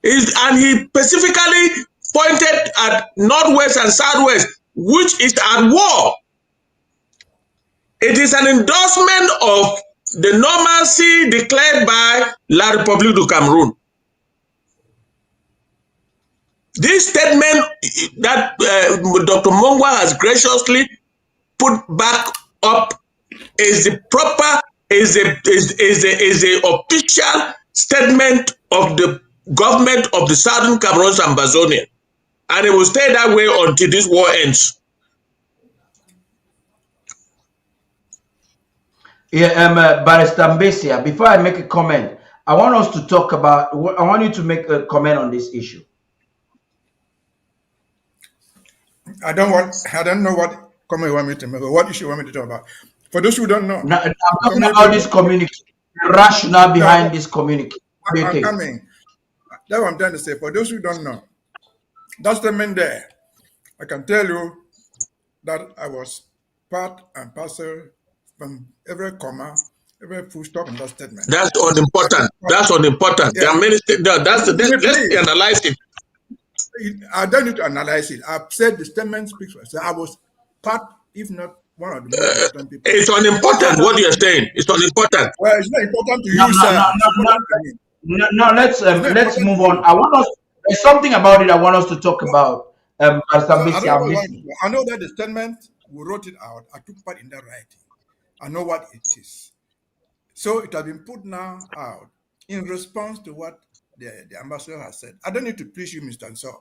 And he specifically pointed at Northwest and Southwest, which is at war. It is an endorsement of the normalcy declared by La République du Cameroon. This statement that Dr. Mongwa has graciously put back up is the proper, is the official statement of the government of the Southern Cameroon's Ambazonia, and it will stay that way until this war ends. Yeah, Barrister Mbeseha, before I make a comment, I want us to talk about, I want you to make a comment on this issue. I don't know what comment you want me to make, or what issue you want me to talk about. For those who don't know. Now, I'm talking about this communique, the rationale behind this communique. I'm coming. That's what I'm trying to say. For those who don't know, that statement there, I can tell you that I was part and parcel from every comma, every full stop in that statement. That's unimportant. That's unimportant. Yeah. There are many things. Let's Please. analyze it. I don't need to analyze it. I've said the statement speaks for itself. I was part, if not one of the most important people. It's unimportant what you're saying. It's unimportant. Well, it's not important to you, sir. No, let's move on. There's something about it I want us to talk about. I know that the statement, we wrote it out. I took part in that writing. I know what it is. So it has been put now out in response to what the ambassador has said. I don't need to please you, Mr. Nsoh.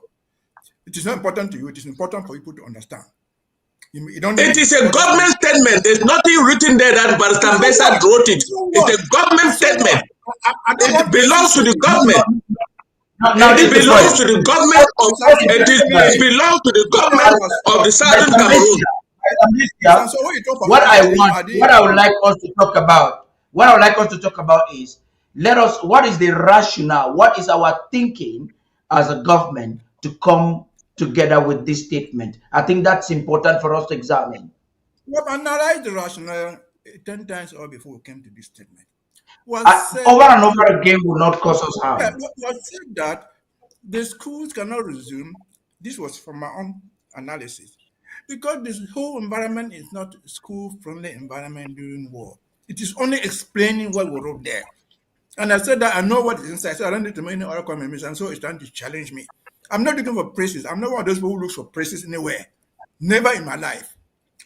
It is not important to you. It is important for people to understand. It is a government statement. There's nothing written there that Mbeseha wrote it. It's a government statement. It belongs to the government. It belongs to the government of it belongs to the government of the Southern Cameroon. What I would like us to talk about is what is the rationale? What is our thinking as a government to come together with this statement? I think that's important for us to examine. We have analyzed the rationale 10 times or before we came to this statement. Over and over again will not cause us harm. Was said that the schools cannot resume. This was from my own analysis. Because this whole environment is not a school-friendly environment during war. It is only explaining what we wrote there. And I said that I know what is inside, so I don't need to make any other comments, and so it's trying to challenge me. I'm not looking for praises. I'm not one of those people who looks for praises anywhere. Never in my life.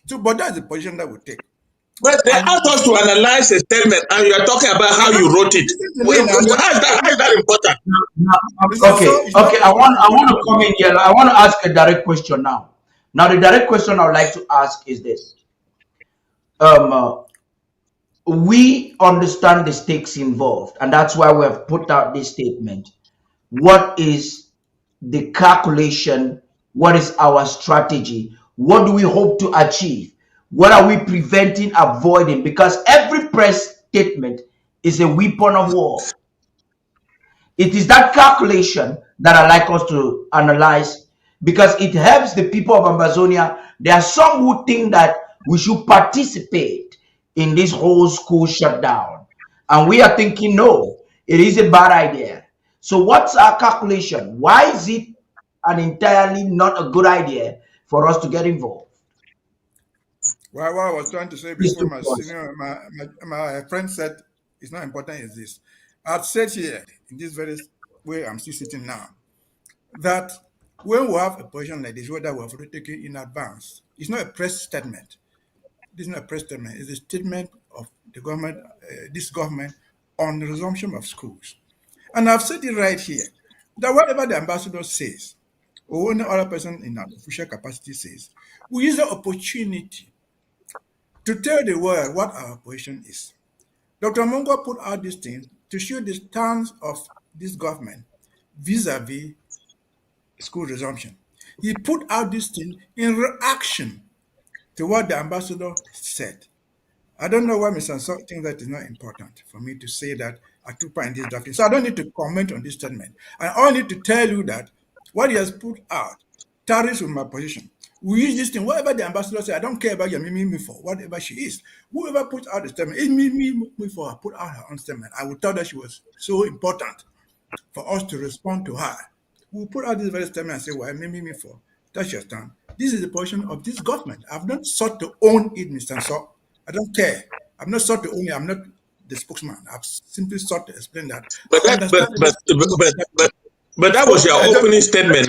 So, but that's the position that we take. But they asked us to analyze a statement, and you are talking about how you wrote it. How is that important? Okay. I want to come in here. I want to ask a direct question now. Now, the direct question I would like to ask is this. We understand the stakes involved, and that's why we have put out this statement. What is the calculation? What is our strategy? What do we hope to achieve? What are we preventing, avoiding? Because every press statement is a weapon of war. It is that calculation that I like us to analyze, because it helps the people of Ambazonia. There are some who think that we should participate in this whole school shutdown. And we are thinking, no, it is a bad idea. So what's our calculation? Why is it an entirely not a good idea for us to get involved? Well, what I was trying to say before my friend said it's not important is this. I've said here, in this very way I'm still sitting now, that when we have a position like this, whether we have already taken in advance, it's not a press statement. This is not a press statement. It's a statement of the government, this government, on the resumption of schools. And I've said it right here, that whatever the ambassador says, or any other person in an official capacity says, we use the opportunity to tell the world what our position is. Dr. Mongo put out this thing to show the stance of this government vis-a-vis school resumption. He put out this thing in reaction to what the ambassador said. I don't know why Mr. Nsoh thinks that is not important for me to say that I took part in this drafting. So I don't need to comment on this statement. I only need to tell you that what he has put out tallies with my position. We use this thing, whatever the ambassador says, I don't care about your me for, whatever she is. Whoever puts out the statement, it's me for her, put out her own statement. I would tell that she was so important for us to respond to her. We'll put out this very statement and say, well, me for. That's your stand. This is the position of this government. I've not sought to own it, Mr. Nsoh. I don't care. I've not sought to own it. I'm not the spokesman. I've simply sought to explain that. But that was your opening statement.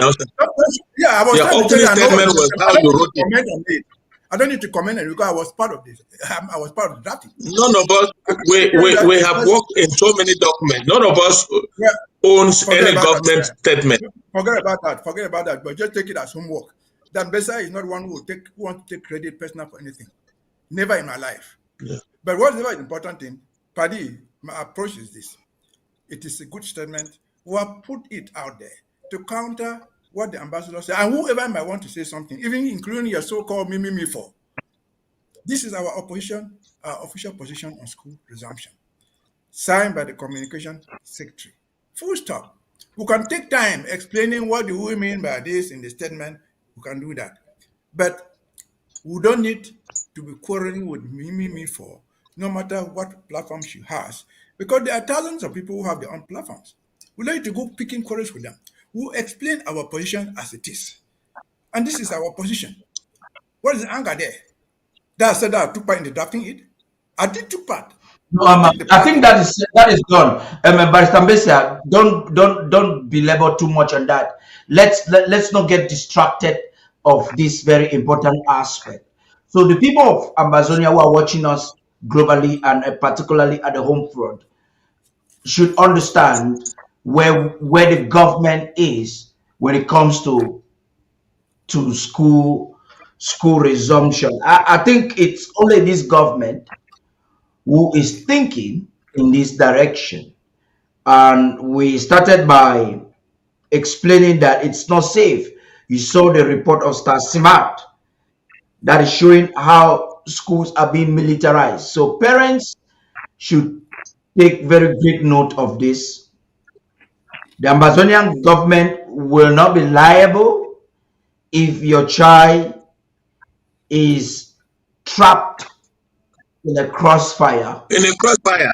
Yeah, I was. Your opening statement was how you wrote it. I don't need to comment on it because I was part of this. I was part of the drafting. None of us, we have worked in so many documents. None of us owns any government statement. Forget about that. But just take it as homework. That Mbeseha is not one who want to take credit personal for anything. Never in my life. Yeah. But whatever is important thing, Paddy, my approach is this. It is a good statement. We have put it out there to counter what the ambassador said, and whoever might want to say something, even including your so-called me for. This is our official position on school resumption, signed by the communication secretary. Full stop. We can take time explaining what do we mean by this in the statement. We can do that. But we don't need to be quarreling with me for, no matter what platform she has, because there are thousands of people who have their own platforms. We don't need to go picking quarrels with them. We'll explain our position as it is. And this is our position. What is the anger there? That I said that I took part in the drafting it. I did took part. No, I take the I think platform. that is gone. Barrister Mbeseha, don't belabor too much on that. Let's not get distracted of this very important aspect. So the people of Ambazonia who are watching us globally and particularly at the home front should understand where the government is when it comes to school resumption. I think it's only this government who is thinking in this direction. And we started by explaining that it's not safe. You saw the report of Star Smart that is showing how schools are being militarized. So parents should take very great note of this. The Ambazonian government will not be liable if your child is trapped in a crossfire. In a crossfire.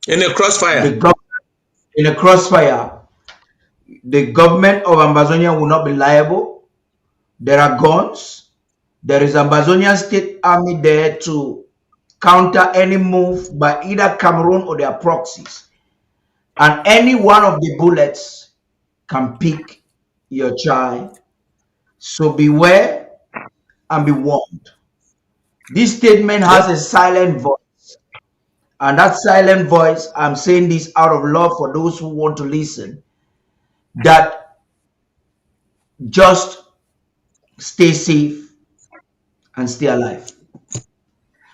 In a crossfire. In a crossfire, the government of Ambazonia will not be liable. There are guns. There is Ambazonian State Army there to counter any move by either Cameroon or their proxies. And any one of the bullets can pick your child. So beware and be warned. This statement has a silent voice. And that silent voice, I'm saying this out of love for those who want to listen, that just stay safe and stay alive.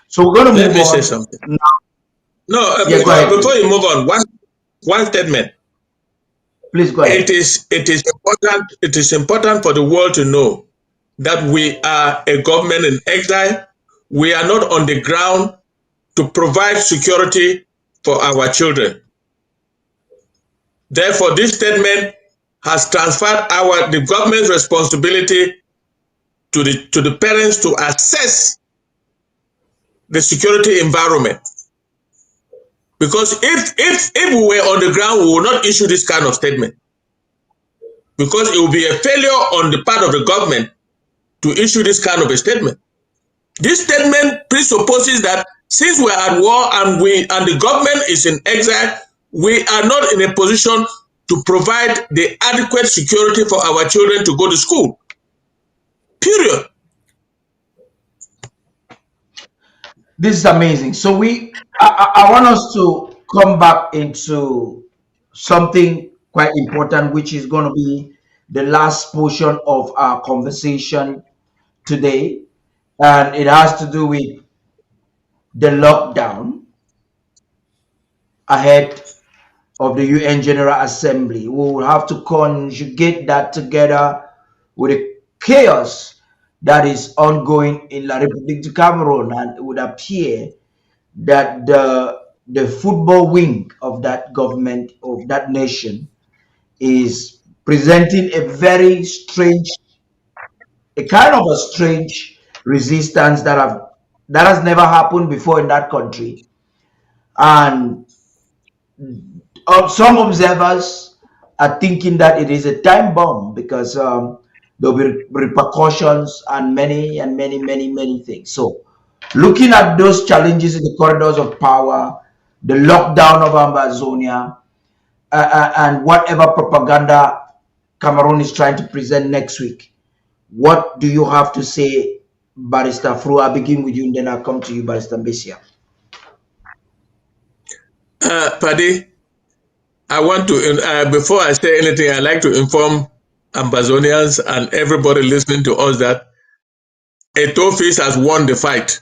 So we're going to move on. Let me say something. Now, no, before you move on, one statement. Please go ahead. It is important for the world to know that we are a government in exile. We are not on the ground to provide security for our children. Therefore, this statement has transferred the government's responsibility to the parents to assess the security environment. Because if we were on the ground, we will not issue this kind of statement. Because it will be a failure on the part of the government to issue this kind of a statement. This statement presupposes that since we are at war and the government is in exile, we are not in a position to provide the adequate security for our children to go to school. Period. This is amazing. So I want us to come back into something quite important, which is going to be the last portion of our conversation today. And it has to do with the lockdown ahead of the UN General Assembly. We will have to conjugate that together with the chaos that is ongoing in La République du Cameroon, and it would appear that the football wing of that government, of that nation, is presenting a very strange, a kind of a strange resistance that has never happened before in that country. And some observers are thinking that it is a time bomb because there'll be repercussions and many things. So looking at those challenges in the corridors of power, the lockdown of Ambazonia, and whatever propaganda Cameroon is trying to present next week, what do you have to say, Barrister Fru? I'll begin with you and then I'll come to you, Barrister Mbeseha. Paddy, I want to, before I say anything, I'd like to inform Ambazonians and everybody listening to us that Eto'o has won the fight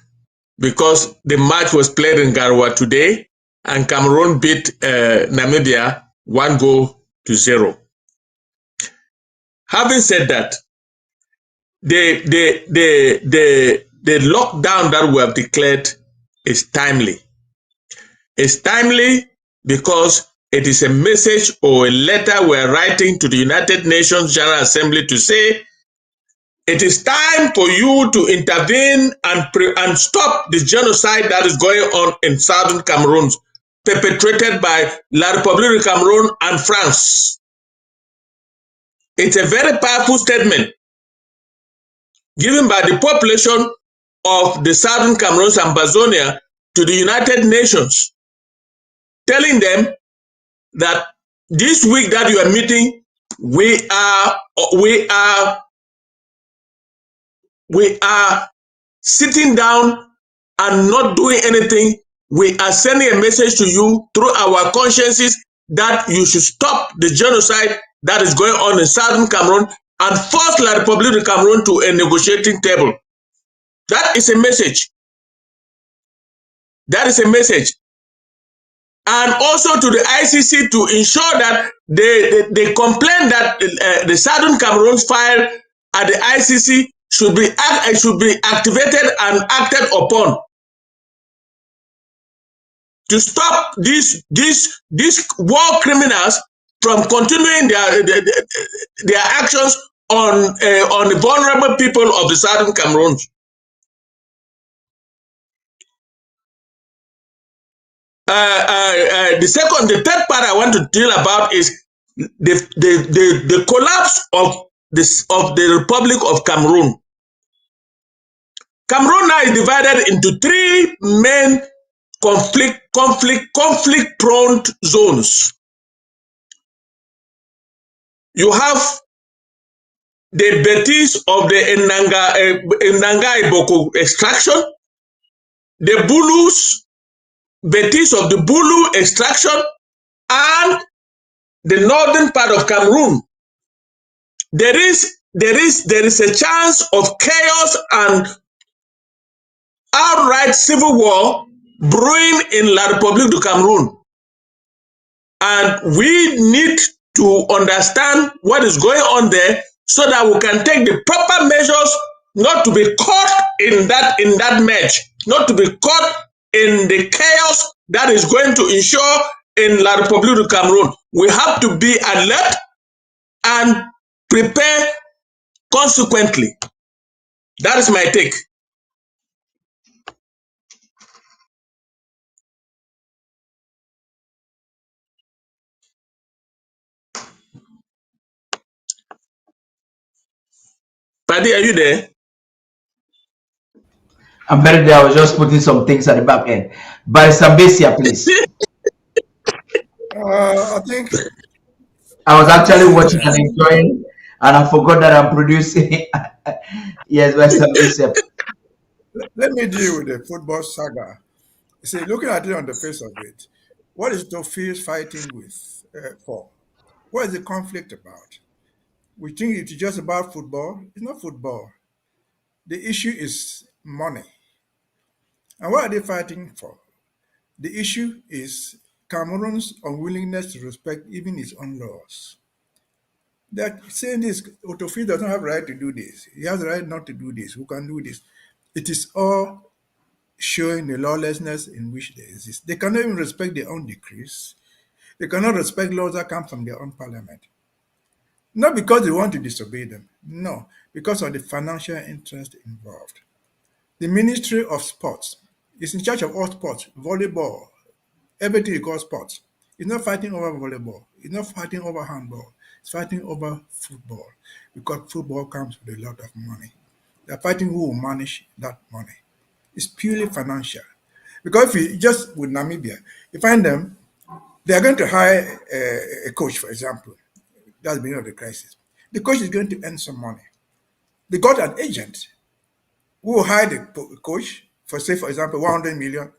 because the match was played in Garoua today and Cameroon beat Namibia 1-0. Having said that, the lockdown that we have declared is timely. It's timely because it is a message or a letter we're writing to the United Nations General Assembly to say It is time for you to intervene and stop the genocide that is going on in southern Cameroon, perpetrated by La République du Cameroun and France. It's a very powerful statement given by the population of the southern Cameroon, Ambazonia, to the United Nations, telling them that this week that you are meeting, we are sitting down and not doing anything. We are sending a message to you through our consciences that you should stop the genocide that is going on in southern Cameroon and force La République du Cameroun to a negotiating table. That is a message. That is a message. And also to the ICC to ensure that they complain that the southern Cameroon file at the ICC should be activated and acted upon to stop these war criminals from continuing their actions on the vulnerable people of the southern Cameroon. The third part I want to deal about is the collapse of the Republic of Cameroon. Cameroon now is divided into three main conflict-prone zones. You have the Betis of the Unga Iboko extraction, the Bulus, Betis of the Bulu extraction, and the northern part of Cameroon. There is a chance of chaos and outright civil war brewing in La République du Cameroon. And we need to understand what is going on there so that we can take the proper measures not to be caught in that match, not to be caught in the chaos that is going to ensure in La République du Cameroon. We have to be alert and prepare consequently. That is my take. Paddy, are you there? I'm very there. I was just putting some things at the back end. But Mbeseha, please. I think I was actually watching and enjoying, and I forgot that I'm producing. Yes, Mbeseha. let me deal with the football saga. You see, looking at it on the face of it, what is Eto'o fighting with for? What is the conflict about? We think it's just about football. It's not football. The issue is money. And what are they fighting for? The issue is Cameroon's unwillingness to respect even its own laws. They're saying this, Eto'o doesn't have the right to do this. He has the right not to do this. Who can do this? It is all showing the lawlessness in which they exist. They cannot even respect their own decrees. They cannot respect laws that come from their own parliament. Not because they want to disobey them, no, because of the financial interest involved. The Ministry of Sports is in charge of all sports, volleyball, everything you call sports. It's not fighting over volleyball. It's not fighting over handball. It's fighting over football because football comes with a lot of money. They're fighting who will manage that money. It's purely financial. Because if you just with Namibia, you find them, they are going to hire a coach, for example. That's the beginning of the crisis. The coach is going to earn some money. They got an agent who will hire the coach for, say, for example, 100 million,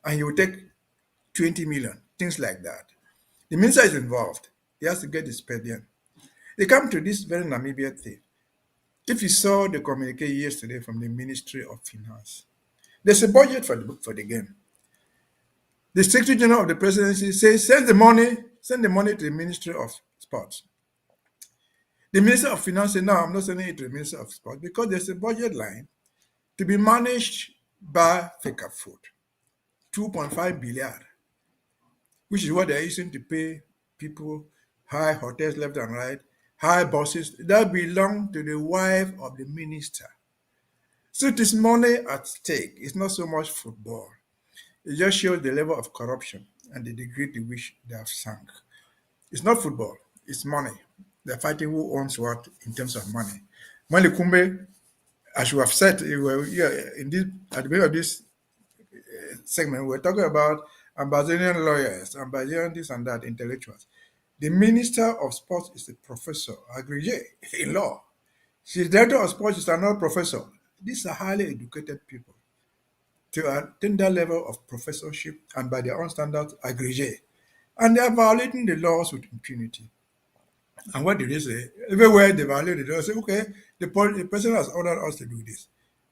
and he will take 20 million, things like that. The minister is involved. He has to get his expedient. They come to this very Namibia thing. If you saw the communique yesterday from the Ministry of Finance, there's a budget for the game. The Secretary General of the Presidency says, send the money to the Ministry of Sports. The Minister of Finance said, no, I'm not sending it to the Minister of Sports because there's a budget line to be managed by Fika Food, 2.5 billion, which is what they're using to pay people, high hotels left and right, high bosses that belong to the wife of the minister. So it is money at stake. It's not so much football. It just shows the level of corruption and the degree to which they have sunk. It's not football, it's money. They're fighting who owns what in terms of money. Mali Kumbe, as you have said, in this, at the beginning of this segment, we're talking about Ambazonian lawyers, Ambazonian this and that, intellectuals. The Minister of Sports is a professor, agrégé in law. She's director of sports, she's another professor. These are highly educated people to attain that level of professorship and by their own standards, agrégé. And they are violating the laws with impunity. And what did they say? Everywhere they violate the law, say, okay, the president has ordered us to do this.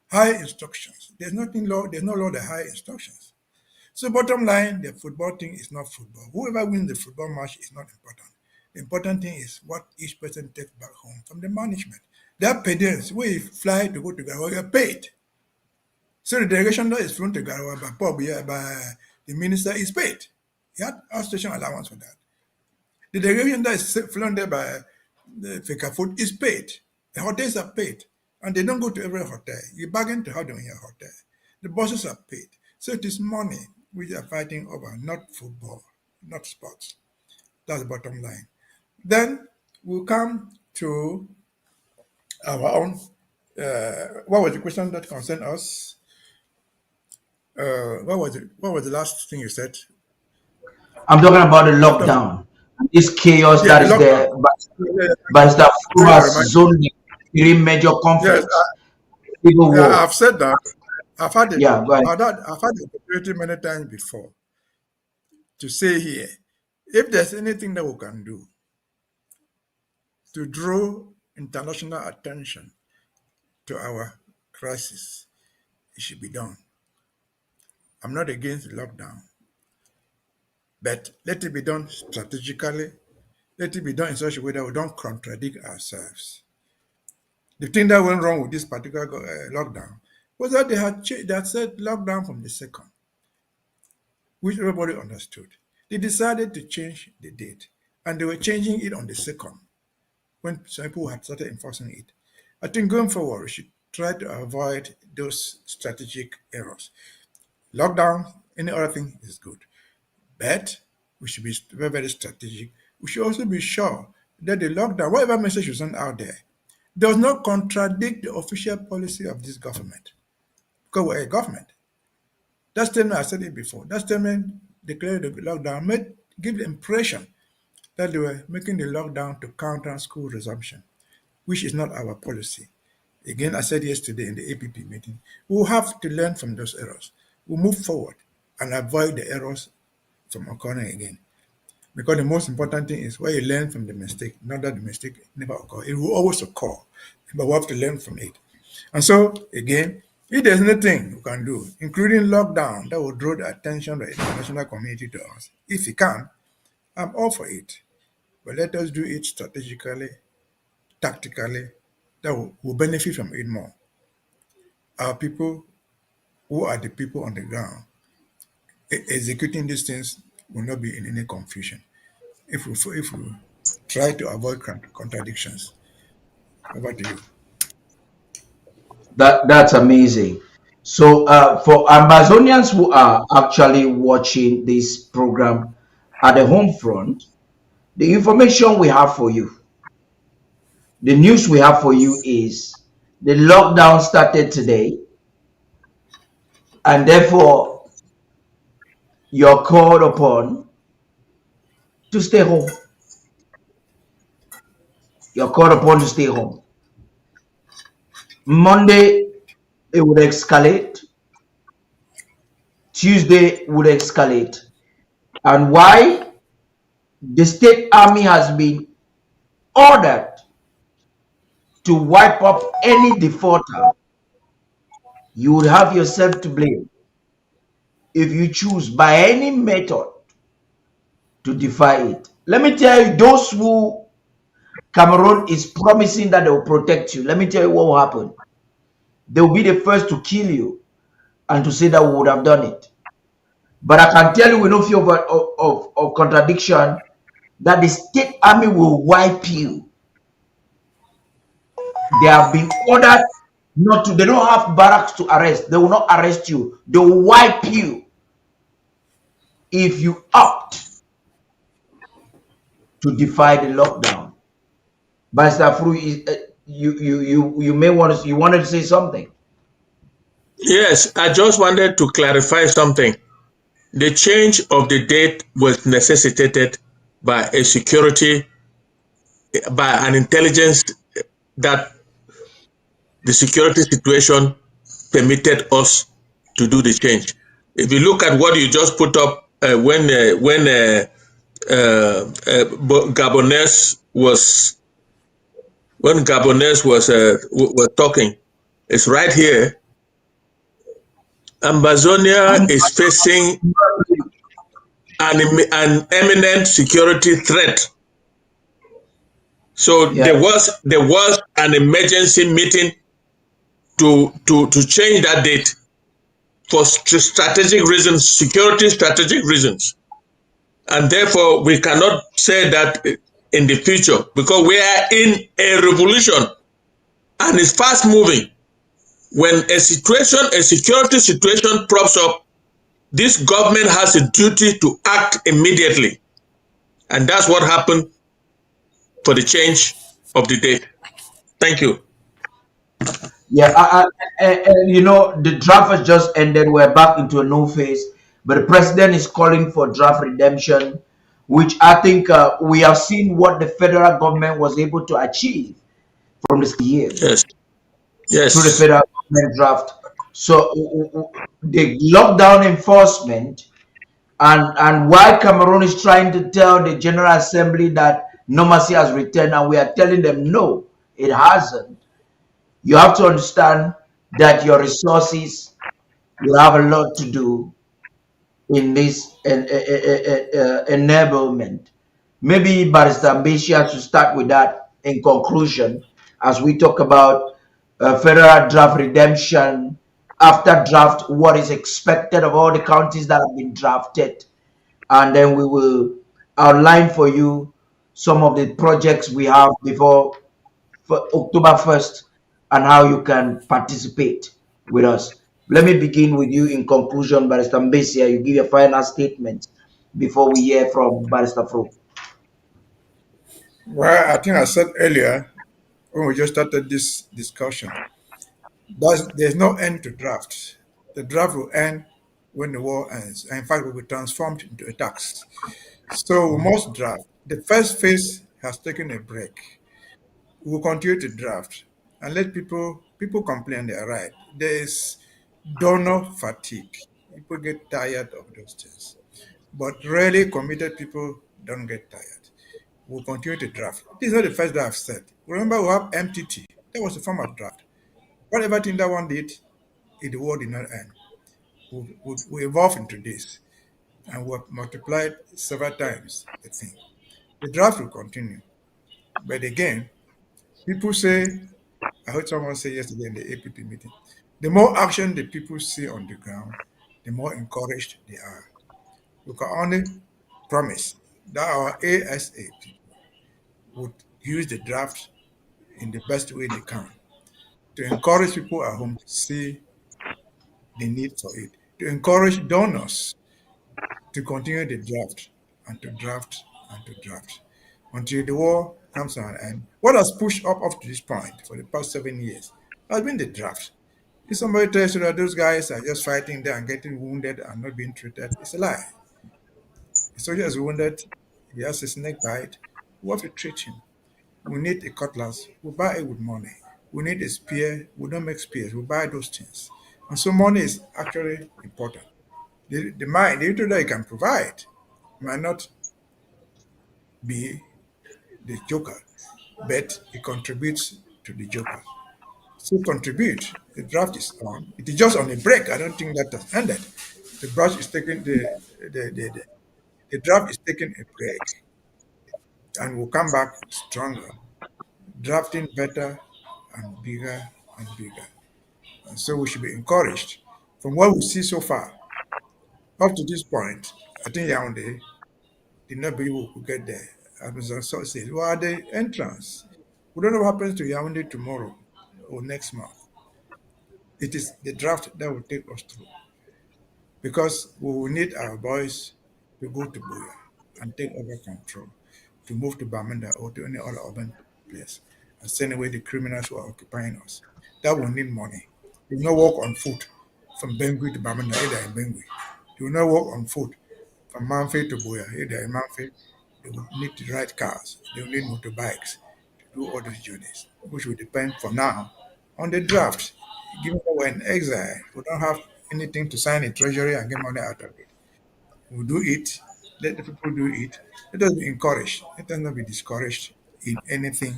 High instructions. There's no law that high instructions. So bottom line, the football thing is not football. Whoever wins the football match is not important. The important thing is what each person takes back home from the management. Their pedants, when you fly to go to Garawa, you're paid. So the delegation that is flown to Garawa by the minister is paid. He had a station allowance for that. The delegation that is flown there by the Fika Food is paid. The hotels are paid. And they don't go to every hotel. You bargain to have them in your hotel. The bosses are paid. So it is money which they are fighting over, not football, not sports. That's the bottom line. Then we'll come to our own. What was the question that concerned us? What was the last thing you said? I'm talking about the lockdown, this chaos that is there. But that Fru has zoned the three major conflicts. Yes, I've said that. I've had it. Yeah, go ahead. I've had the opportunity many times before to say here, if there's anything that we can do to draw international attention to our crisis, it should be done. I'm not against lockdown, but let it be done strategically. Let it be done in such a way that we don't contradict ourselves. The thing that went wrong with this particular lockdown was that they had said lockdown from the second, which everybody understood. They decided to change the date, and they were changing it on the second when some people had started enforcing it. I think going forward, we should try to avoid those strategic errors. Lockdown, any other thing is good, but we should be very, very strategic. We should also be sure that the lockdown, whatever message you send out there, does not contradict the official policy of this government. Because we're a government. That statement, I said it before, that statement declared the lockdown give the impression that they were making the lockdown to counter school resumption, which is not our policy. Again, I said yesterday in the APP meeting, we'll have to learn from those errors. We'll move forward and avoid the errors from occurring again. Because the most important thing is where you learn from the mistake, not that the mistake never occur. It will always occur, but we have to learn from it. And so, again, if there's nothing we can do, including lockdown, that will draw the attention of the international community to us, if we can, I'm all for it. But let us do it strategically, tactically, that will benefit from it more. Our people, who are the people on the ground, executing these things will not be in any confusion if we try to avoid contradictions. Over to you. That's amazing. So for Ambazonians who are actually watching this program at the home front, the information we have for you, the news we have for you is the lockdown started today, and therefore you're called upon to stay home. You're called upon to stay home. Monday, it would escalate. Tuesday would escalate. And why? The state army has been ordered to wipe up any defaulter. You would have yourself to blame if you choose by any method to defy it. Let me tell you, those who Cameroon is promising that they will protect you, let me tell you what will happen. They will be the first to kill you and to say that we would have done it. But I can tell you with no fear of contradiction that the state army will wipe you They have been ordered not to, they don't have barracks to arrest. They will not arrest you. They will wipe you if you opt to defy the lockdown. But Fru, you may want to, you wanted to say something. Yes, I just wanted to clarify something. The change of the date was necessitated by a security, by an intelligence that the security situation permitted us to do the change. If you look at what you just put up when Gabonese was was talking, it's right here. Ambazonia is facing an imminent security threat. So Yeah. there was an emergency meeting to change that date for strategic reasons, security strategic reasons. And therefore we cannot say that in the future, because we are in a revolution and it's fast moving. When a security situation props up, this government has a duty to act immediately. And that's what happened for the change of the date. Thank you. Yeah, you know, the draft has just ended. We're back into a new phase. But the president is calling for draft redemption, which I think we have seen what the federal government was able to achieve from this year Yes. through the Yes. federal government draft. So the lockdown enforcement and why Cameroon is trying to tell the General Assembly that normalcy has returned, and we are telling them no, it hasn't. You have to understand that your resources will have a lot to do in this enablement. Maybe Barrister Mbeseha should start with that in conclusion as we talk about federal draft redemption, after draft, what is expected of all the counties that have been drafted. And then we will outline for you some of the projects we have before for October 1st and how you can participate with us. Let me begin with you in conclusion, Barrister Mbeseha. You give your final statement before we hear from Barrister Fru. Well, I think I said earlier when we just started this discussion, there's no end to draft. The draft will end when the war ends. And in fact, will be transformed into a tax. So we must draft. The first phase has taken a break. We will continue to draft and let people complain, they are right. There is donor fatigue. People get tired of those things. But really committed people don't get tired. We'll continue to draft. This is not the first draft I've said. Remember, we have MTT. That was a form of draft. Whatever thing that one did, the war did not end. We evolved into this and we multiplied several times the thing. The draft will continue. But again, people say, I heard someone say yesterday in the APP meeting, the more action the people see on the ground, the more encouraged they are. We can only promise that our ASA would use the draft in the best way they can to encourage people at home to see the need for it, to encourage donors to continue the draft and to draft and to draft until the war comes to an end. What has pushed up to this point for the past 7 years has been the draft. If somebody tells you that those guys are just fighting there and getting wounded and not being treated, it's a lie. A soldier is wounded, he has a snake bite, we have to treat him. We need a cutlass, we buy it with money. We need a spear, we don't make spears, we buy those things. And so money is actually important. The little that you can provide might not be the joker, but it contributes to the joker. So contribute. The draft is on. It is just on a break. I don't think that has ended. The brush is taking the draft is taking a break, and will come back stronger, drafting better and bigger and bigger. And so we should be encouraged. From what we see so far, up to this point, I think Yaoundé did not believe we could get there. As Mr. Nsoh said, we are at the entrance. We don't know what happens to Yaoundé tomorrow. or next month. It is the draft that will take us through because we will need our boys to go to Buya and take over control, to move to Bamenda or to any other urban place and send away the criminals who are occupying us. That will need money. We will not walk on foot from Bengui to Bamenda, either in Bengui. They will not walk on foot from Manfe to Buya, either in Manfe. They will need to ride cars. They will need motorbikes to do all those journeys, which will depend for now on the draft. Given that we're in exile, we don't have anything to sign in treasury and get money out of it. We'll do it. Let the people do it. Let us be encouraged. Let us not be discouraged in anything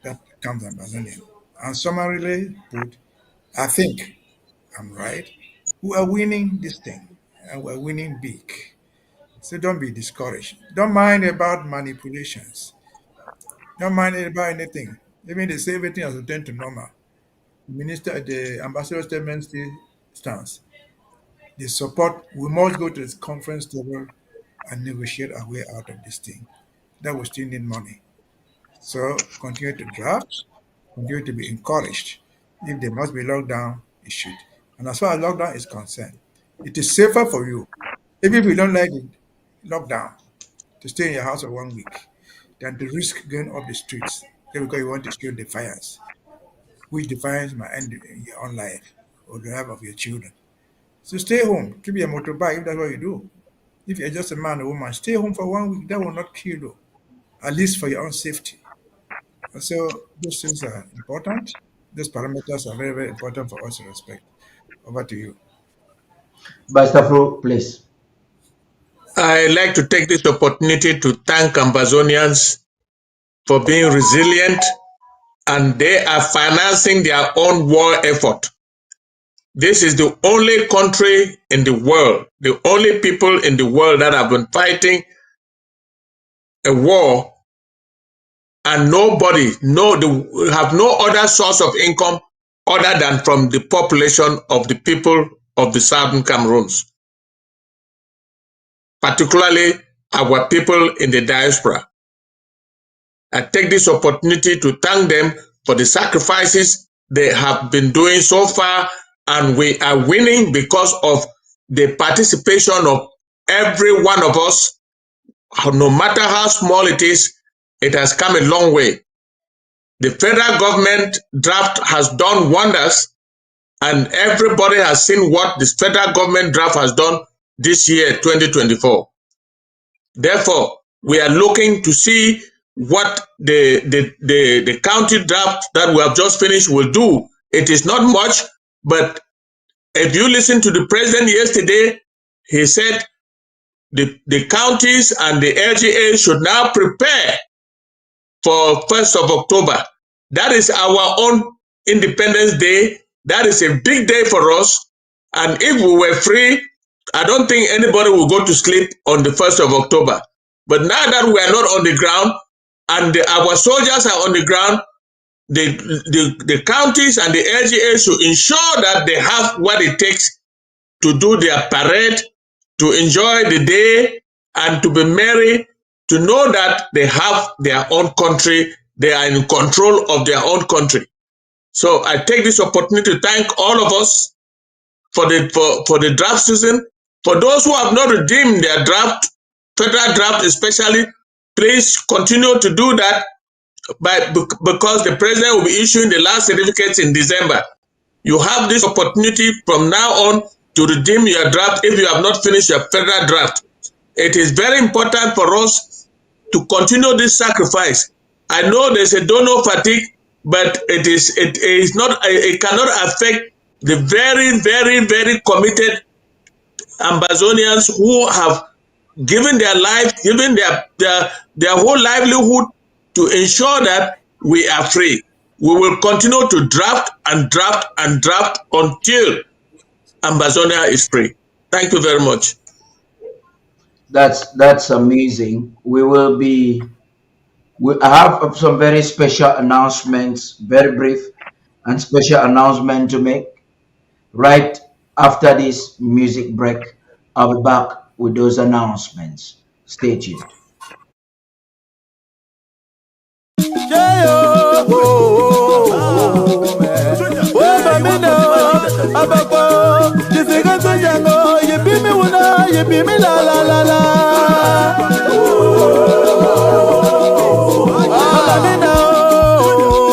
that comes Ambazonian. And summarily put, I think I'm right. We are winning this thing, and we're winning big. So don't be discouraged. Don't mind about manipulations. Don't mind about anything. Even they say everything has returned to normal. The ambassador statement still stands. The support, we must go to the conference table and negotiate our way out of this thing. That will still need money. So continue to draft, continue to be encouraged. If there must be lockdown, it should. And as far as lockdown is concerned, it is safer for you, even if you don't like it, lockdown, to stay in your house for 1 week than to risk going up the streets just because you want to show defiance, which defiance might end in your own life or the life of your children. So stay home, keep your motorbike if that's what you do. If you're just a man or woman, stay home for 1 week. That will not kill you, at least for your own safety. And so those things are important. Those parameters are very, very important for us to respect. Over to you. Fru, please. I'd like to take this opportunity to thank Ambazonians for being resilient, and they are financing their own war effort. This is the only country in the world, the only people in the world that have been fighting a war, and nobody, they have no other source of income other than from the population of the people of the Southern Cameroons, particularly our people in the diaspora. I take this opportunity to thank them for the sacrifices they have been doing so far, and we are winning because of the participation of every one of us. No matter how small it is, it has come a long way. The federal government draft has done wonders, and everybody has seen what the federal government draft has done this year, 2024. Therefore, we are looking to see what the county draft that we have just finished will do. It is not much, but if you listen to the president yesterday, he said the counties and the LGA should now prepare for 1st of October. That is our own Independence Day. That is a big day for us. And if we were free, I don't think anybody will go to sleep on the 1st of October. But now that we are not on the ground and our soldiers are on the ground, the counties and the LGA should ensure that they have what it takes to do their parade, to enjoy the day, and to be merry, to know that they have their own country, they are in control of their own country. So I take this opportunity to thank all of us for the draft season. For those who have not redeemed their draft, federal draft especially, please continue to do that because the president will be issuing the last certificates in December. You have this opportunity from now on to redeem your draft if you have not finished your federal draft. It is very important for us to continue this sacrifice. I know there's a donor fatigue, but it cannot affect the very, very, very committed Ambazonians who have given their life, given their whole livelihood to ensure that we are free. We will continue to draft and draft and draft until Ambazonia is free. Thank you very much. That's amazing. I have some very special announcements, very brief and special announcement to make. Right after this music break, I'll be back with those announcements. Stay tuned. be me la la la la.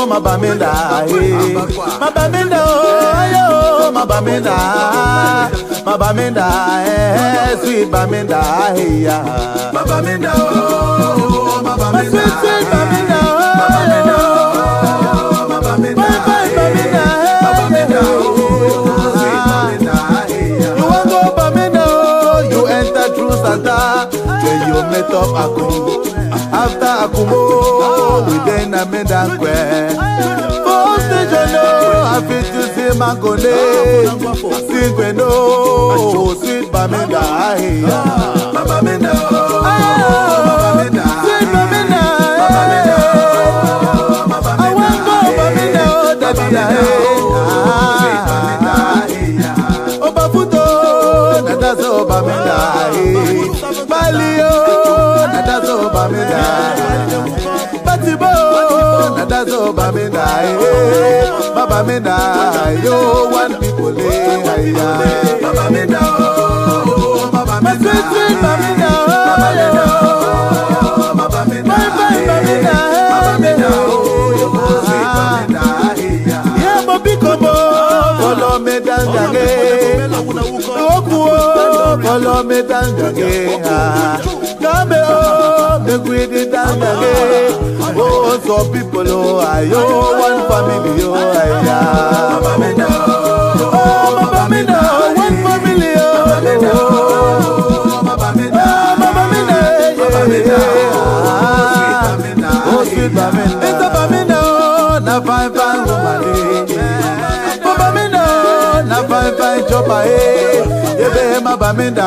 Mabamenda, Mabamenda, ayo, Mabamenda, Mabamenda, sweet Bamenda, yeah. Mabamenda, Mabamenda, sweet Bamenda, Mabamenda, Mabamenda, Mabamenda, sweet Bamenda, you want go Bamenda, you enter through Santa, where you met up Akumo. After Akumo, we then a Medankwe. For station, I fit to see Makone. Sing we know, sweet Bamenda, Bamenda, sweet Bamenda, I want go Bamenda, Daddy, Obafuto, Nadazo Bamenda, Balio, Nadazo Bamenda, Batibo, Nadazo Bamenda, Babamenda, yo one people lay, Babamenda, Babamenda, Babamenda, Babamenda, yeah, Bobikobo, follow me down again, follow me down again. Come on, the greedy down again. Oh, some people, oh, I one family, oh, Babamenda, oh, Babamenda, one family, oh, Babamenda, Babamenda, oh, sweet Babamenda, it's a Babamenda, na fine woman, Babamenda, na fine chopper, Yebe Babamenda,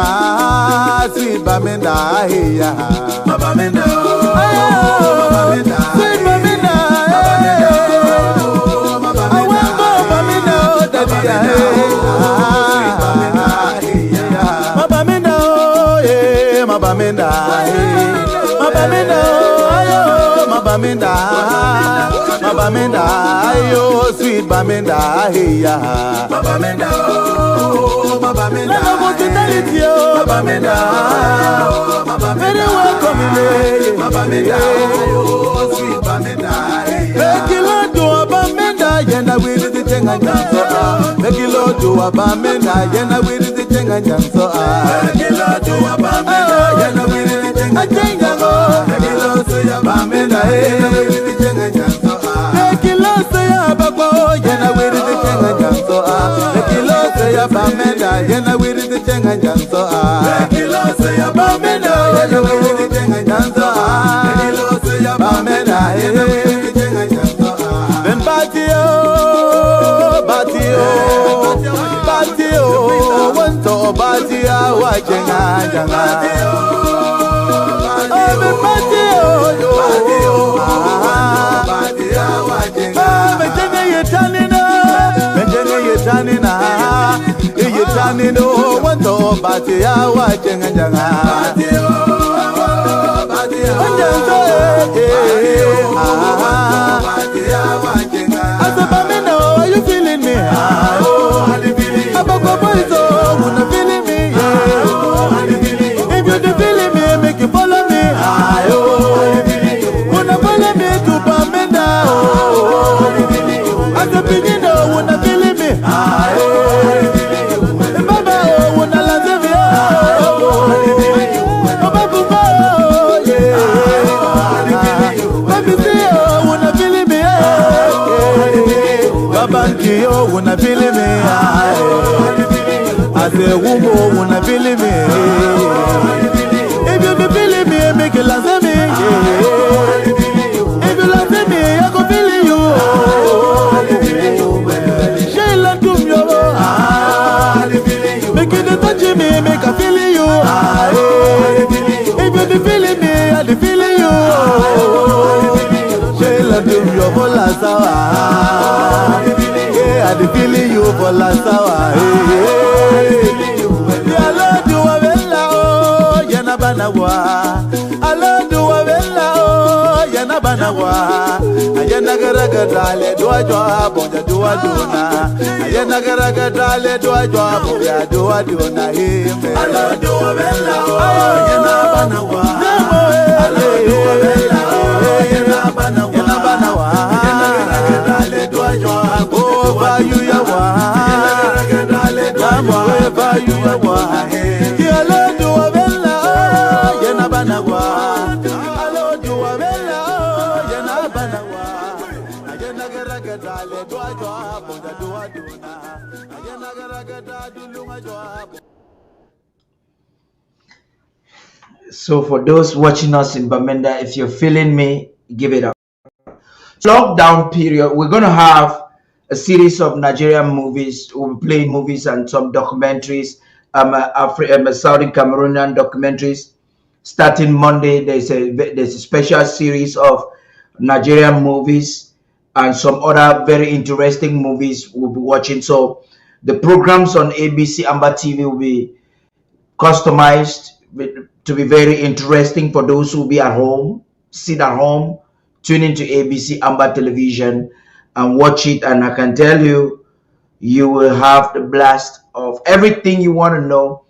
sweet Babamenda, yeah. Babamenda, Babamenda, sweet Babamenda, I want Babamenda, Daddy, Babamenda, yeah, Babamenda, Babamenda, ayo, Babamenda, Babamenda, ayo, sweet Babamenda, yeah. Babamenda, Babamenda, Babamenda, very welcome, Babamenda, sweet Babamenda. Make it Lord to Babamenda, yena with the Jenga Janso. Make it Lord to Babamenda, yena with the Jenga Janso. Make it Lord to Babamenda, yena with the Jenga Janso. Make it Lord to Babamenda, yena with the Jenga Janso. Make it Lord to Babamenda, yena with the Jenga Janso. Make it Lord to Babamenda, yena with the Jenga Janso. Make it Lord to Babamenda, yena with the Jenga Janso. Make it Lord to Babamenda, yena with the Jenga Janso. Then Batio, Batio, Batio, one to Batia, watching Janga. Oh, the Batio, Batia, watching. Benjamin, you're turning, you're turning, one to Batia, watching Janga. Batio, as a Bamenda, are you feeling me? Oh, I'm feeling. Ababa boys, wanna feeling me? If you're feeling me, make you follow me. Oh, wanna follow me to Bamenda? Oh, as a beginner, wanna feeling me? Baba, wanna land me? Oh, Baba, yeah. Baby, say, wanna feeling me? Babanki, wanna feeling me? I say, Wumo, wanna feeling me? If you be feeling me, make it last me. If you last me, I go feeling you. Sheila, do your make it touch me, make I feeling you. If you be feeling me, I be feeling you. Sheila, do your whole last hour. Yeah, I be feeling you for last hour. Yeah, Lord, you are well, oh, Yanabanawa. I love you, well, oh, Yanabanawa. gadale dua jwa bonja dua duna ayena gadale dua jwa bonja dua duna hime alo dua bella ayena banawa alo dua bella ayena banawa ayena gadale dua jwa over you ya wa ayena gadale dua jwa over you ya wa alo dua bella ayena banawa So for those watching us in Bamenda, if you're feeling me, give it up. Lockdown period, we're going to have a series of Nigerian movies. We'll be playing movies and some documentaries, Southern Cameroonian documentaries. Starting Monday, there's a special series of Nigerian movies and some other very interesting movies we'll be watching. So the programs on ABC Amba TV will be customized to be very interesting for those who will be at home, sit at home, tune into ABC Amba Television and watch it. And I can tell you, you will have the blast of everything you want to know.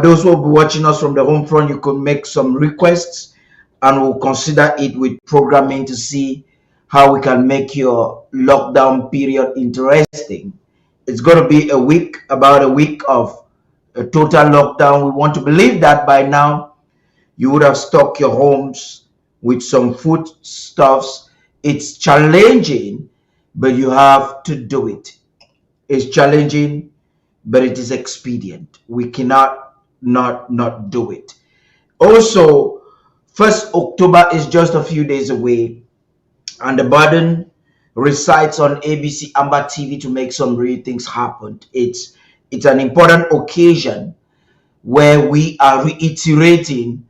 Those who will be watching us from the home front, you could make some requests and we'll consider it with programming to see how we can make your lockdown period interesting. It's going to be about a week of a total lockdown. We want to believe that by now you would have stocked your homes with some foodstuffs. It's challenging, but you have to do it. It's challenging, but it is expedient. We cannot not do it. Also, 1st October is just a few days away, and the burden resides on ABC Amba TV to make some real things happen. It's an important occasion where we are reiterating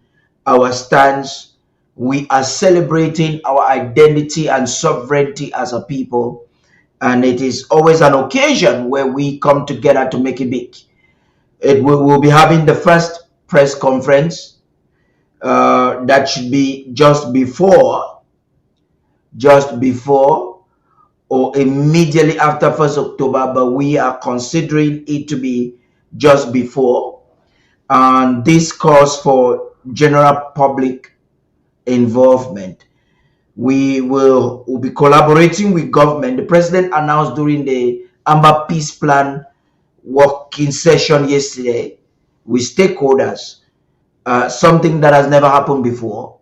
our stance. We are celebrating our identity and sovereignty as a people. And it is always an occasion where we come together to make it big. We'll be having the first press conference. That should be just before or immediately after 1st October, but we are considering it to be just before. And this calls for general public involvement. We will be collaborating with government. The president announced during the Amba Peace Plan working session yesterday with stakeholders, something that has never happened before,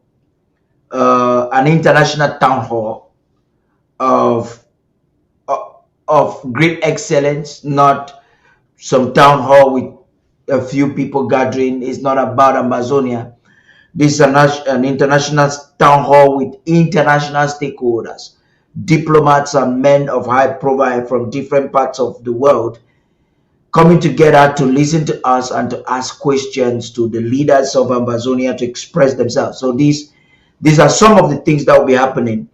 an international town hall of great excellence, not some town hall with a few people gathering. It's not about Ambazonia. This is an international town hall with international stakeholders, diplomats and men of high profile from different parts of the world coming together to listen to us and to ask questions to the leaders of Ambazonia to express themselves. So these are some of the things that will be happening.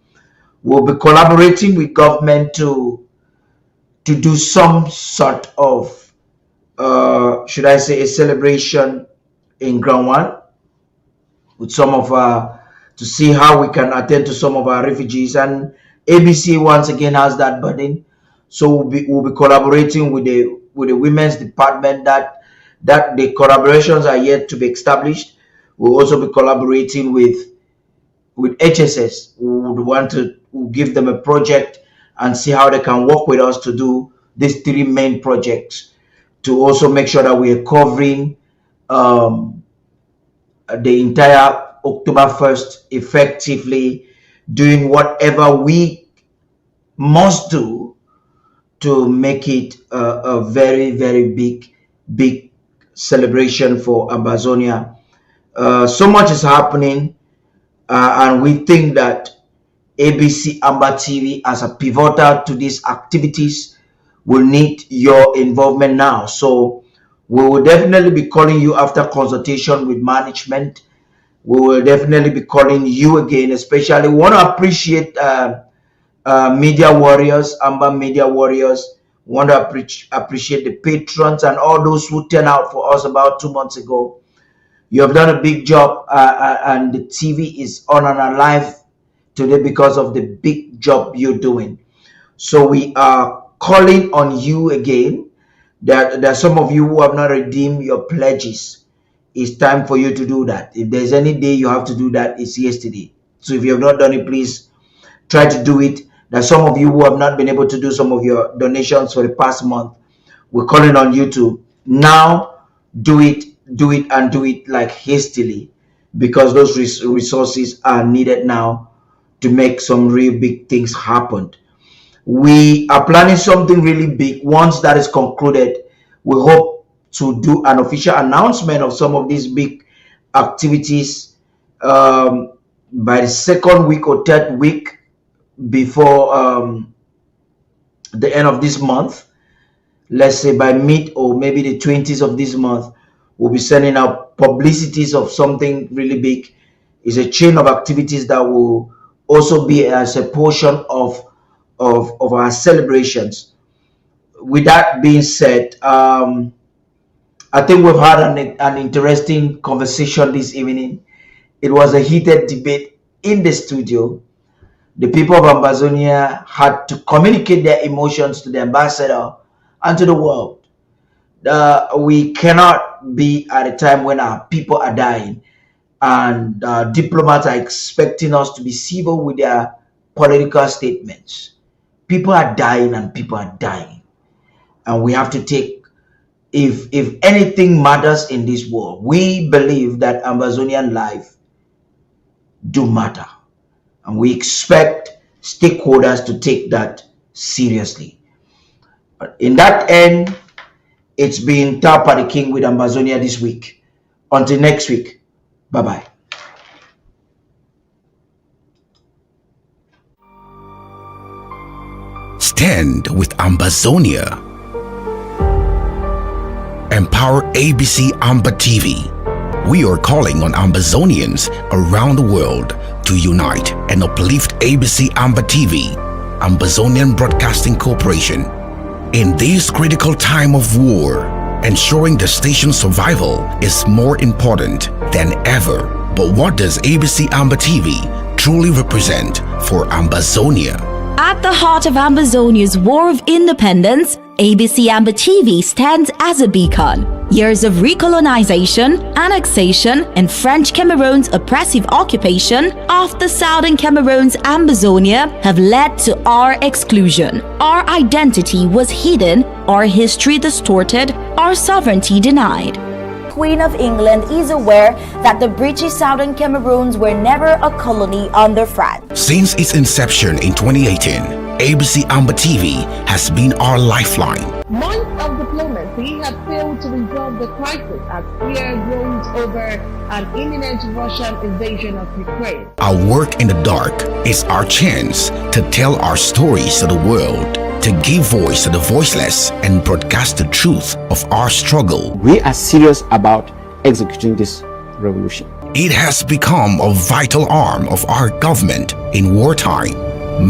We'll be collaborating with government to do some sort of, should I say, a celebration in Ground One with some of to see how we can attend to some of our refugees. And ABC once again has that burden. So we'll be collaborating with the women's department that the collaborations are yet to be established. We'll also be collaborating with HSS. We would want to give them a project and see how they can work with us to do these 3 main projects, to also make sure that we are covering the entire October 1st effectively, doing whatever we must do to make it a very, very big celebration for Ambazonia. So much is happening, and we think that ABC Amba TV, as a pivotal to these activities, will need your involvement now. So we will definitely be calling you after consultation with management. We will definitely be calling you again. Especially, we want to appreciate media warriors, Amba media warriors. We want to appreciate the patrons and all those who turned out for us about 2 months ago. You have done a big job, and the TV is on and alive today because of the big job you're doing. So we are calling on you again. There are some of you who have not redeemed your pledges. It's time for you to do that. If there's any day you have to do that, it's yesterday. So if you have not done it, please try to do it. There are some of you who have not been able to do some of your donations for the past month. We're calling on you to now do it and do it like hastily, because those resources are needed now to make some real big things happen. We are planning something really big. Once that is concluded, we hope to do an official announcement of some of these big activities by the second week or third week before the end of this month. Let's say by mid or maybe the 20th of this month, we'll be sending out publicities of something really big. It's a chain of activities that will also be as a portion of our celebrations. With that being said, I think we've had an interesting conversation this evening. It was a heated debate in the studio. The people of Ambazonia had to communicate their emotions to the ambassador and to the world. We cannot be at a time when our people are dying and diplomats are expecting us to be civil with their political statements. People are dying and people are dying. And we have to take, if anything matters in this world, we believe that Ambazonian life do matter. And we expect stakeholders to take that seriously. But in that end, it's been Tapa the King with Ambazonia this week. Until next week, bye-bye. Stand with Ambazonia. Empower ABC Amba TV. We are calling on Ambazonians around the world to unite and uplift ABC Amba TV, Ambazonian Broadcasting Corporation. In this critical time of war, ensuring the station's survival is more important than ever. But what does ABC Amba TV truly represent for Ambazonia? At the heart of Ambazonia's war of independence, ABC Amba TV stands as a beacon. Years of recolonization, annexation, and French Cameroon's oppressive occupation of the southern Cameroon's Ambazonia have led to our exclusion. Our identity was hidden, our history distorted, our sovereignty denied. Queen of England is aware that the British Southern Cameroons were never a colony under France. Since its inception in 2018, ABC Amba TV has been our lifeline. Months of diplomacy have failed to resolve the crisis as fear grows over an imminent Russian invasion of Ukraine. Our work in the dark is our chance to tell our stories to the world, to give voice to the voiceless and broadcast the truth of our struggle. We are serious about executing this revolution. It has become a vital arm of our government in wartime,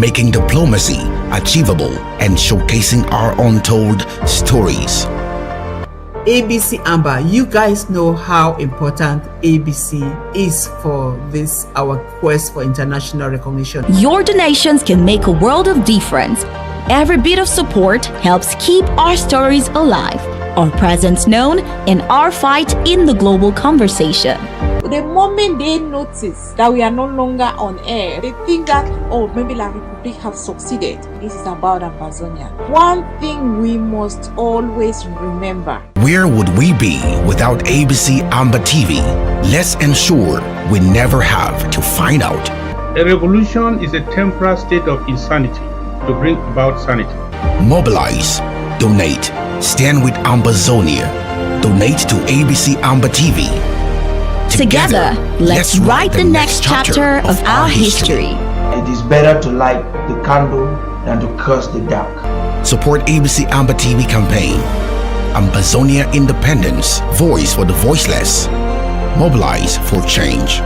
making diplomacy achievable and showcasing our untold stories. ABC Amba, you guys know how important ABC is for this, our quest for international recognition. Your donations can make a world of difference. Every bit of support helps keep our stories alive, our presence known, and our fight in the global conversation. The moment they notice that we are no longer on air, they think that, oh, maybe La Republic has succeeded. This is about Ambazonia. One thing we must always remember. Where would we be without ABC Amba TV? Let's ensure we never have to find out. A revolution is a temporary state of insanity to bring about sanity. Mobilize, donate, stand with Ambazonia, donate to ABC Amba TV. Together, let's write the next chapter of our history. It is better to light the candle than to curse the dark. Support ABC Amba TV campaign. Ambazonia Independence, voice for the voiceless. Mobilize for change.